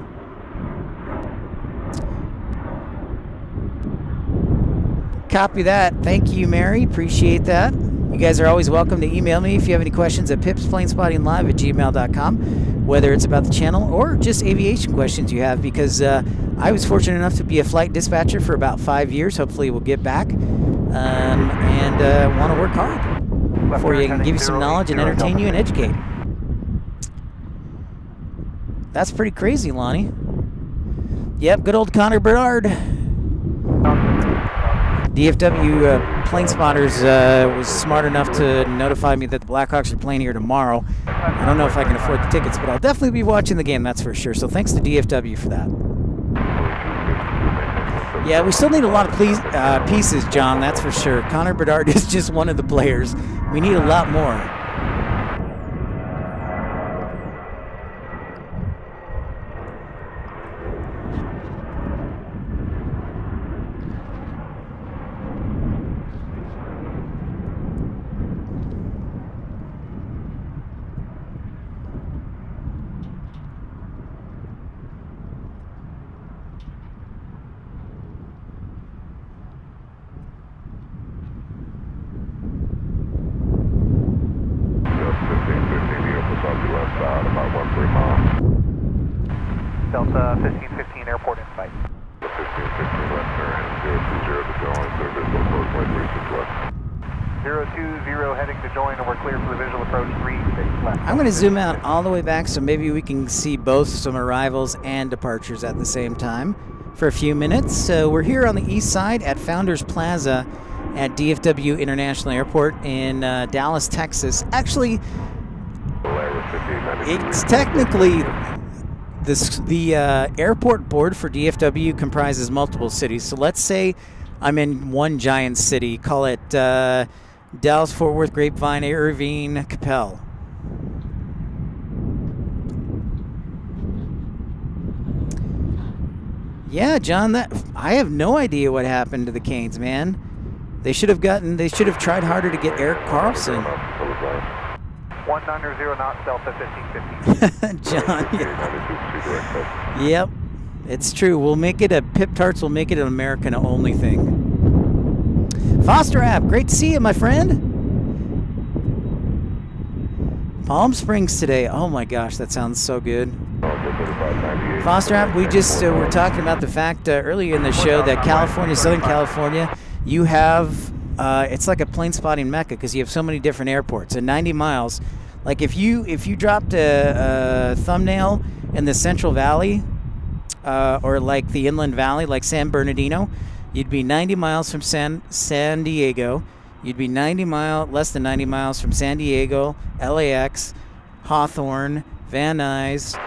Copy that. Thank you, Mary. Appreciate that. You guys are always welcome to email me if you have any questions at pipsplanespottinglive@gmail.com, whether it's about the channel or just aviation questions you have, because I was fortunate enough to be a flight dispatcher for about 5 years. Hopefully we'll get back and want to work hard for you and give you some knowledge and entertain you and educate. That's pretty crazy, Lonnie. Yep, good old Connor Bernard. DFW plane spotters was smart enough to notify me that the Blackhawks are playing here tomorrow. I don't know if I can afford the tickets, but I'll definitely be watching the game, that's for sure. So thanks to DFW for that. Yeah, we still need a lot of pieces, John, that's for sure. Connor Bedard is just one of the players. We need a lot more. left side, about 1-3 miles. Delta 1515 airport in sight. 1515 left turn, 020 to join, clear visual approach, 136 left. 020 heading to join, and we're clear for the visual approach 36 left. I'm going to zoom out all the way back so maybe we can see both some arrivals and departures at the same time for a few minutes. So we're here on the east side at Founders Plaza at DFW International Airport in Dallas, Texas. Actually, it's technically the airport board for DFW comprises multiple cities. So let's say I'm in one giant city. Call it Dallas, Fort Worth, Grapevine, Irvine, Capel. Yeah, John, I have no idea what happened to the Canes, man. They should have tried harder to get Eric Carlson. 190 knots, Delta 1515. John, yeah. Yep, it's true. We'll make it Pip Tarts will make it an American only thing. Foster App, great to see you, my friend. Palm Springs today. Oh my gosh, that sounds so good. Foster App, we just were talking about the fact earlier in the show that California, Southern California, you have it's like a plane spotting mecca because you have so many different airports. And 90 miles, like if you dropped a thumbnail in the Central Valley or like the Inland Valley, like San Bernardino, you'd be 90 miles from San Diego. You'd be less than 90 miles from San Diego, LAX, Hawthorne, Van Nuys,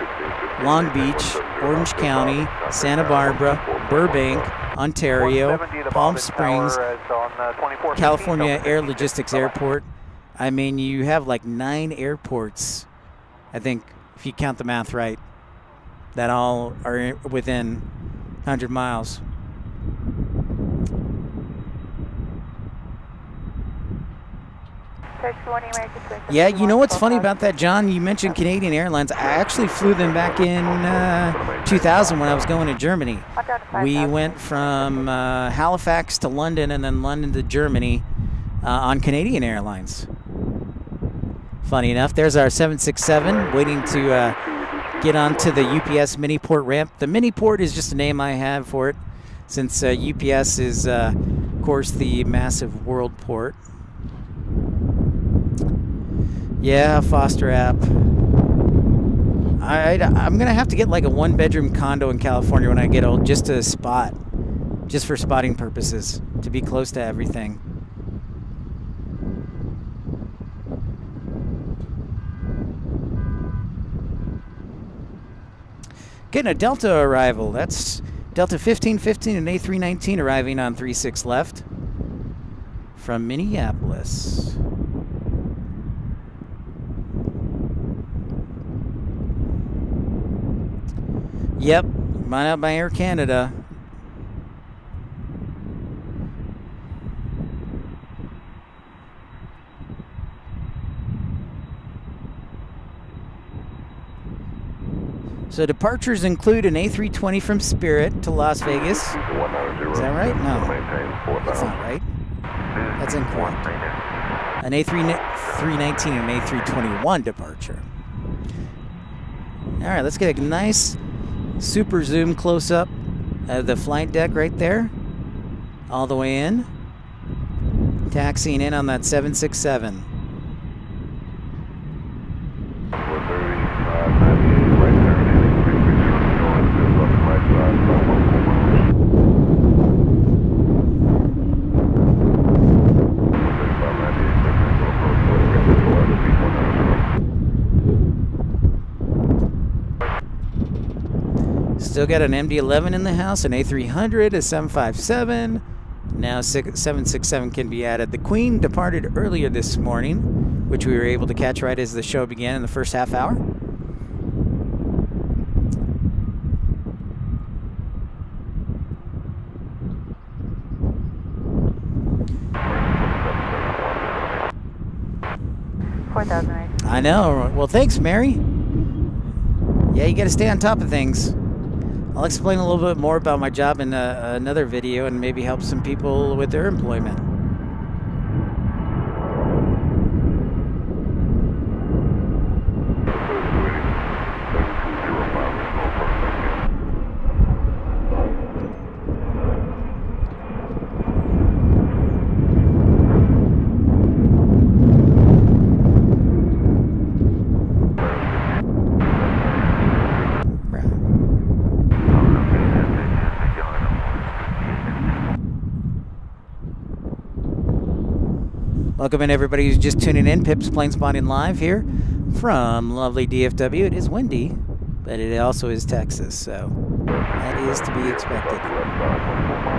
Long Beach, Orange County, Santa Barbara, Burbank, Ontario, Palm Springs, California Air Logistics Airport. I mean, you have like 9 airports, I think, if you count the math right, that all are within 100 miles. Yeah, you know what's funny about that, John? You mentioned Canadian Airlines. I actually flew them back in 2000 when I was going to Germany. We went from Halifax to London and then London to Germany on Canadian Airlines. Funny enough, there's our 767 waiting to get onto the UPS Miniport ramp. The Miniport is just a name I have for it since UPS is, of course, the massive world port. Yeah, Foster App. I'm going to have to get like a 1-bedroom condo in California when I get old just to spot, just for spotting purposes, to be close to everything. Getting a Delta arrival. That's Delta 1515 and A319 arriving on 36 left from Minneapolis. Yep, mine out by Air Canada. So departures include an A320 from Spirit to Las Vegas. Is that right? No, that's not right. That's incorrect. An A319 and an A321 departure. All right, let's get a nice super zoom close up of the flight deck right there, all the way in, taxiing in on that 767. Still got an MD-11 in the house, an A300, a 757. Now 767 can be added. The Queen departed earlier this morning, which we were able to catch right as the show began in the first half hour. I know. Well, thanks, Mary. Yeah, you got to stay on top of things. I'll explain a little bit more about my job in another video and maybe help some people with their employment. Welcome in everybody who's just tuning in. Pip's Plane Spotting live here from lovely DFW. It is windy, but it also is Texas, so that is to be expected.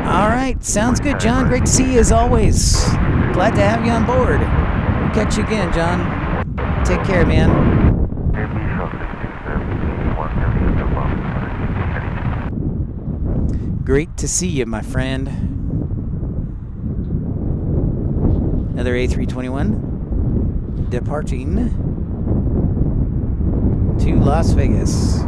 All right, sounds good, John. Great to see you as always. Glad to have you on board. We'll catch you again, John. Take care, man. Great to see you, my friend. Another A321 departing to Las Vegas.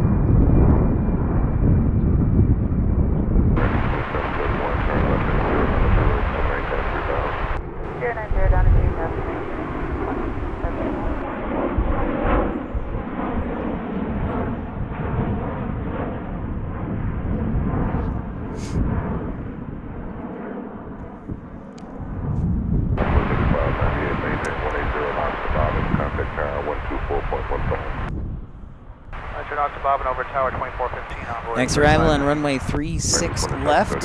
Next arrival on runway 36 left,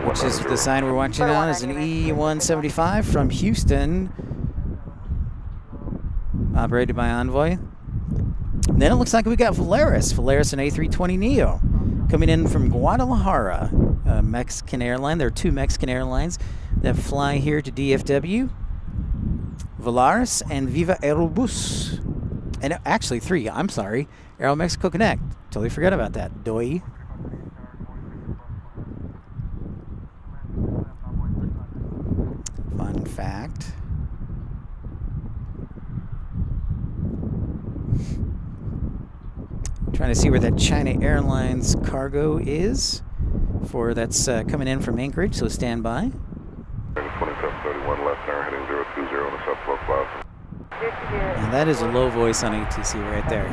which is the sign we're watching on, is an E175 from Houston, operated by Envoy. And then it looks like we got Volaris an A320neo, coming in from Guadalajara, a Mexican airline. There are two Mexican airlines that fly here to DFW, Volaris and Viva Aerobus. And actually three, I'm sorry, Aero Mexico Connect. Totally forgot about that. Doi. Fun fact. Trying to see where that China Airlines cargo is. That's coming in from Anchorage, so stand by. 2731 left turn, heading 020 on the subflow cloud. Now that is a low voice on ATC right there.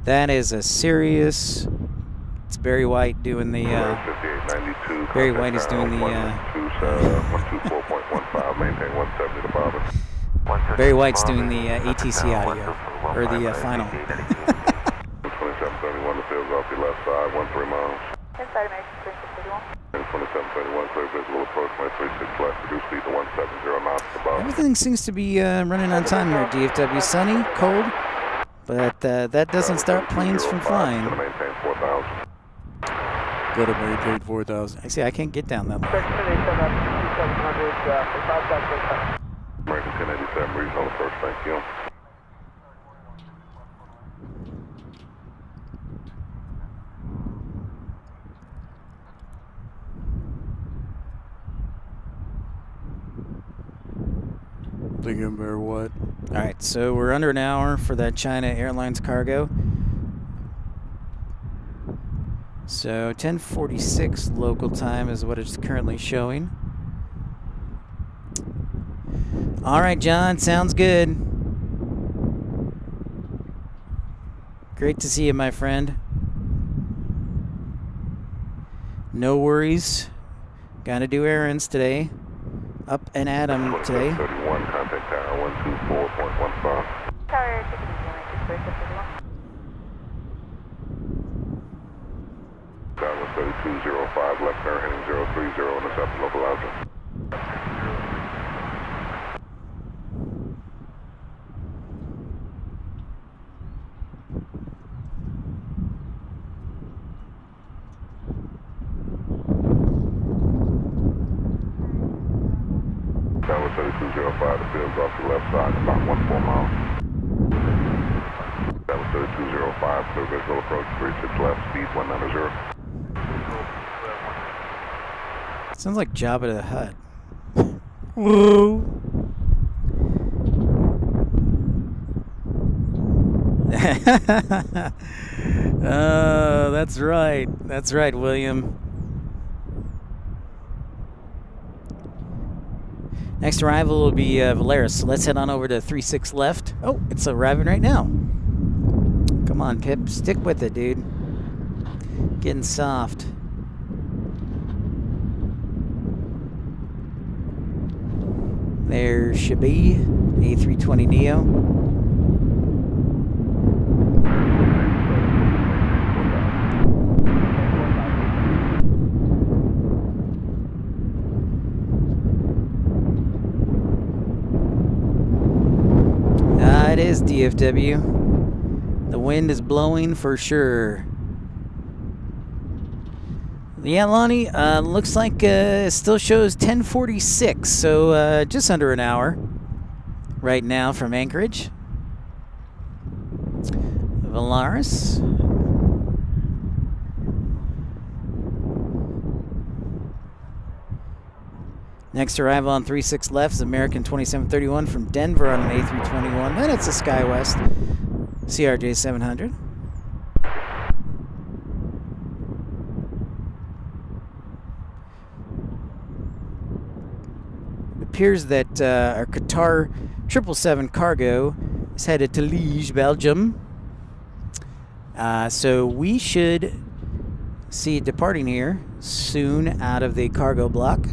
That is a serious. It's Barry White doing the. Barry White is doing the. Barry White's doing the ATC audio or the final. 2731, the field's off your left side, 13 miles. Inside American 3631. 2731, clear visible approach, 36 left, reduce speed to 170 knots to bottom. Everything seems to be running on time here at DFW. Sunny, cold. But that doesn't stop planes from flying. Gonna maintain 4,000. Gotta maintain 4,000. I see, I can't get down that low. American 1087, regional approach, thank you. Thinking better what? All right, so we're under an hour for that China Airlines cargo. So 10:46 local time is what it's currently showing. All right, John, sounds good. Great to see you, my friend. No worries. Gotta do errands today. Up and at 'em today. 31, contact tower 124.15. Tower, take it easy, American 3631. Tower 3205, left turn, heading 030 on the south local outlet. Tower 3205, the field's off the left side, about 14 miles. Tower 3205, clear visual approach, 36 left, speed 190. Sounds like Jabba the Hutt. Woo! Oh, that's right. That's right, William. Next arrival will be Volaris. So let's head on over to 36 left. Oh, it's arriving right now. Come on, Pip. Stick with it, dude. Getting soft. There should be A320neo. DFW. The wind is blowing for sure. Yeah, Lonnie, looks like it still shows 10:46, so just under an hour right now from Anchorage. Valaris. Next arrival on 36 left is American 2731 from Denver on an A321. Then it's a SkyWest CRJ 700. It appears that our Qatar 777 Cargo is headed to Liège, Belgium. So we should see it departing here soon out of the cargo block.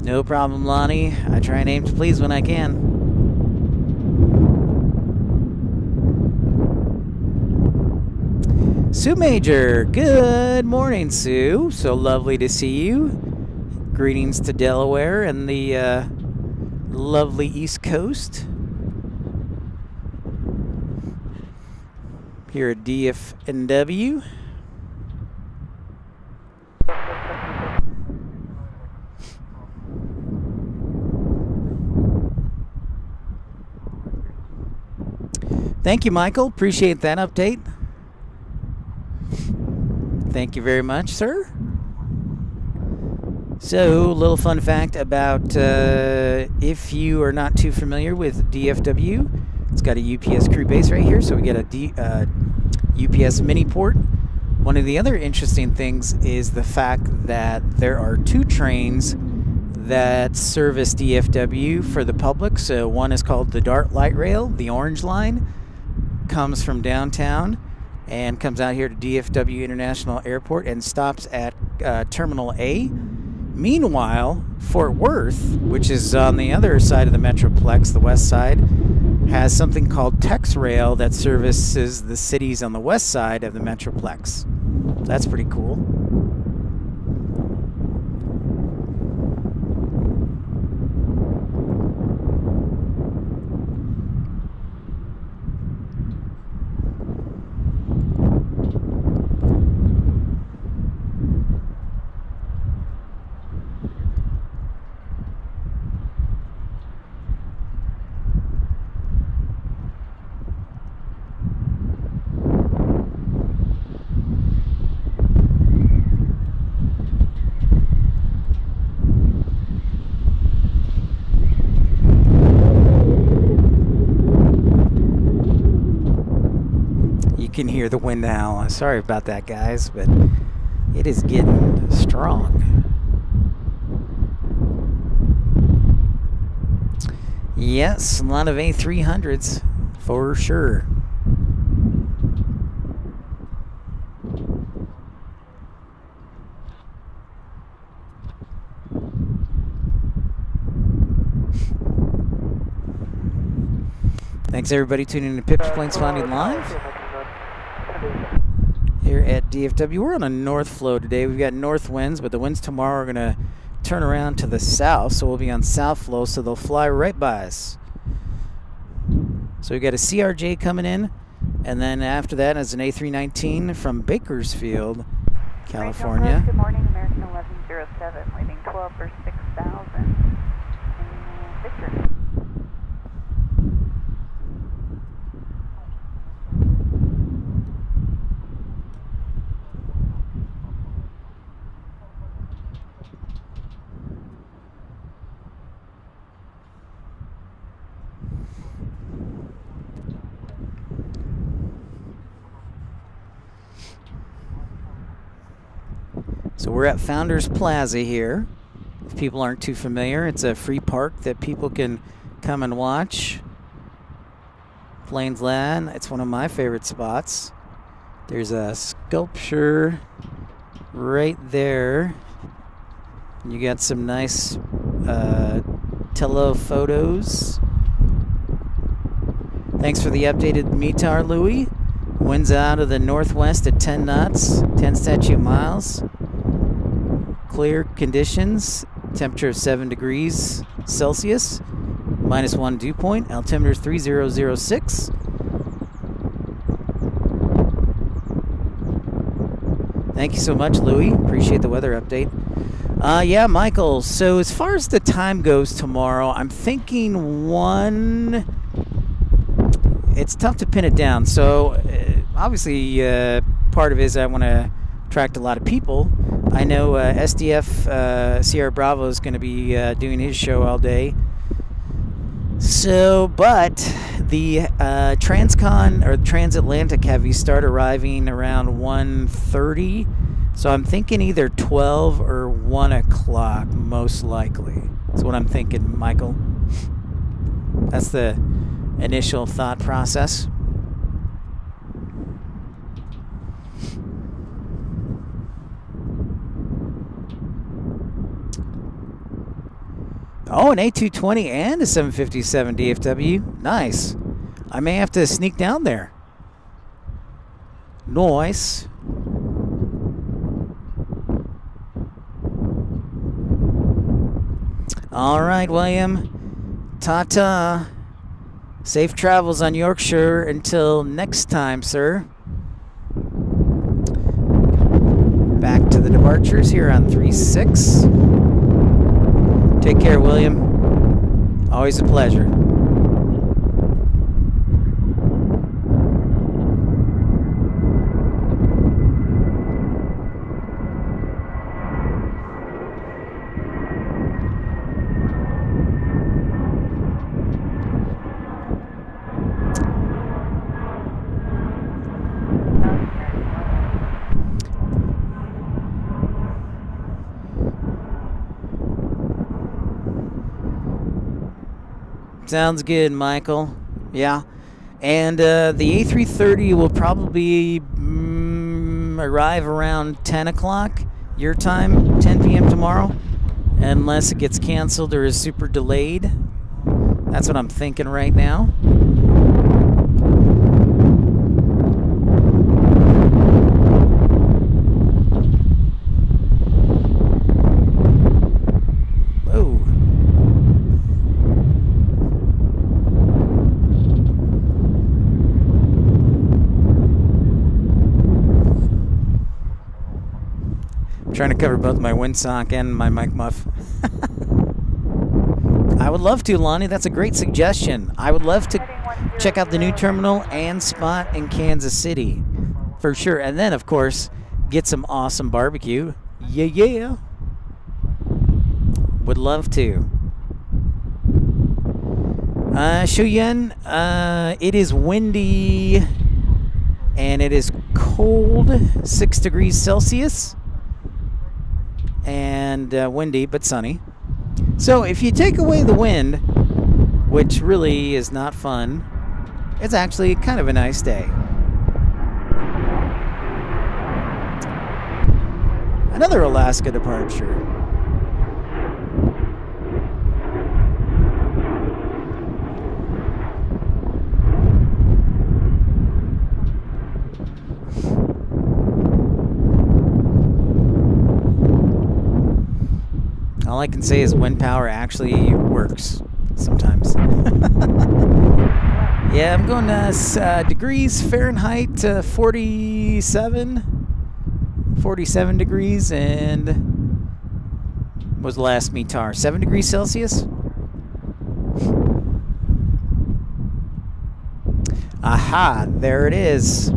No problem, Lonnie. I try and aim to please when I can. Sue Major, good morning, Sue. So lovely to see you. Greetings to Delaware and the lovely East Coast. Here at DFW. Thank you, Michael. Appreciate that update. Thank you very much, sir. So, a little fun fact about if you are not too familiar with DFW, it's got a UPS crew base right here, so we get a UPS mini port. One of the other interesting things is the fact that there are 2 trains that service DFW for the public. So one is called the DART Light Rail, the orange line, comes from downtown and comes out here to DFW International Airport and stops at Terminal A. Meanwhile, Fort Worth, which is on the other side of the Metroplex, the west side, has something called Tex Rail that services the cities on the west side of the Metroplex. That's pretty cool. Can hear the wind now. Sorry about that, guys, but it is getting strong. Yes, a lot of A300s for sure. Thanks everybody tuning in to Pips Planespotting Live here at DFW. We're on a north flow today. We've got north winds, but the winds tomorrow are going to turn around to the south, so we'll be on south flow, so they'll fly right by us. So we've got a CRJ coming in, and then after that is an A319 from Bakersfield, California. Good morning, American 1107, leaving 12 for 6,000. Victor. So we're at Founders Plaza here. If people aren't too familiar, it's a free park that people can come and watch. Plains Land, it's one of my favorite spots. There's a sculpture right there. You got some nice telephotos. Thanks for the updated METAR, Louis. Winds out of the northwest at 10 knots, 10 statute miles. clear conditions. Temperature of 7 degrees Celsius. -1 dew point. Altimeter is 3006. Thank you so much, Louie. Appreciate the weather update. Yeah, Michael. So as far as the time goes tomorrow, I'm thinking 1. It's tough to pin it down. So obviously, part of it is I want to attract a lot of people. I know SDF Sierra Bravo is going to be doing his show all day. So, but the Transcon or Transatlantic heavies start arriving around 1:30. So I'm thinking either 12 or 1 o'clock, most likely. That's what I'm thinking, Michael. That's the initial thought process. Oh, an A220 and a 757 DFW. Nice. I may have to sneak down there. Nice. All right, William. Ta-ta. Safe travels on Yorkshire until next time, sir. Back to the departures here on 36. Take care, William. Always a pleasure. Sounds good, Michael. Yeah. And the A330 will probably arrive around 10 o'clock your time, 10 p.m. tomorrow, unless it gets canceled or is super delayed. That's what I'm thinking right now. Trying to cover both my windsock and my mic muff. I would love to, Lonnie. That's a great suggestion. I would love to check out the new terminal and spot in Kansas City. For sure. And then, of course, get some awesome barbecue. Yeah, yeah. Would love to. Shuyan, it is windy and it is cold, 6 degrees Celsius. And windy, but sunny. So if you take away the wind, which really is not fun, it's actually kind of a nice day. Another Alaska departure. All I can say is wind power actually works sometimes. Yeah, I'm going degrees Fahrenheit, 47 degrees, and what was the last METAR? 7 degrees Celsius? Aha, there it is.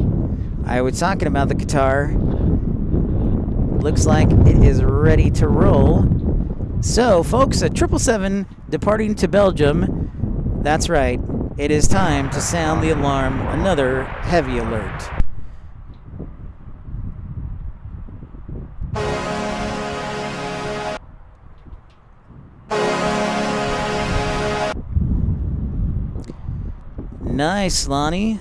I was talking about the Qatar. Looks like it is ready to roll. So, folks, a 777 departing to Belgium. That's right. It is time to sound the alarm. Another heavy alert. Nice, Lonnie.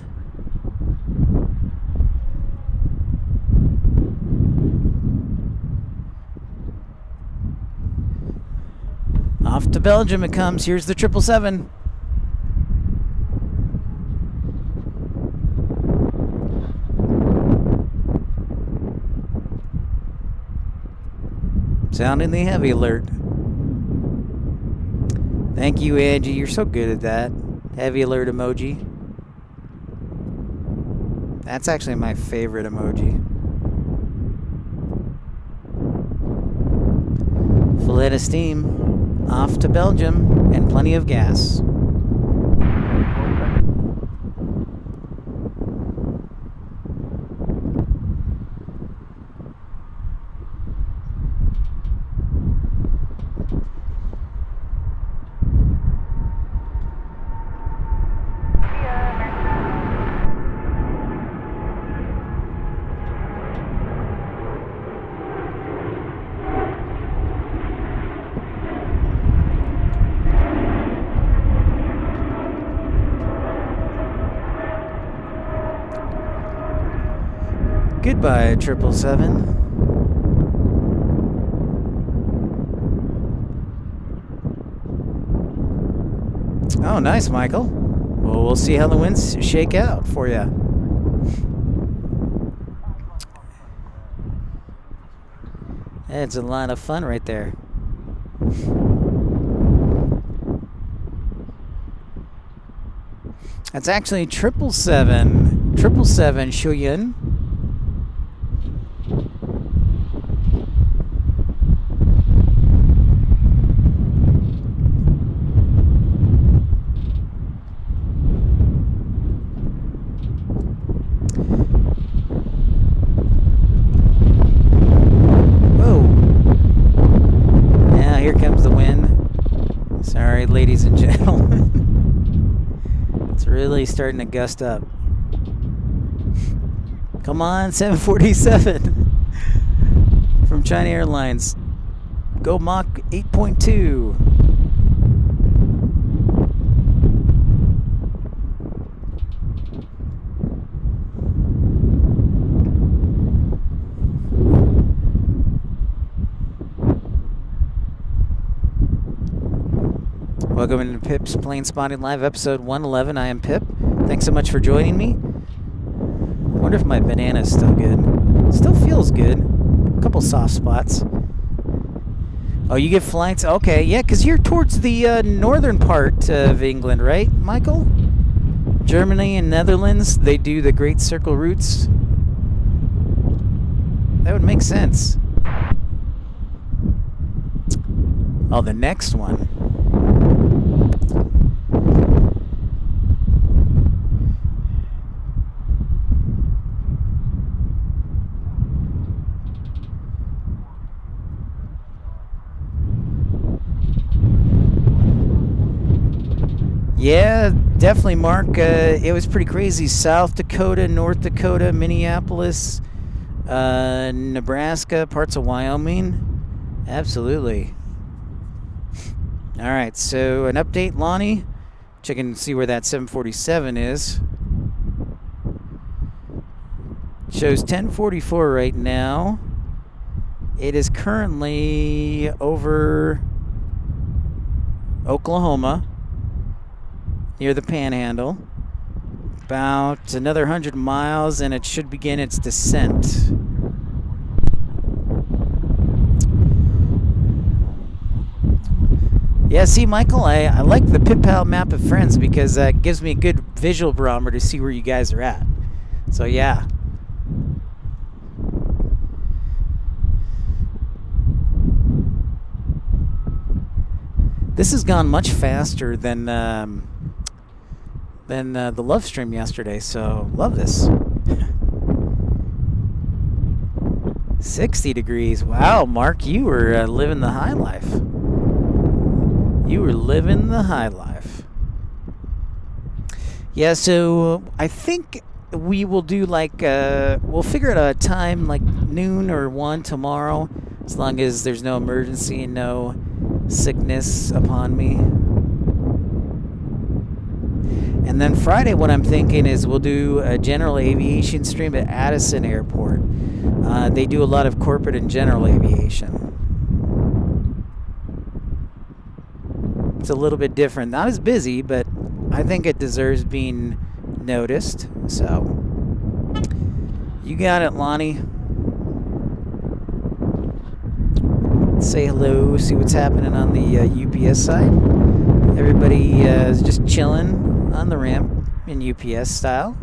Off to Belgium it comes. Here's the 777. Sounding the heavy alert. Thank you, Angie. You're so good at that. Heavy alert emoji. That's actually my favorite emoji. Full head of steam. Off to Belgium and plenty of gas. Goodbye, 777. Oh, nice, Michael. Well, we'll see how the winds shake out for you. That's a lot of fun right there. That's actually 777. 777 Shuyun. Ladies and gentlemen, it's really starting to gust up. Come on, 747 from China Airlines. Go Mach 8.2. Welcome into Pip's Plane Spotting Live, episode 111. I am Pip. Thanks so much for joining me. I wonder if my banana is still good. Still feels good. A couple soft spots. Oh, you get flights? Okay, yeah, because you're towards the northern part of England, right, Michael? Germany and Netherlands, they do the Great Circle routes. That would make sense. Oh, the next one. Yeah, definitely, Mark. It was pretty crazy. South Dakota, North Dakota, Minneapolis, Nebraska, parts of Wyoming. Absolutely. All right, so an update, Lonnie. Check and see where that 747 is. Shows 10:44 right now. It is currently over Oklahoma, near the Panhandle. About another 100 miles, and it should begin its descent. Yeah, see, Michael, I like the PipPal map of friends because it gives me a good visual barometer to see where you guys are at. So, yeah. This has gone much faster than the love stream yesterday, so love this. 60 degrees. Wow, Mark, you were living the high life. You were living the high life. Yeah, so I think we will do like, we'll figure out a time like noon or 1 tomorrow, as long as there's no emergency and no sickness upon me. And then Friday, what I'm thinking is we'll do a general aviation stream at Addison Airport. They do a lot of corporate and general aviation. It's a little bit different. Not as busy, but I think it deserves being noticed. So, you got it, Lonnie. say hello, see what's happening on the UPS side. Everybody is just chilling on the ramp in UPS style.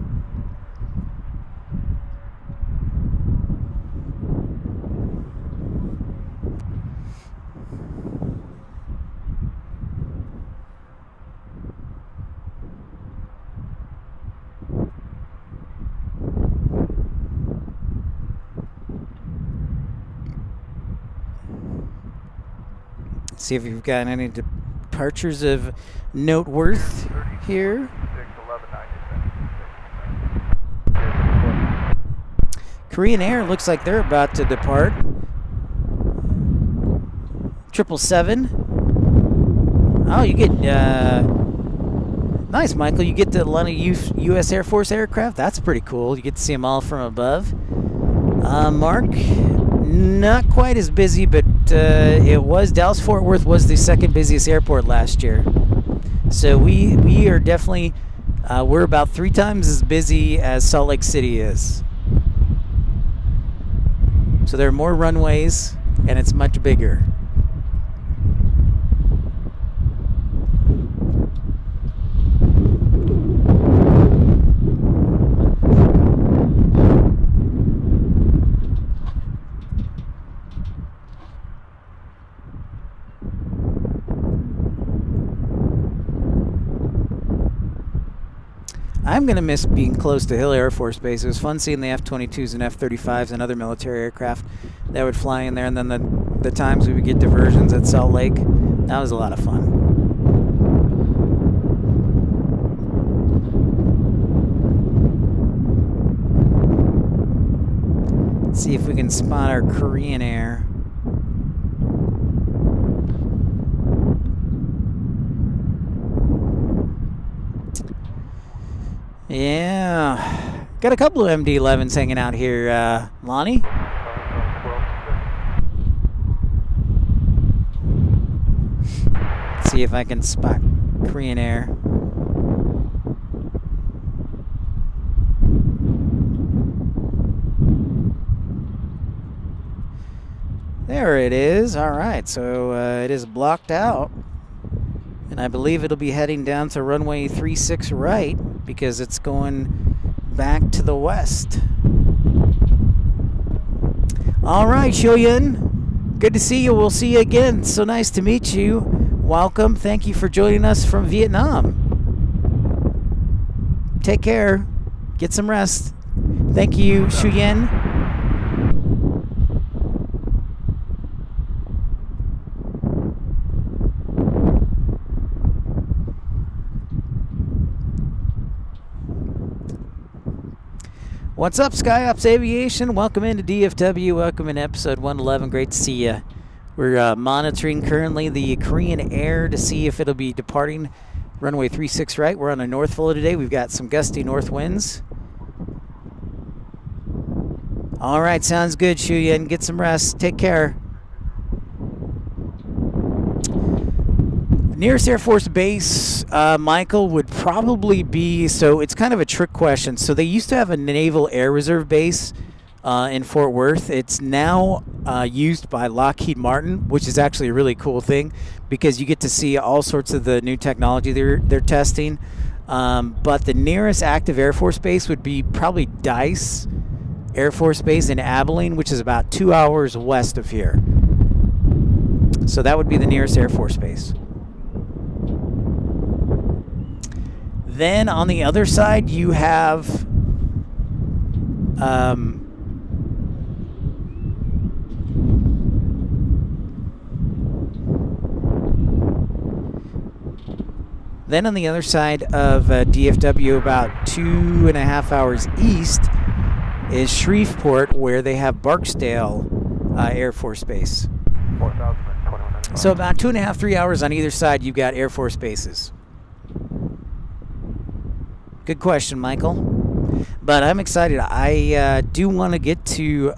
See if you've got any departures of note worth here. Korean Air looks like they're about to depart. 777. Oh, you get nice, Michael. You get the Atlanta U.S. Air Force aircraft. That's pretty cool. You get to see them all from above. Mark, not quite as busy, but it was Dallas-Fort Worth was the second busiest airport last year. So we are definitely we're about 3 times as busy as Salt Lake City is. So there are more runways, and it's much bigger. I'm going to miss being close to Hill Air Force Base. It was fun seeing the F-22s and F-35s and other military aircraft that would fly in there, and then the times we would get diversions at Salt Lake. That was a lot of fun. Let's see if we can spot our Korean Air. Yeah, got a couple of MD-11s hanging out here, Lonnie. Let's see if I can spot Korean Air. There it is. All right, so it is blocked out. And I believe it'll be heading down to runway 36 right because it's going back to the west. All right, Shoyun. Good to see you. We'll see you again. So nice to meet you. Welcome. Thank you for joining us from Vietnam. Take care. Get some rest. Thank you, Shuyen. What's up, SkyOps Aviation? Welcome into DFW. Welcome in episode 111. Great to see you. We're monitoring currently the Korean Air to see if it'll be departing runway 36 right. We're on a north flow today. We've got some gusty north winds. All right, sounds good, Shuyen. Get some rest. Take care. Nearest Air Force Base, Michael, would probably be, so it's kind of a trick question. So they used to have a Naval Air Reserve base in Fort Worth. It's now used by Lockheed Martin, which is actually a really cool thing because you get to see all sorts of the new technology they're testing. But the nearest active Air Force Base would be probably Dice Air Force Base in Abilene, which is about 2 hours west of here. So that would be the nearest Air Force Base. Then on the other side, you have then on the other side of DFW, about 2.5 hours east, is Shreveport, where they have Barksdale Air Force Base. So about 2.5, 3 hours on either side, you've got Air Force bases. Good question, Michael. But I'm excited. I do want to get to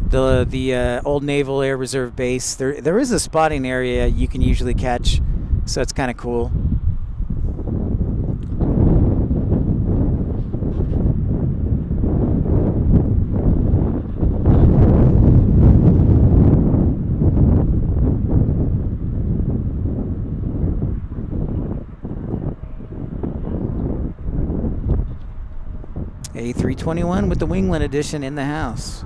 the Old Naval Air Reserve Base. There is a spotting area you can usually catch, so it's kind of cool. 321 with the Winglet edition in the house.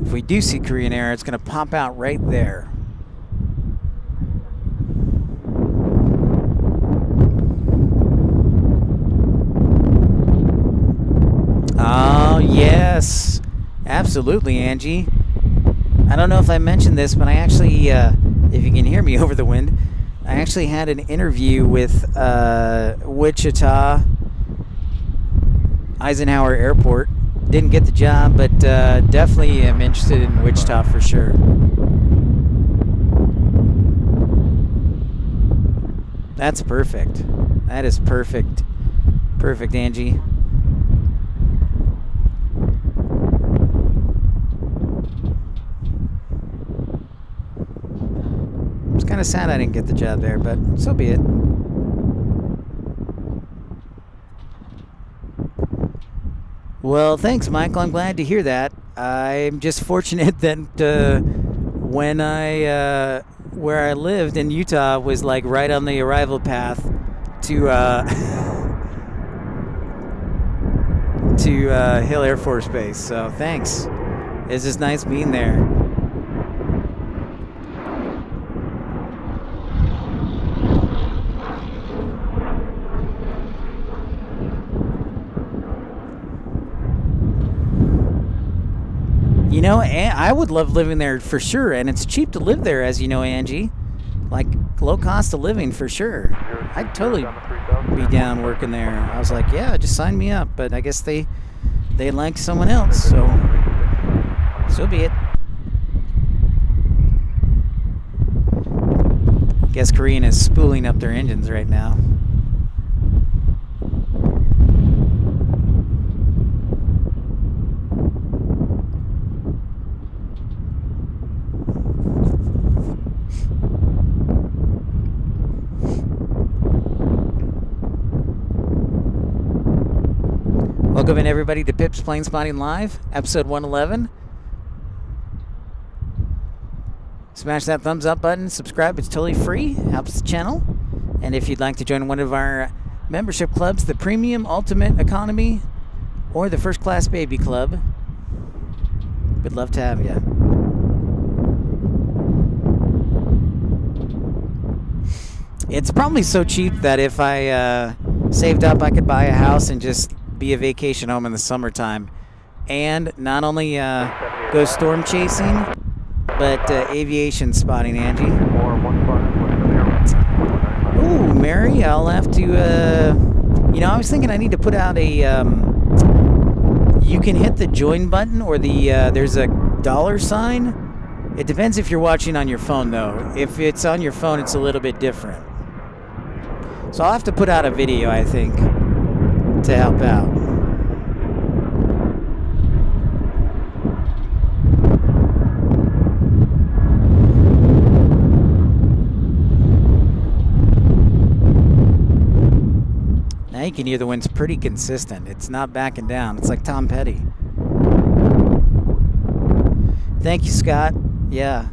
If we do see Korean Air, it's going to pop out right there. Oh, yes. Absolutely, Angie. I don't know if I mentioned this, but I actually, if you can hear me over the wind, I actually had an interview with Wichita Eisenhower Airport. Didn't get the job, but definitely am interested in Wichita for sure. That's perfect. That is perfect. Perfect, Angie. It's kind of sad I didn't get the job there, but so be it. Well, thanks, Michael. I'm glad to hear that. I'm just fortunate that when where I lived in Utah was like right on the arrival path to Hill Air Force Base. So thanks. It's just nice being there. You know, I would love living there for sure, and it's cheap to live there, as you know, Angie. Like, low cost of living for sure. I'd totally be down working there. I was like, yeah, just sign me up. But I guess they like someone else, so be it. I guess Korean is spooling up their engines right now. Welcome in, everybody, to Pip's Planespotting Live, episode 111. Smash that thumbs up button, subscribe, it's totally free, helps the channel. And if you'd like to join one of our membership clubs, the Premium, Ultimate, Economy, or the First Class Baby Club, we'd love to have you. It's probably so cheap that if I saved up, I could buy a house and just be a vacation home in the summertime, and not only go storm chasing, but aviation spotting, Angie. Ooh, Mary, I'll have to, I was thinking I need to put out a, you can hit the join button or the, there's a $sign. It depends if you're watching on your phone, though. If it's on your phone, it's a little bit different. So I'll have to put out a video, I think, to help out. Now you can hear the wind's pretty consistent. It's not backing down. It's like Tom Petty. Thank you, Scott. Yeah.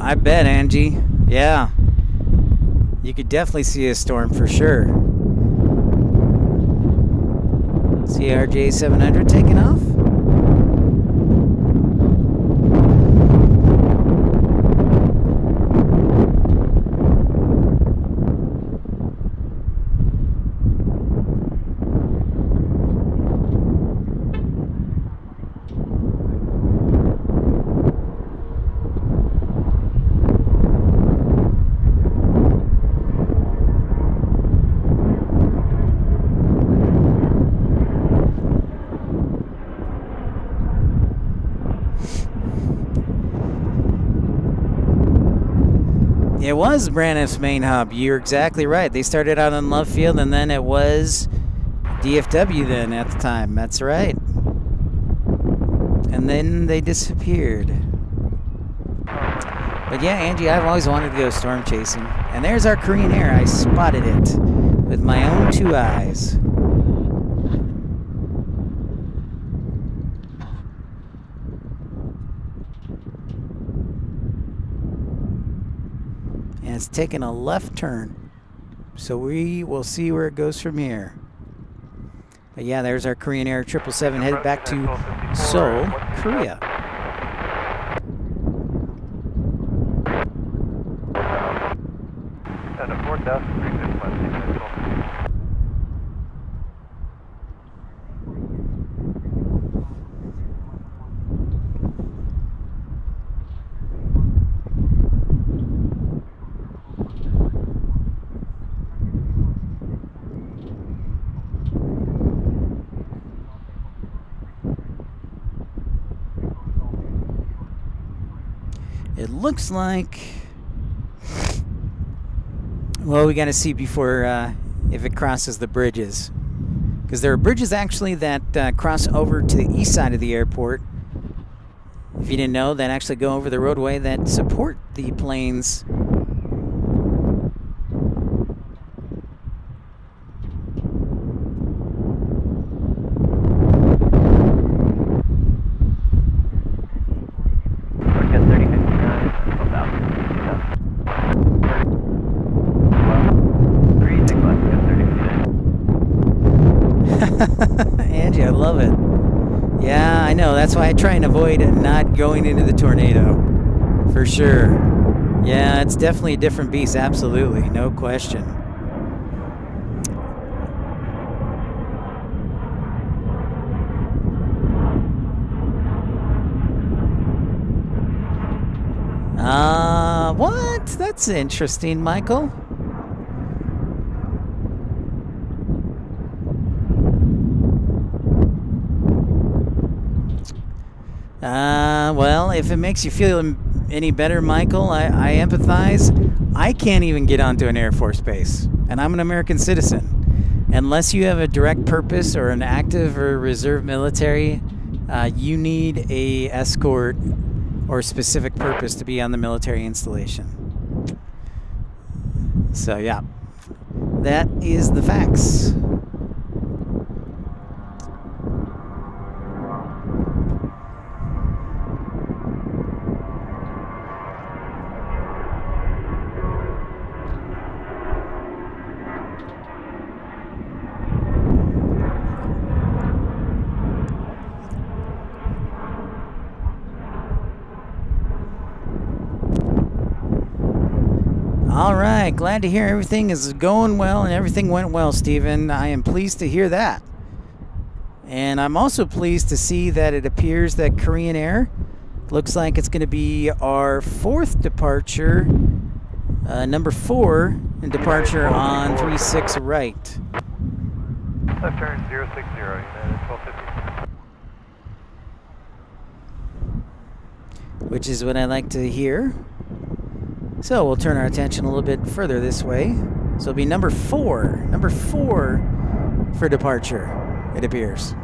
I bet, Angie. Yeah. You could definitely see a storm for sure. CRJ 700 taking off. It was Braniff's main hub. You're exactly right. They started out on Love Field, and then it was DFW then at the time. That's right. And then they disappeared. But yeah, Angie, I've always wanted to go storm chasing. And there's our Korean Air. I spotted it with my own 2 eyes. And it's taking a left turn. So we will see where it goes from here. But yeah, there's our Korean Air 777 headed back to Seoul, Korea. And a 4,355. It looks like, well, we got to see before if it crosses the bridges, because there are bridges actually that cross over to the east side of the airport. If you didn't know, that actually go over the roadway that support the planes. Angie, I love it. Yeah, I know. That's why I try and avoid not going into the tornado. For sure. Yeah, it's definitely a different beast. Absolutely. No question. What? That's interesting, Michael. Well, if it makes you feel any better, Michael, I empathize. I can't even get onto an Air Force base, and I'm an American citizen. Unless you have a direct purpose or an active or reserve military, you need a escort or specific purpose to be on the military installation. So, yeah, that is the facts. All right, glad to hear everything is going well and everything went well, Stephen. I am pleased to hear that. And I'm also pleased to see that it appears that Korean Air looks like it's going to be our 4th departure, number 4 in departure on 36 right. Left turn 060, United 1250. Which is what I like to hear. So we'll turn our attention a little bit further this way. So it'll be number 4 for departure, it appears.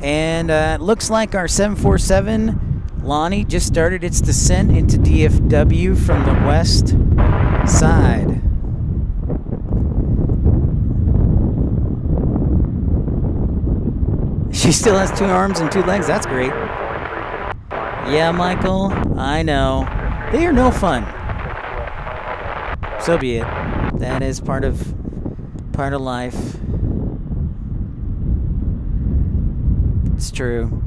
And it looks like our 747 Lonnie just started its descent into DFW from the west side. She still has 2 arms and 2 legs. That's great. Yeah, Michael, I know. They are no fun. So be it. That is part of life. It's true.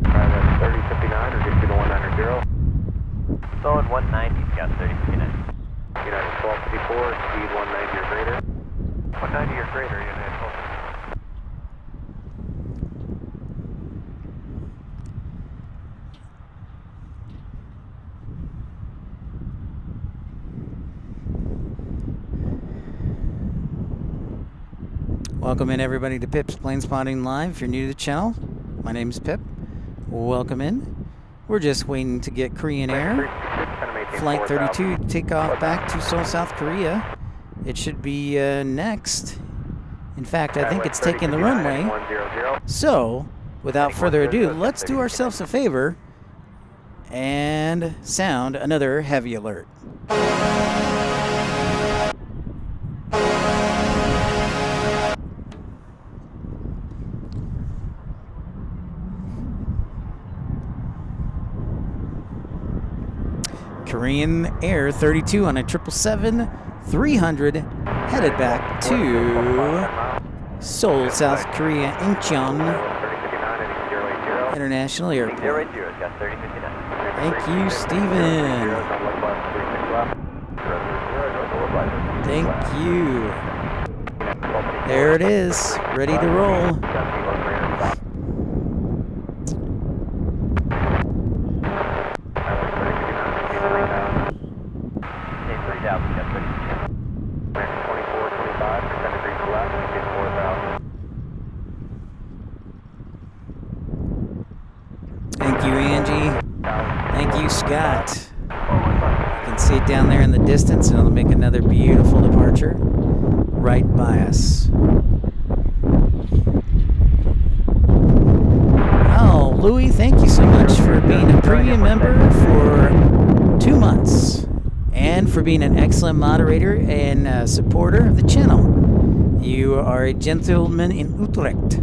That's 3059 or get you to 190. Solid 190, Scout 3059. United 1254, speed 190 or greater. 190 or greater, United 1254. Welcome in, everybody, to Pip's Planespotting Live. If you're new to the channel, my name is Pip. Welcome in. We're just waiting to get Korean Air Flight 32 to take off back to Seoul, South Korea. It should be next. In fact, I think it's taking the runway. So, without further ado, let's do ourselves a favor and sound another heavy alert. Korean Air 32 on a 777-300 headed back to Seoul, South Korea, Incheon International Airport. Thank you, Steven. Thank you. There it is, ready to roll. Thank you, Angie. Thank you, Scott. You can see it down there in the distance, and it'll make another beautiful departure right by us. Oh, Louis, thank you so much for being a premium member for 2 months and for being an excellent moderator and supporter of the channel. You are a gentleman in Utrecht.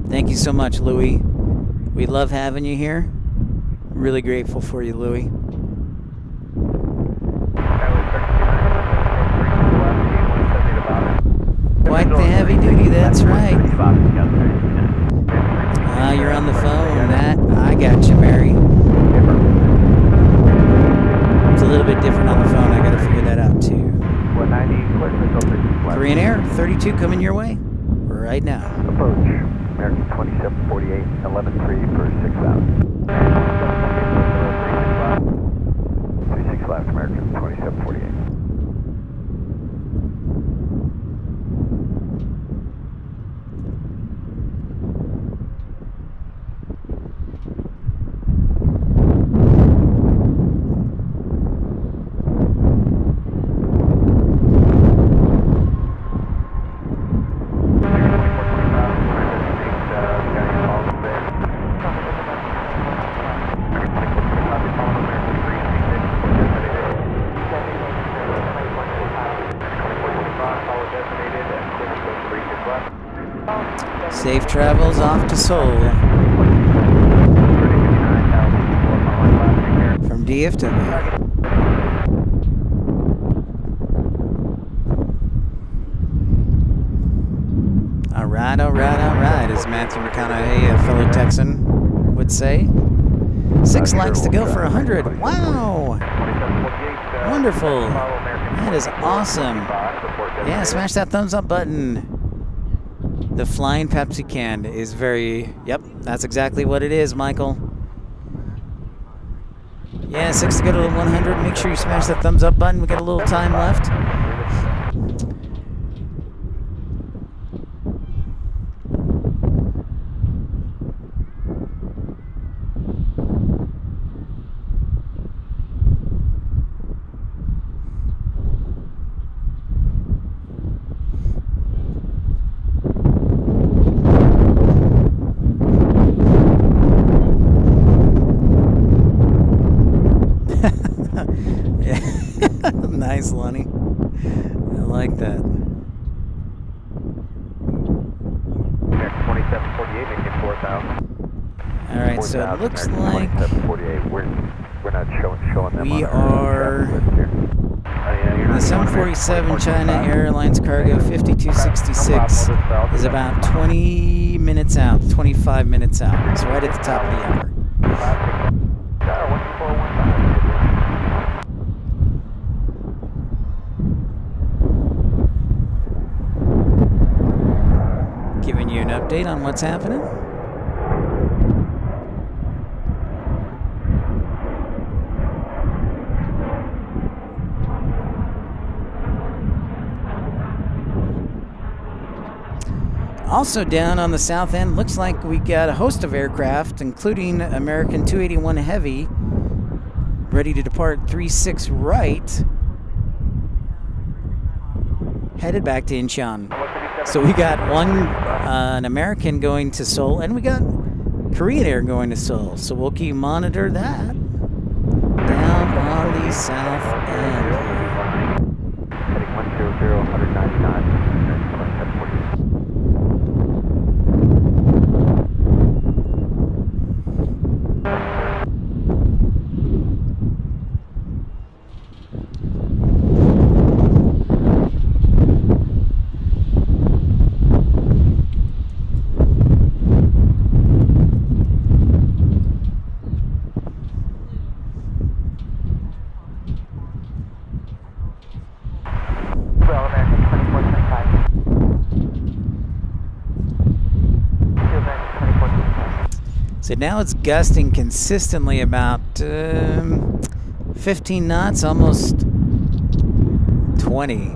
Thank you so much, Louis. We love having you here. Really grateful for you, Louis. Quite the heavy duty, that's right. Ah, you're on the phone. I got you, Mary. It's a little bit different on the phone. I got to figure that out too. Korean Air 32 coming your way right now. Approach. American 2748, 11-3 for 6,000. 36 left, American 2748. Safe travels off to Seoul from DFW. All right, as Matthew McConaughey, a fellow Texan, would say. 6 likes to go for 100. Wow! Wonderful. That is awesome. Yeah, smash that thumbs up button. The flying Pepsi can is very... Yep, that's exactly what it is, Michael. Yeah, 6 to go to 100. Make sure you smash that thumbs up button. We got a little time left. Nice, Lonnie. I like that. 2748, making 4,000. All right, so it looks like 2748. We're not showing them. we are the 747 China Airlines Cargo 5266 is about 20 minutes out, 25 minutes out. It's right at the top of the hour. Giving you an update on what's happening. Also down on the south end, looks like we got a host of aircraft, including American 281 Heavy, ready to depart 36 right, headed back to Incheon. So we got an American going to Seoul, and we got Korean Air going to Seoul. So we'll keep monitor that down on the south end. Heading 100, 190 knots. So now it's gusting consistently about 15 knots, almost 20.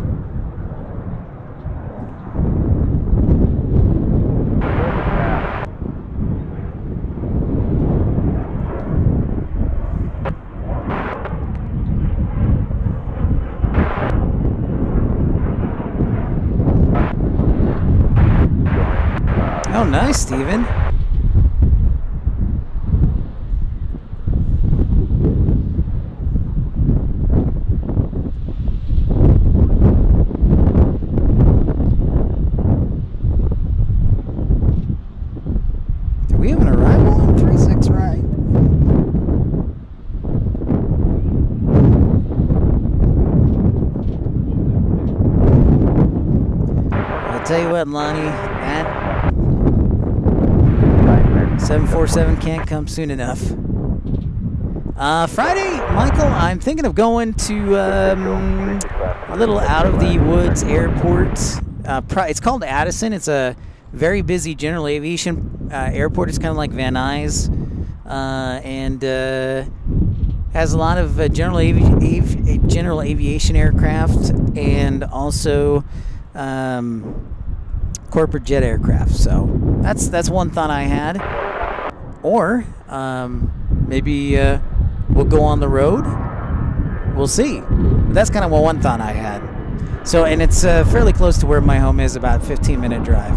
Oh, nice, Steven. Tell you what, Lonnie, that 747 can't come soon enough. Friday, Michael, I'm thinking of going to a little out of the woods airport. It's called Addison. It's a very busy general aviation airport. It's kind of like Van Nuys, and has a lot of general aviation aircraft and also corporate jet aircraft. So that's one thought I had. Or maybe we'll go on the road. We'll see. But that's kind of one thought I had. So, and it's fairly close to where my home is, about 15-minute drive.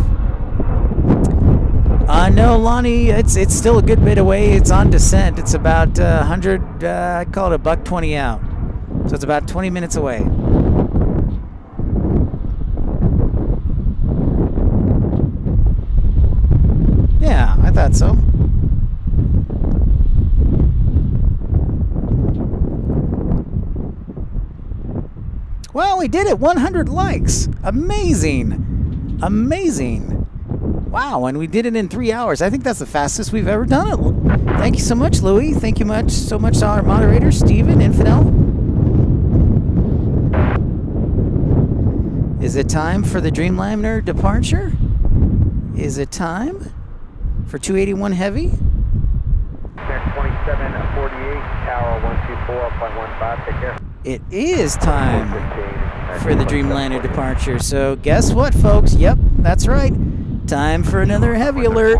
No, Lonnie, it's still a good bit away. It's on descent. It's about 100. I'd call it $120 out. So it's about 20 minutes away. Yeah, I thought so. Well, we did it. 100 likes. Amazing. Amazing. Wow, and we did it in 3 hours. I think that's the fastest we've ever done it. Thank you so much, Louie. Thank you so much to our moderator, Steven, Infidel. Is it time for the Dreamliner departure? Is it time for 281 Heavy? 2748, tower 124.15, take care. It is time for the Dreamliner departure. So guess what, folks? Yep, that's right. Time for another heavy alert.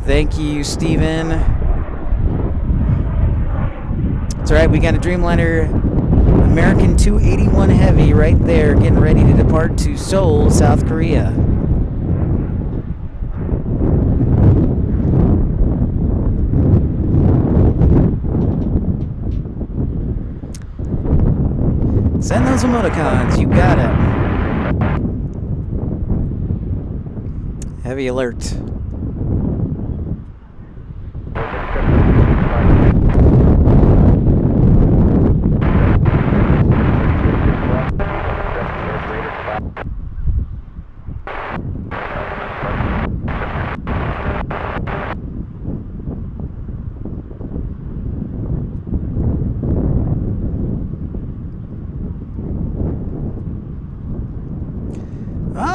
Thank you, Steven. That's right, we got a Dreamliner American 281 Heavy right there, getting ready to depart to Seoul, South Korea. Send those emoticons, you got it. Heavy alert.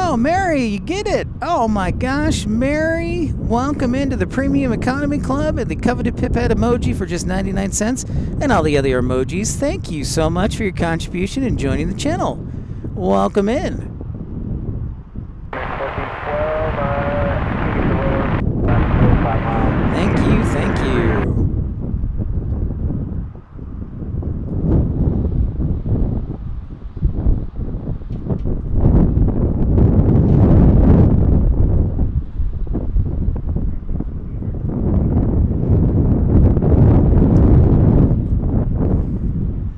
Oh, Mary, you get it. Oh my gosh, Mary. Welcome into the Premium Economy Club and the coveted pipette emoji for just 99 cents and all the other emojis. Thank you so much for your contribution and joining the channel. Welcome in. Thank you, thank you.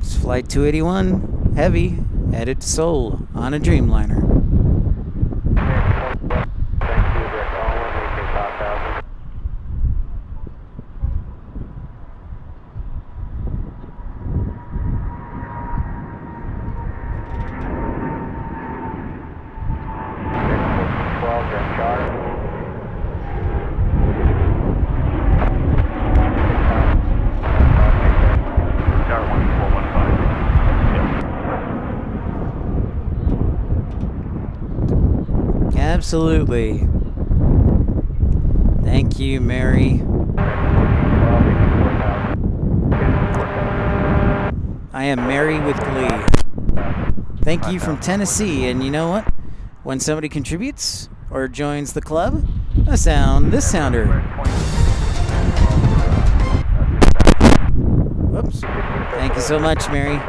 It's Flight 281, heavy, headed to Seoul on a Dreamliner. Absolutely. Thank you, Mary. I am Mary with glee. Thank you from Tennessee. And you know what? When somebody contributes or joins the club, I sound this sounder. Whoops. Thank you so much, Mary.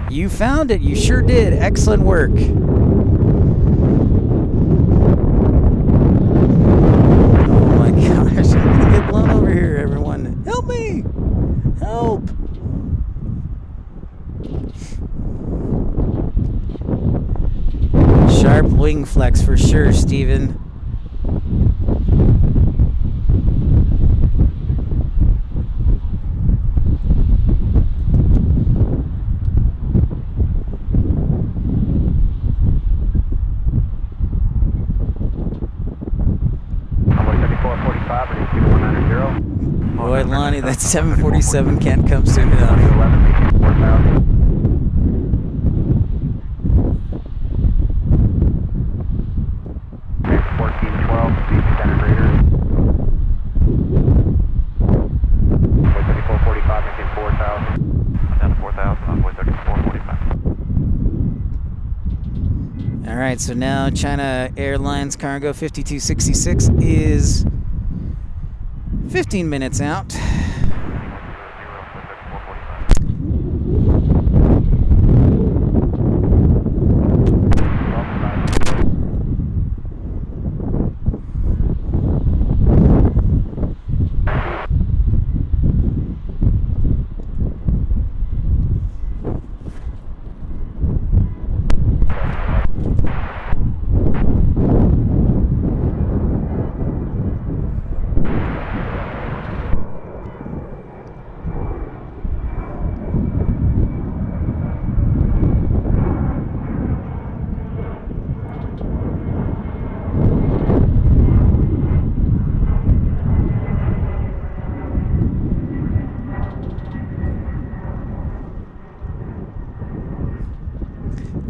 You found it. You sure did. Excellent work. Help me! Help! Sharp wing flex for sure, Steven. Boy, Lonnie, that 747 can't come soon enough. All right, so now China Airlines Cargo 5266 is 15 minutes out.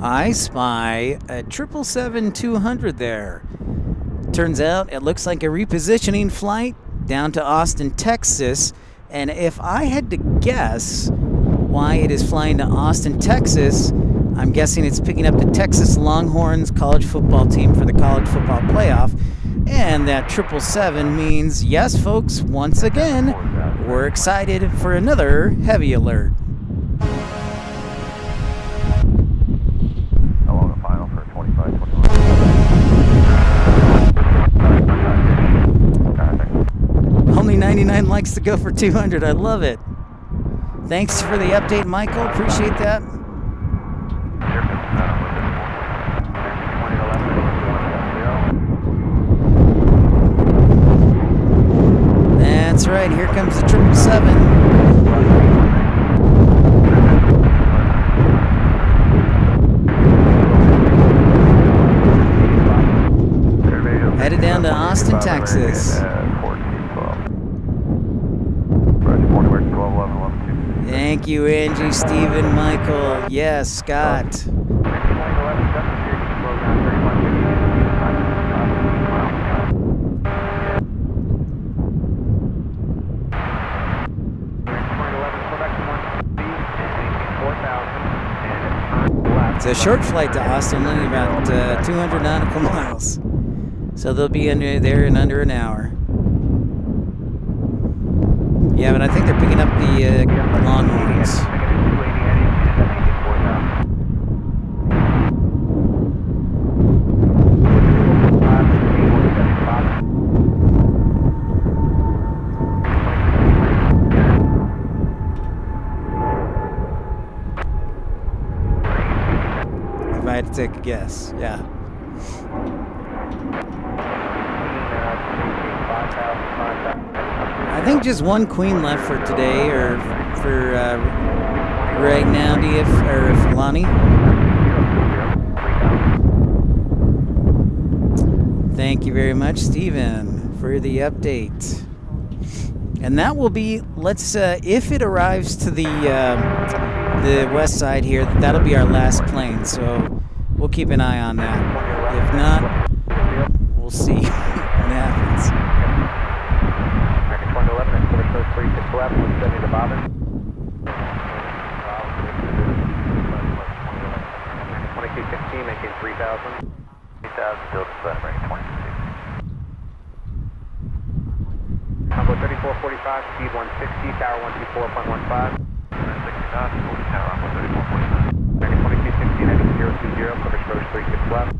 I spy a 777-200 there. Turns out it looks like a repositioning flight down to Austin, Texas. And if I had to guess why it is flying to Austin, Texas, I'm guessing it's picking up the Texas Longhorns college football team for the college football playoff. And that 777 means, yes, folks, once again, we're excited for another heavy alert. Only 99 likes to go for 200. I love it. Thanks for the update, Michael. Appreciate that. That's right. Here comes the 777. Headed down to Austin, Texas. Thank you, Angie, Stephen, Michael. Yes, Scott. It's a short flight to Austin, only about 200 nautical miles. So they'll be there in under an hour. Yeah, but I think they're picking up the Longhorns. If I had to take a guess, yeah. I think just one Queen left for today, or for right now, or for Lonnie. Thank you very much, Steven, for the update. And that will be, let's, if it arrives to the west side here, that'll be our last plane, so we'll keep an eye on that. If not, we'll see what happens. American 2011 and Quarter Coast 36 left, 170 to Bobbin. 2216, making 3,000. 3,000, still to set, American 2216. Combo 3445, speed 160, tower 124.15. 160 knots, hold the tower on 134.45. American 2216, heading 020, Quarter Coast 36 left.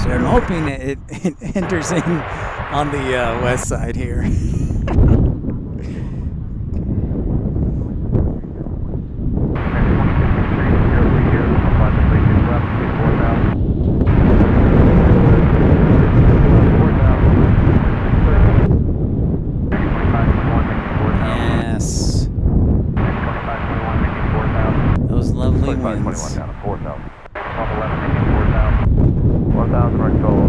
So I'm hoping it enters in on the west side here. Yes. Those lovely winds. 1,000 right solo.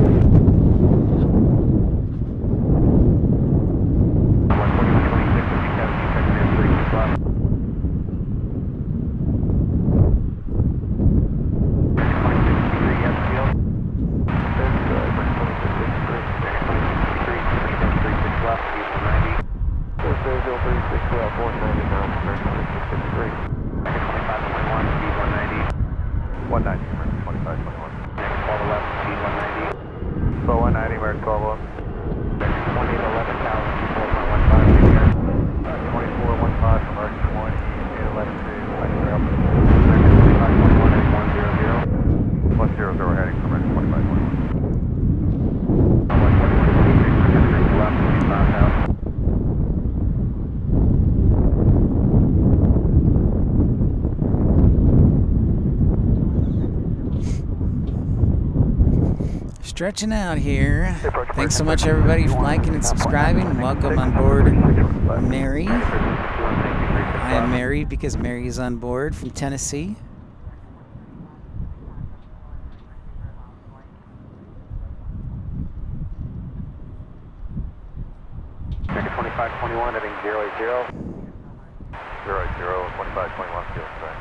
Stretching out here. Thanks so much, everybody, for liking and subscribing. Welcome on board, Mary. I am married because Mary is on board from Tennessee. American 2521, heading 080. 080, 2521, still set.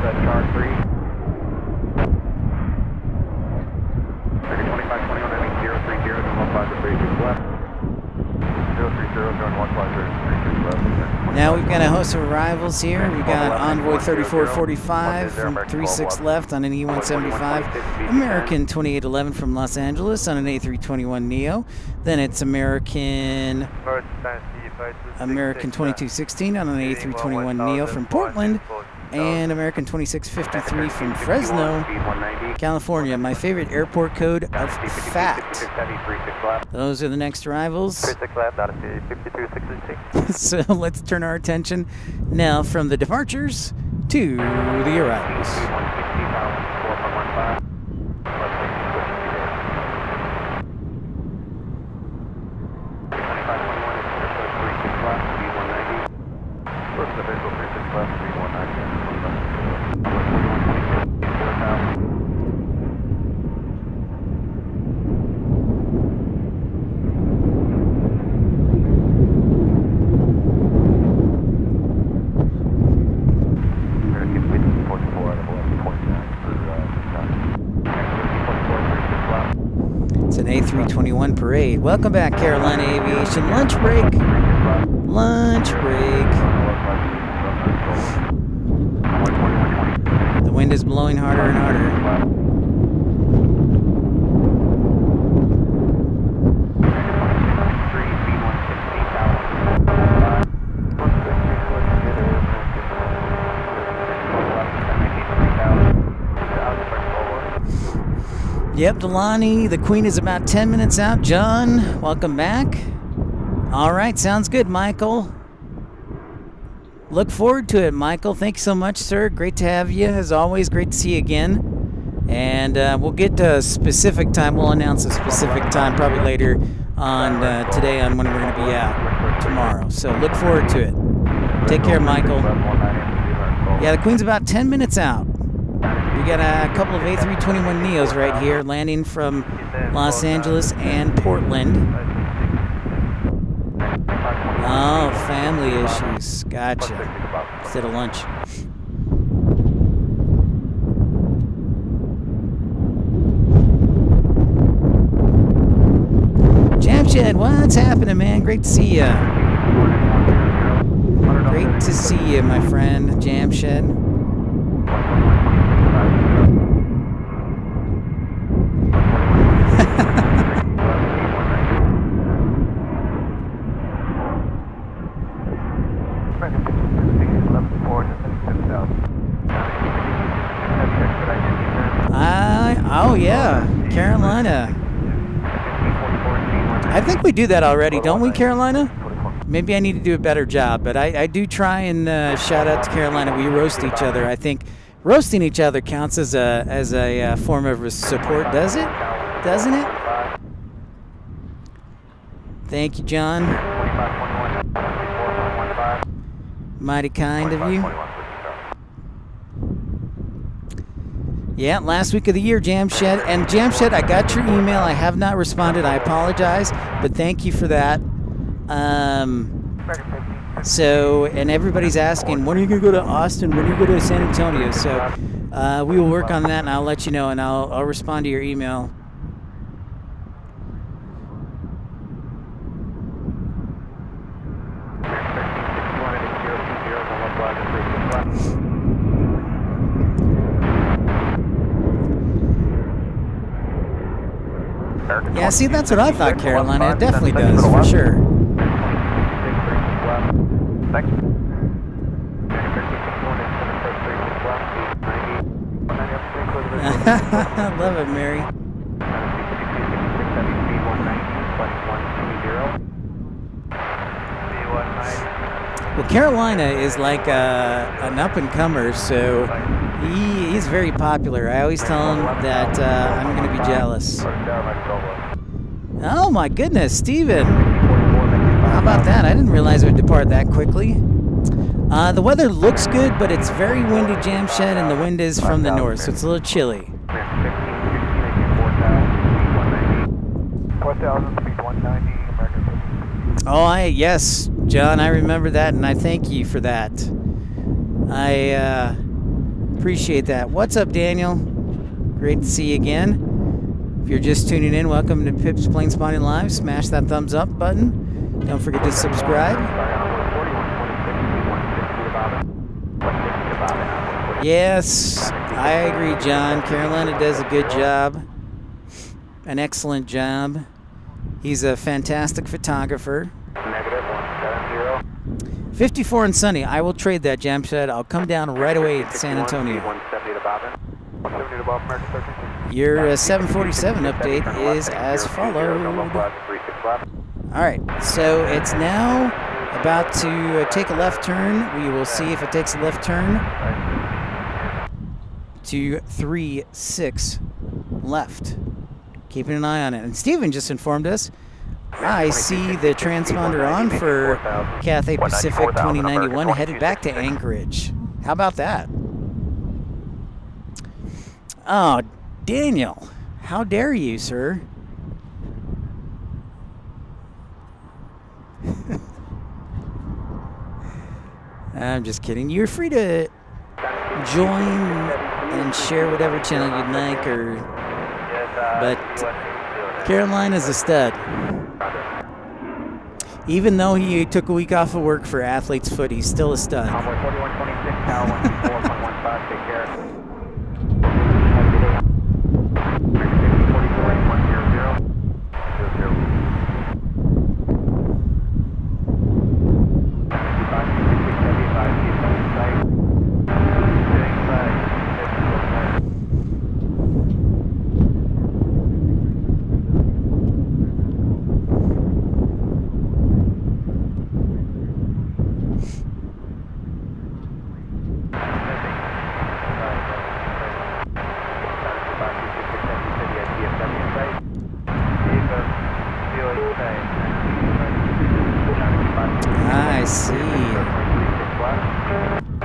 Chart 3. American 2521, heading 030, then 153 left. 030, going 153 left. Now we've got a host of arrivals here. We've got Envoy 3445 from 36 left on an E175. American 2811 from Los Angeles on an A321neo. Then it's American 2216 on an A321neo from Portland. And American 2653 from Fresno, California. My favorite airport code of FAT. Those are the next arrivals. So let's turn our attention now from the departures to the arrivals. an A321 parade. Welcome back, Carolina Aviation. Lunch break. Lunch break. The wind is blowing harder and harder. Yep, Delaney, the Queen is about 10 minutes out. John, welcome back. All right, sounds good, Michael. Look forward to it, Michael. Thank you so much, sir. Great to have you, as always. Great to see you again. And we'll get to a specific time. We'll announce a specific time probably later on today on when we're going to be out tomorrow. So look forward to it. Take care, Michael. Yeah, the Queen's about 10 minutes out. We got a couple of A321 Neos right here landing from Los Angeles and Portland. Oh, family issues. Gotcha. Instead of lunch. Jamshed, what's happening, man? Great to see you. Great to see you, my friend, Jamshed. Oh yeah, Carolina. I think we do that already, don't we, Carolina? Maybe I need to do a better job, but I do try and shout out to Carolina. We roast each other. I think roasting each other counts as a form of support, does it? Doesn't it? Thank you, John. Mighty kind of you. Yeah, last week of the year, Jamshed. And Jamshed, I got your email. I have not responded. I apologize, but thank you for that. So, and everybody's asking, when are you going to go to Austin? When are you going to go to San Antonio? So, we will work on that, and I'll let you know, and I'll respond to your email. Yeah, see, that's what I thought, Carolina. It definitely does, for sure. Love it, Mary. Well, Carolina is like an up-and-comer, so he's very popular. I always tell him that I'm going to be jealous. Oh my goodness, Steven. How about that? I didn't realize it would depart that quickly. The weather looks good, but it's very windy, Jamshed, and the wind is from the north, so it's a little chilly. Oh, yes, John, I remember that, and I thank you for that. I appreciate that. What's up, Daniel? Great to see you again. If you're just tuning in, welcome to Pip's Planespotting Live. Smash that thumbs up button. Don't forget to subscribe. Yes, I agree, John. Carolina does a good job. An excellent job. He's a fantastic photographer. 54 and sunny. I will trade that, Jamshed. I'll come down right away to San Antonio. Your 747 update is as followed. All right, so it's now about to take a left turn. We will see if it takes a left turn to 36 left. Keeping an eye on it. And Steven just informed us. I see the transponder on for Cathay Pacific 2091 headed back to Anchorage. How about that? Oh, Daniel, how dare you, sir? I'm just kidding. You're free to join and share whatever channel you'd like, but Carolina's a stud. Even though he took a week off of work for Athlete's Foot, he's still a stud. Convoy 4126, tower 124.15, take care. American I see.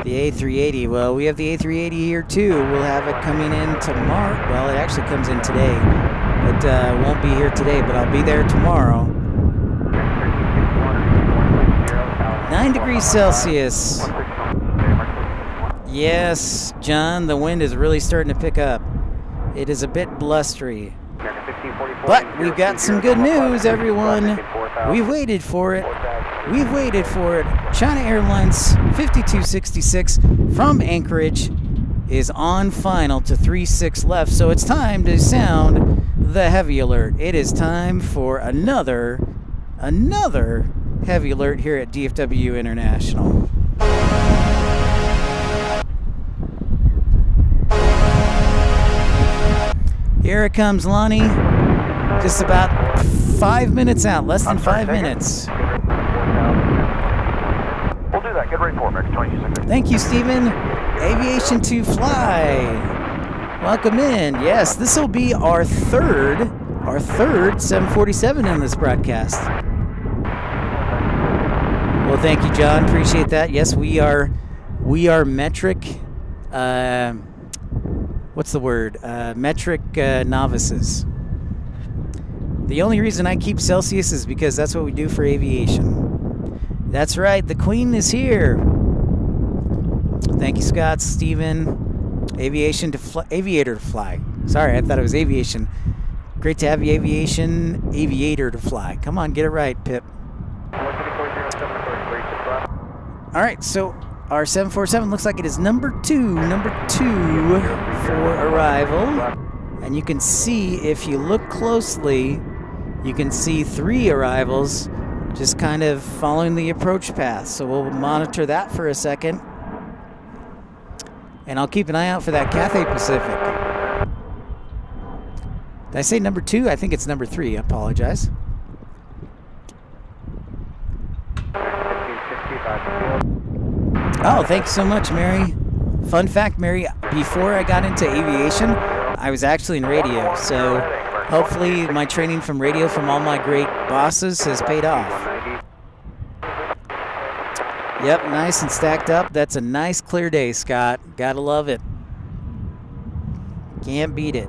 The A380. Well, we have the A380 here too. We'll have it coming in tomorrow. Well, it actually comes in today. It won't be here today, but I'll be there tomorrow. 9 degrees Celsius. Yes, John, the wind is really starting to pick up. It is a bit blustery. But we've got some good news, everyone. We've waited for it. We've waited for it. China Airlines 5266 from Anchorage is on final to 36 left. So it's time to sound the heavy alert. It is time for another heavy alert here at DFW International. Here it comes, Lonnie. Just about 5 minutes out, less than 5 minutes. We'll do that. Get ready for it, American 26. Thank you, Stephen. Aviation to fly. Welcome in. Yes, this will be our third 747 in this broadcast. Well, thank you, John. Appreciate that. Yes, we are metric. What's the word? Metric novices. The only reason I keep Celsius is because that's what we do for aviation. That's right, the Queen is here. Thank you, Scott, Stephen. Aviator to fly. Sorry, I thought it was aviation. Great to have you, aviator to fly. Come on, get it right, Pip. All right, so our 747 looks like it is number two for arrival. And you can see, if you look closely, you can see 3 arrivals just kind of following the approach path. So we'll monitor that for a second. And I'll keep an eye out for that Cathay Pacific. Did I say number 2? I think it's number 3. I apologize. Oh, thanks so much, Mary. Fun fact, Mary, before I got into aviation, I was actually in radio, so hopefully my training from radio from all my great bosses has paid off. Yep, nice and stacked up. That's a nice clear day, Scott. Gotta love it. Can't beat it.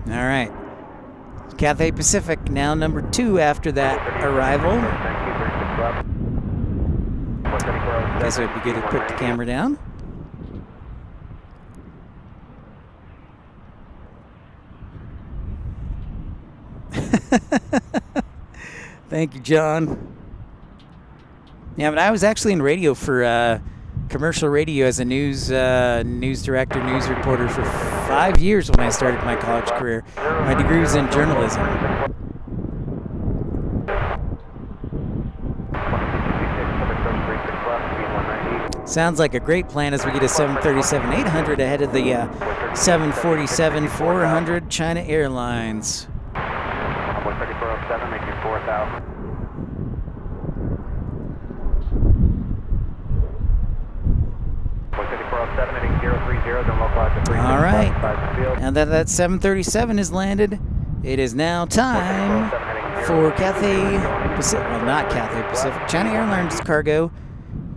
All right. Cathay Pacific now number 2 after that arrival. Guess it would be good to put the camera down. Thank you, John. Yeah, but I was actually in radio for commercial radio as a news director, news reporter for 5 years when I started my college career. My degree was in journalism. Sounds like a great plan as we get a 737-800 ahead of the 747-400 China Airlines. 3407, making 4,000. All right, now that 737 is landed, it is now time for Cathay Pacific, well, not Cathay Pacific, China Airlines Cargo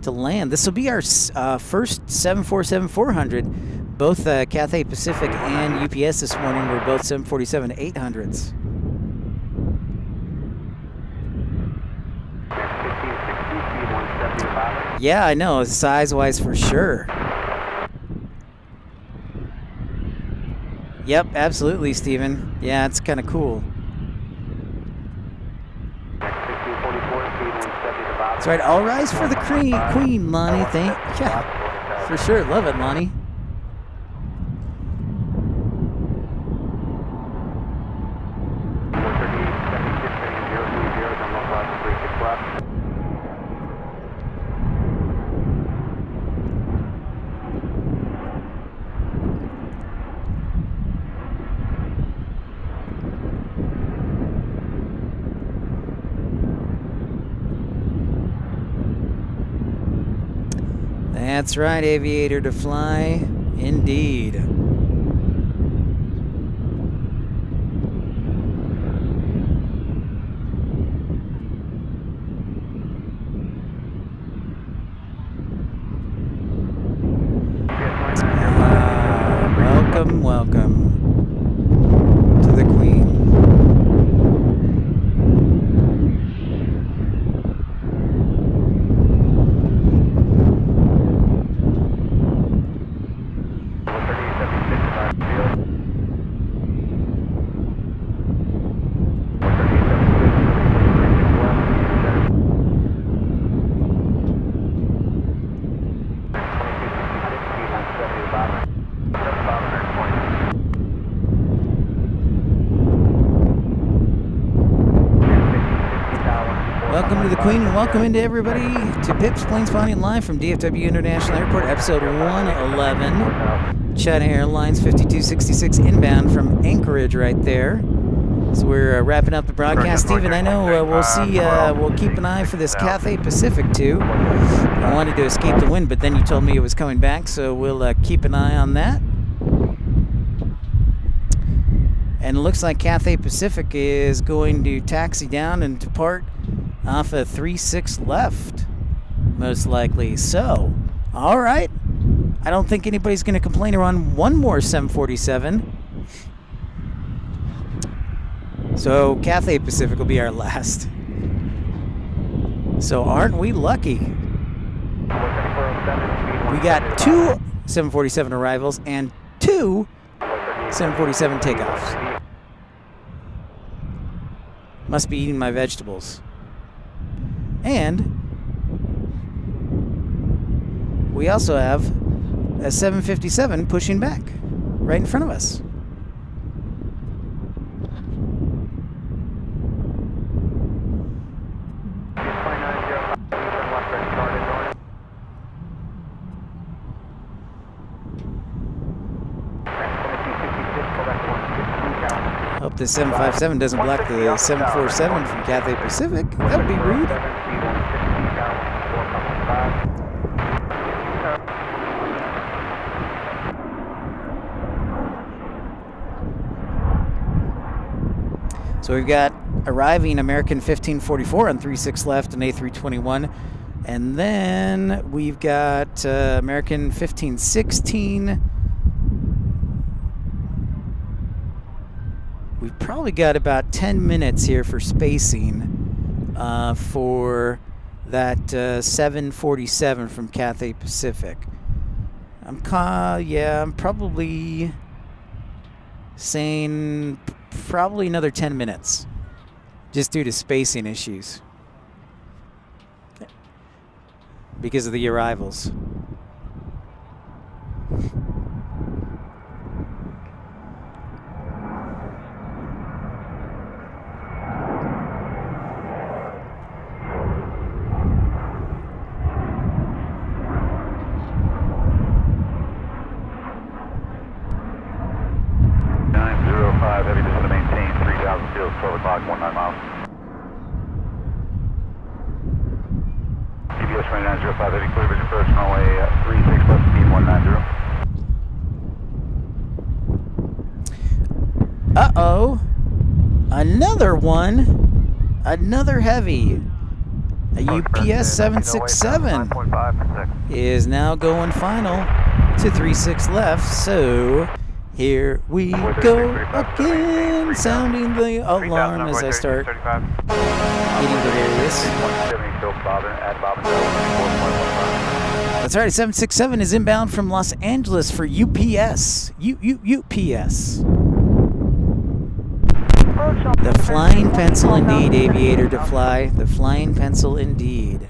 to land. This will be our first 747-400. Both Cathay Pacific and UPS this morning were both 747-800s. Yeah, I know, size-wise for sure. Yep, absolutely, Steven. Yeah, it's kind of cool. That's right. All rise for the Queen, Lonnie. Yeah, for sure. Love it, Lonnie. That's right, aviator to fly, indeed. Welcome, welcome to the Queen. Welcome to the Queen and welcome into everybody to Pip's Planespotting live from DFW International Airport, episode 111. China Airlines 5266 inbound from Anchorage right there. So we're wrapping up the broadcast. Steven, I know we'll see, we'll keep an eye for this Cathay Pacific too. I wanted to escape the wind, but then you told me it was coming back, so we'll keep an eye on that. And it looks like Cathay Pacific is going to taxi down and depart off a 36 left, most likely. So, all right. I don't think anybody's going to complain around one more 747. So, Cathay Pacific will be our last. So, aren't we lucky? We got 2 747 arrivals and 2 747 takeoffs. Must be eating my vegetables. And we also have a 757 pushing back right in front of us. Hope the 757 doesn't block the 747 from Cathay Pacific. That would be rude. So we've got arriving American 1544 on 36 left and A321. And then we've got American 1516. We've probably got about 10 minutes here for spacing for that 747 from Cathay Pacific. I'm probably saying probably another 10 minutes just due to spacing issues because of the arrivals. Heavy just to maintain 3,000 field, 12 o'clock, 19 miles. TBS 2905, heavy clear vision first, runway 36 left, speed 190. Uh-oh. Another one. Another heavy. A UPS 767 is now going final to 36 left, so Here we go again, sounding the alarm as I start getting delirious. That's right, 767 is inbound from Los Angeles for UPS. UPS. The flying pencil indeed, aviator to fly. The flying pencil indeed.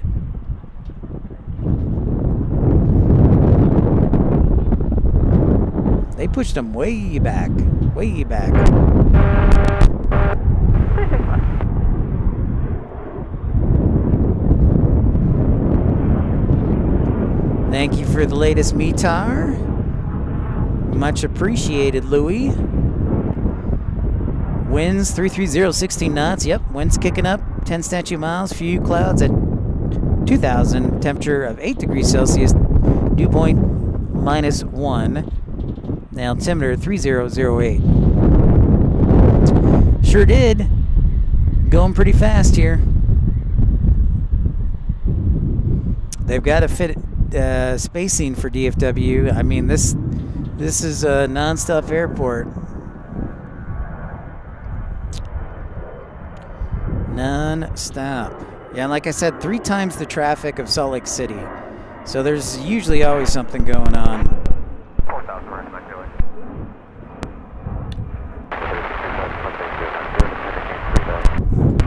They pushed them way back. Way back. Thank you for the latest METAR. Much appreciated, Louis. Winds 330, 16 knots. Yep, winds kicking up. 10 statute miles. Few clouds at 2,000. Temperature of 8 degrees Celsius. Dew point -1. The altimeter 3008. Sure did. Going pretty fast here. They've got to fit spacing for DFW. I mean, this is a non-stop airport. Non-stop. Yeah, and like I said, 3 times the traffic of Salt Lake City. So there's usually always something going on. 4,000 mark, speculate.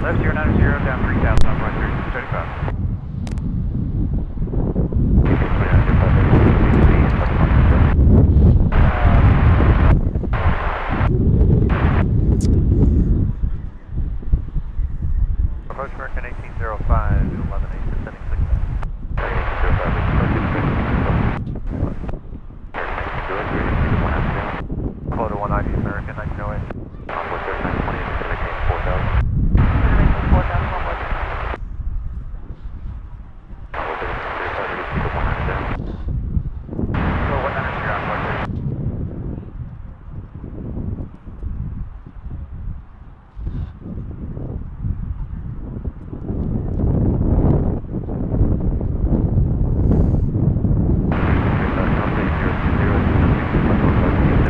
Left 090, down 3,000, up right 35. Approach American 1805, 11-8, descending 6. Photo 190 American 1908. Onboard 3928, Pacific 4000. 4000 onboard. Onboard 35, 190 onboard.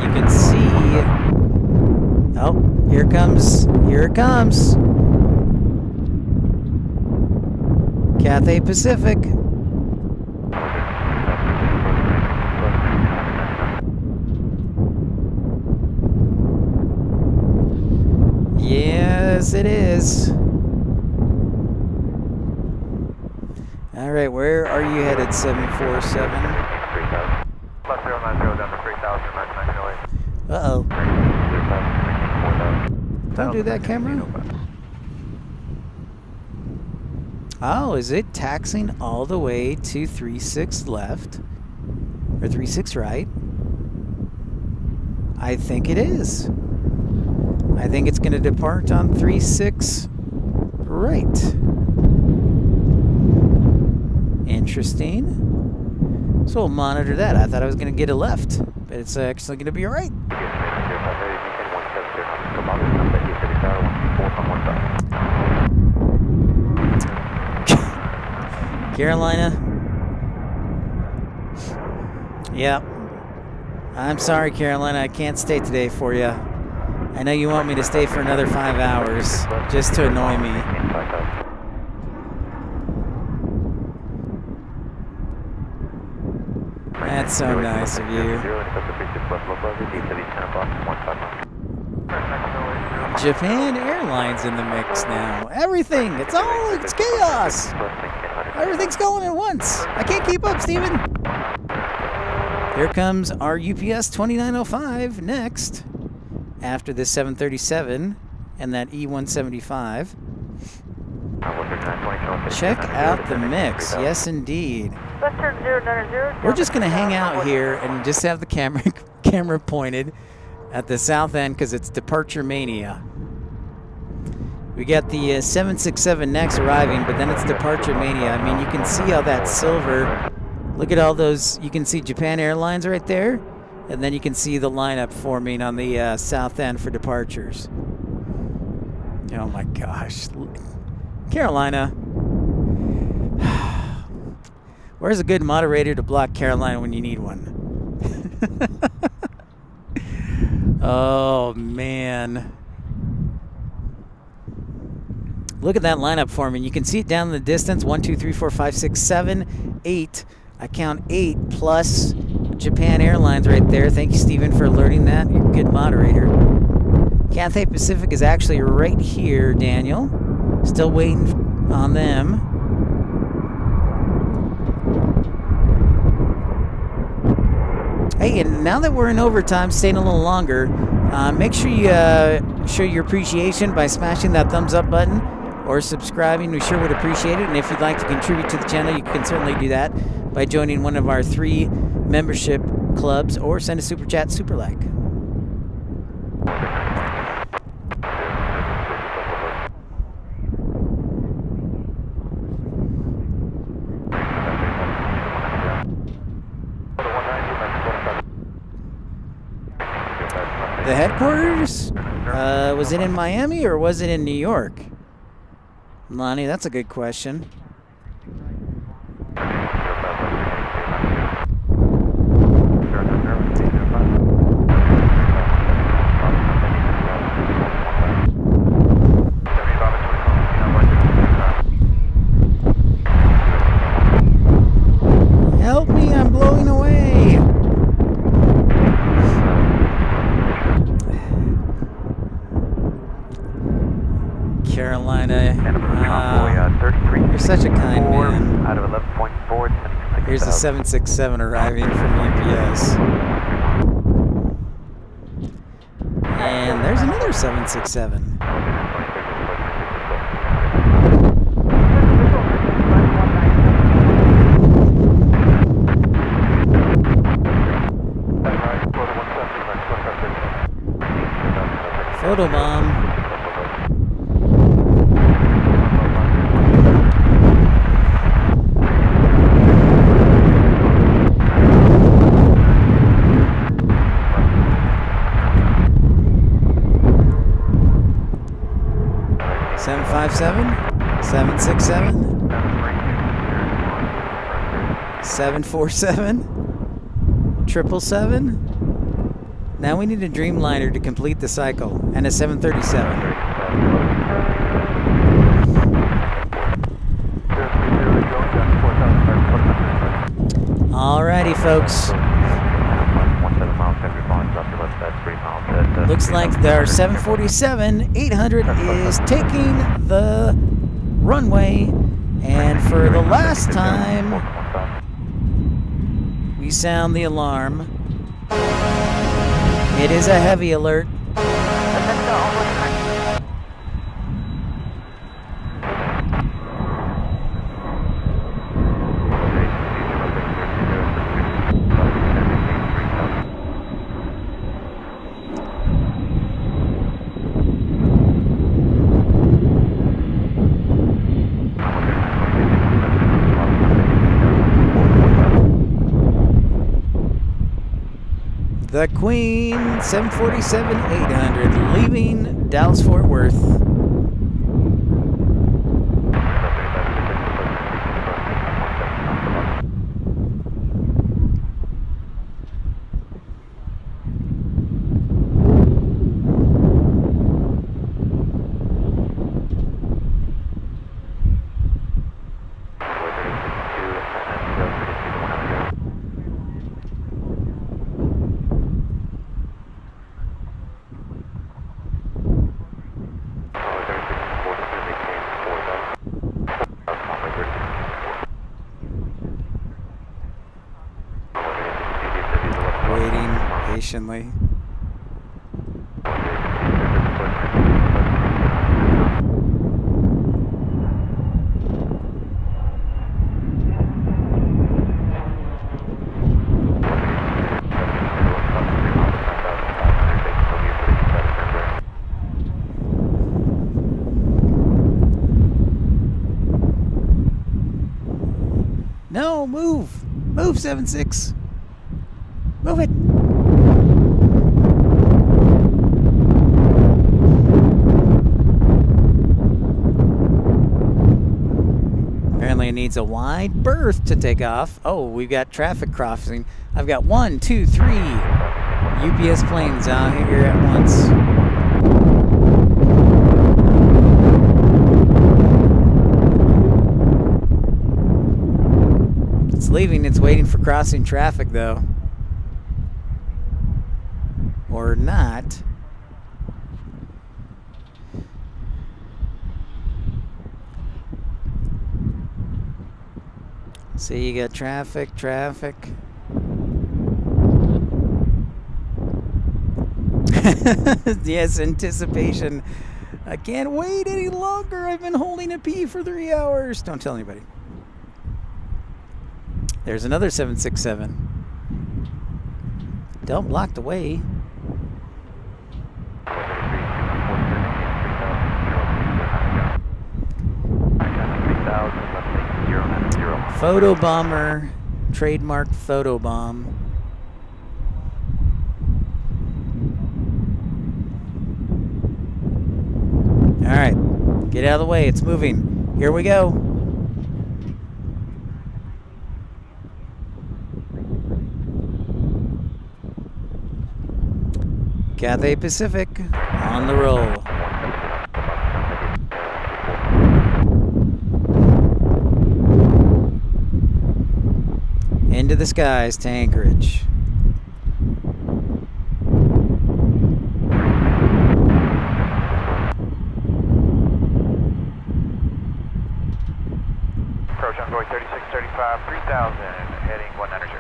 You can see. Oh, here it comes. Here it comes. Cathay Pacific. Yes, it is. All right, where are you headed, 747? Left 090 down to 3,000, American 1908. Uh-oh. Don't do that, camera. Oh, is it taxing all the way to 36 left? Or 36 right? I think it is. I think it's going to depart on 36 right. Interesting. So we'll monitor that. I thought I was going to get a left, but it's actually going to be all right. Carolina. Yep. I'm sorry, Carolina. I can't stay today for you. I know you want me to stay for another 5 hours just to annoy me. That's so nice of you. Japan Airlines in the mix now. Everything. It's chaos. Everything's going at once. I can't keep up, Steven. Here comes our UPS 2905 next. After this 737 and that E175. Check out the mix. Yes, indeed. We're just going to hang out here and just have the camera pointed at the south end because it's departure mania. We got the 767 next arriving, but then it's departure mania. I mean, you can see all that silver. Look at all those. You can see Japan Airlines right there, and then you can see the lineup forming on the south end for departures. Oh my gosh. Carolina. Where's a good moderator to block Carolina when you need one? Oh, man. Look at that lineup for me. You can see it down in the distance. 1, 2, 3, 4, 5, 6, 7, 8. I count 8 plus Japan Airlines right there. Thank you, Stephen, for alerting that. You're a good moderator. Cathay Pacific is actually right here, Daniel. Still waiting on them. Hey, and now that we're in overtime, staying a little longer, make sure you show your appreciation by smashing that thumbs up button or subscribing. We sure would appreciate it. And if you'd like to contribute to the channel, you can certainly do that by joining one of our 3 membership clubs or send a super chat, super like. The headquarters? Was it in Miami or was it in New York? Lonnie, that's a good question. Help me, I'm blowing away. Carolina. You're such a kind man. Out of 11.4. Here's the 767 arriving from UPS. And there's another 767. Photobomb. Seven 767, 747, 777. Now we need a Dreamliner to complete the cycle, and a 737. Alrighty, folks. Looks like our 747-800 is taking the runway, and for the last time, we sound the alarm. It is a heavy alert. The Queen 747-800 leaving Dallas-Fort Worth. Patiently. No, move! Move, 76! Move it! Apparently it needs a wide berth to take off. Oh, we've got traffic crossing. I've got 1, 2, 3, UPS planes out here at once. It's leaving. It's waiting for crossing traffic, though. Or not. See, you got traffic. Yes, anticipation. I can't wait any longer. I've been holding a pee for 3 hours. Don't tell anybody. There's another 767. Don't block the way. Photo bomber, trademark photo bomb. All right, get out of the way. It's moving. Here we go. Cathay Pacific on the roll. Into the skies to Anchorage. Approach envoy 3635, 3000, heading 190.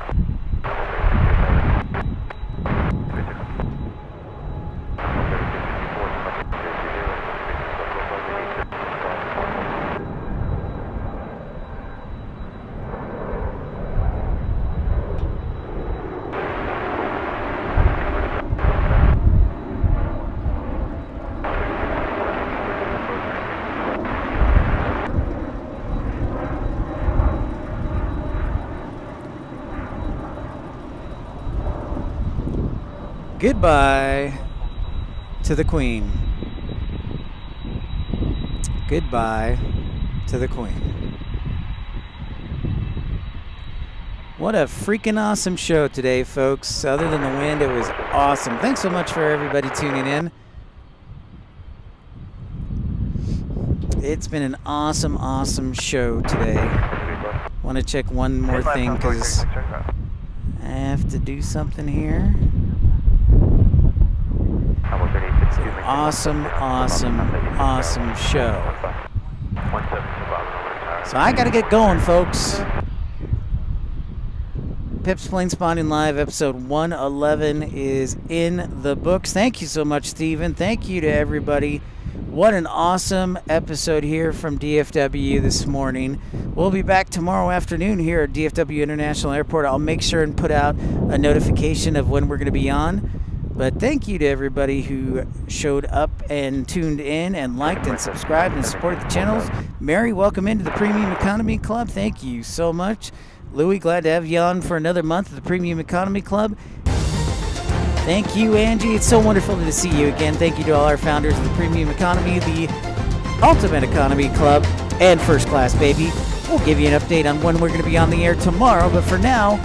Goodbye to the Queen. Goodbye to the Queen. What a freaking awesome show today, folks. Other than the wind, it was awesome. Thanks so much for everybody tuning in. It's been an awesome, awesome show today. Want to check one more thing because I have to do something here. Awesome, awesome, awesome show. So I gotta get going, folks. Pips Planespotting Live episode 111 is in the books. Thank you so much, Steven. Thank you to everybody. What an awesome episode here from DFW this morning. We'll be back tomorrow afternoon here at DFW International Airport. I'll make sure and put out a notification of when we're going to be on. But thank you to everybody who showed up and tuned in and liked and subscribed and supported the channels. Mary, welcome into the Premium Economy Club. Thank you so much. Louie, glad to have you on for another month of the Premium Economy Club. Thank you, Angie. It's so wonderful to see you again. Thank you to all our founders of the Premium Economy, the Ultimate Economy Club, and First Class, baby. We'll give you an update on when we're going to be on the air tomorrow, but for now,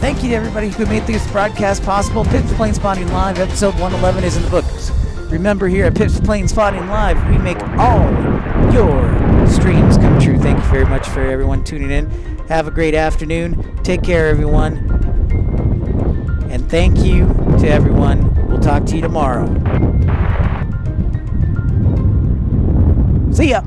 thank you to everybody who made this broadcast possible. Pips Planespotting Live, episode 111 is in the books. Remember, here at Pips Planespotting Live, we make all your streams come true. Thank you very much for everyone tuning in. Have a great afternoon. Take care, everyone. And thank you to everyone. We'll talk to you tomorrow. See ya.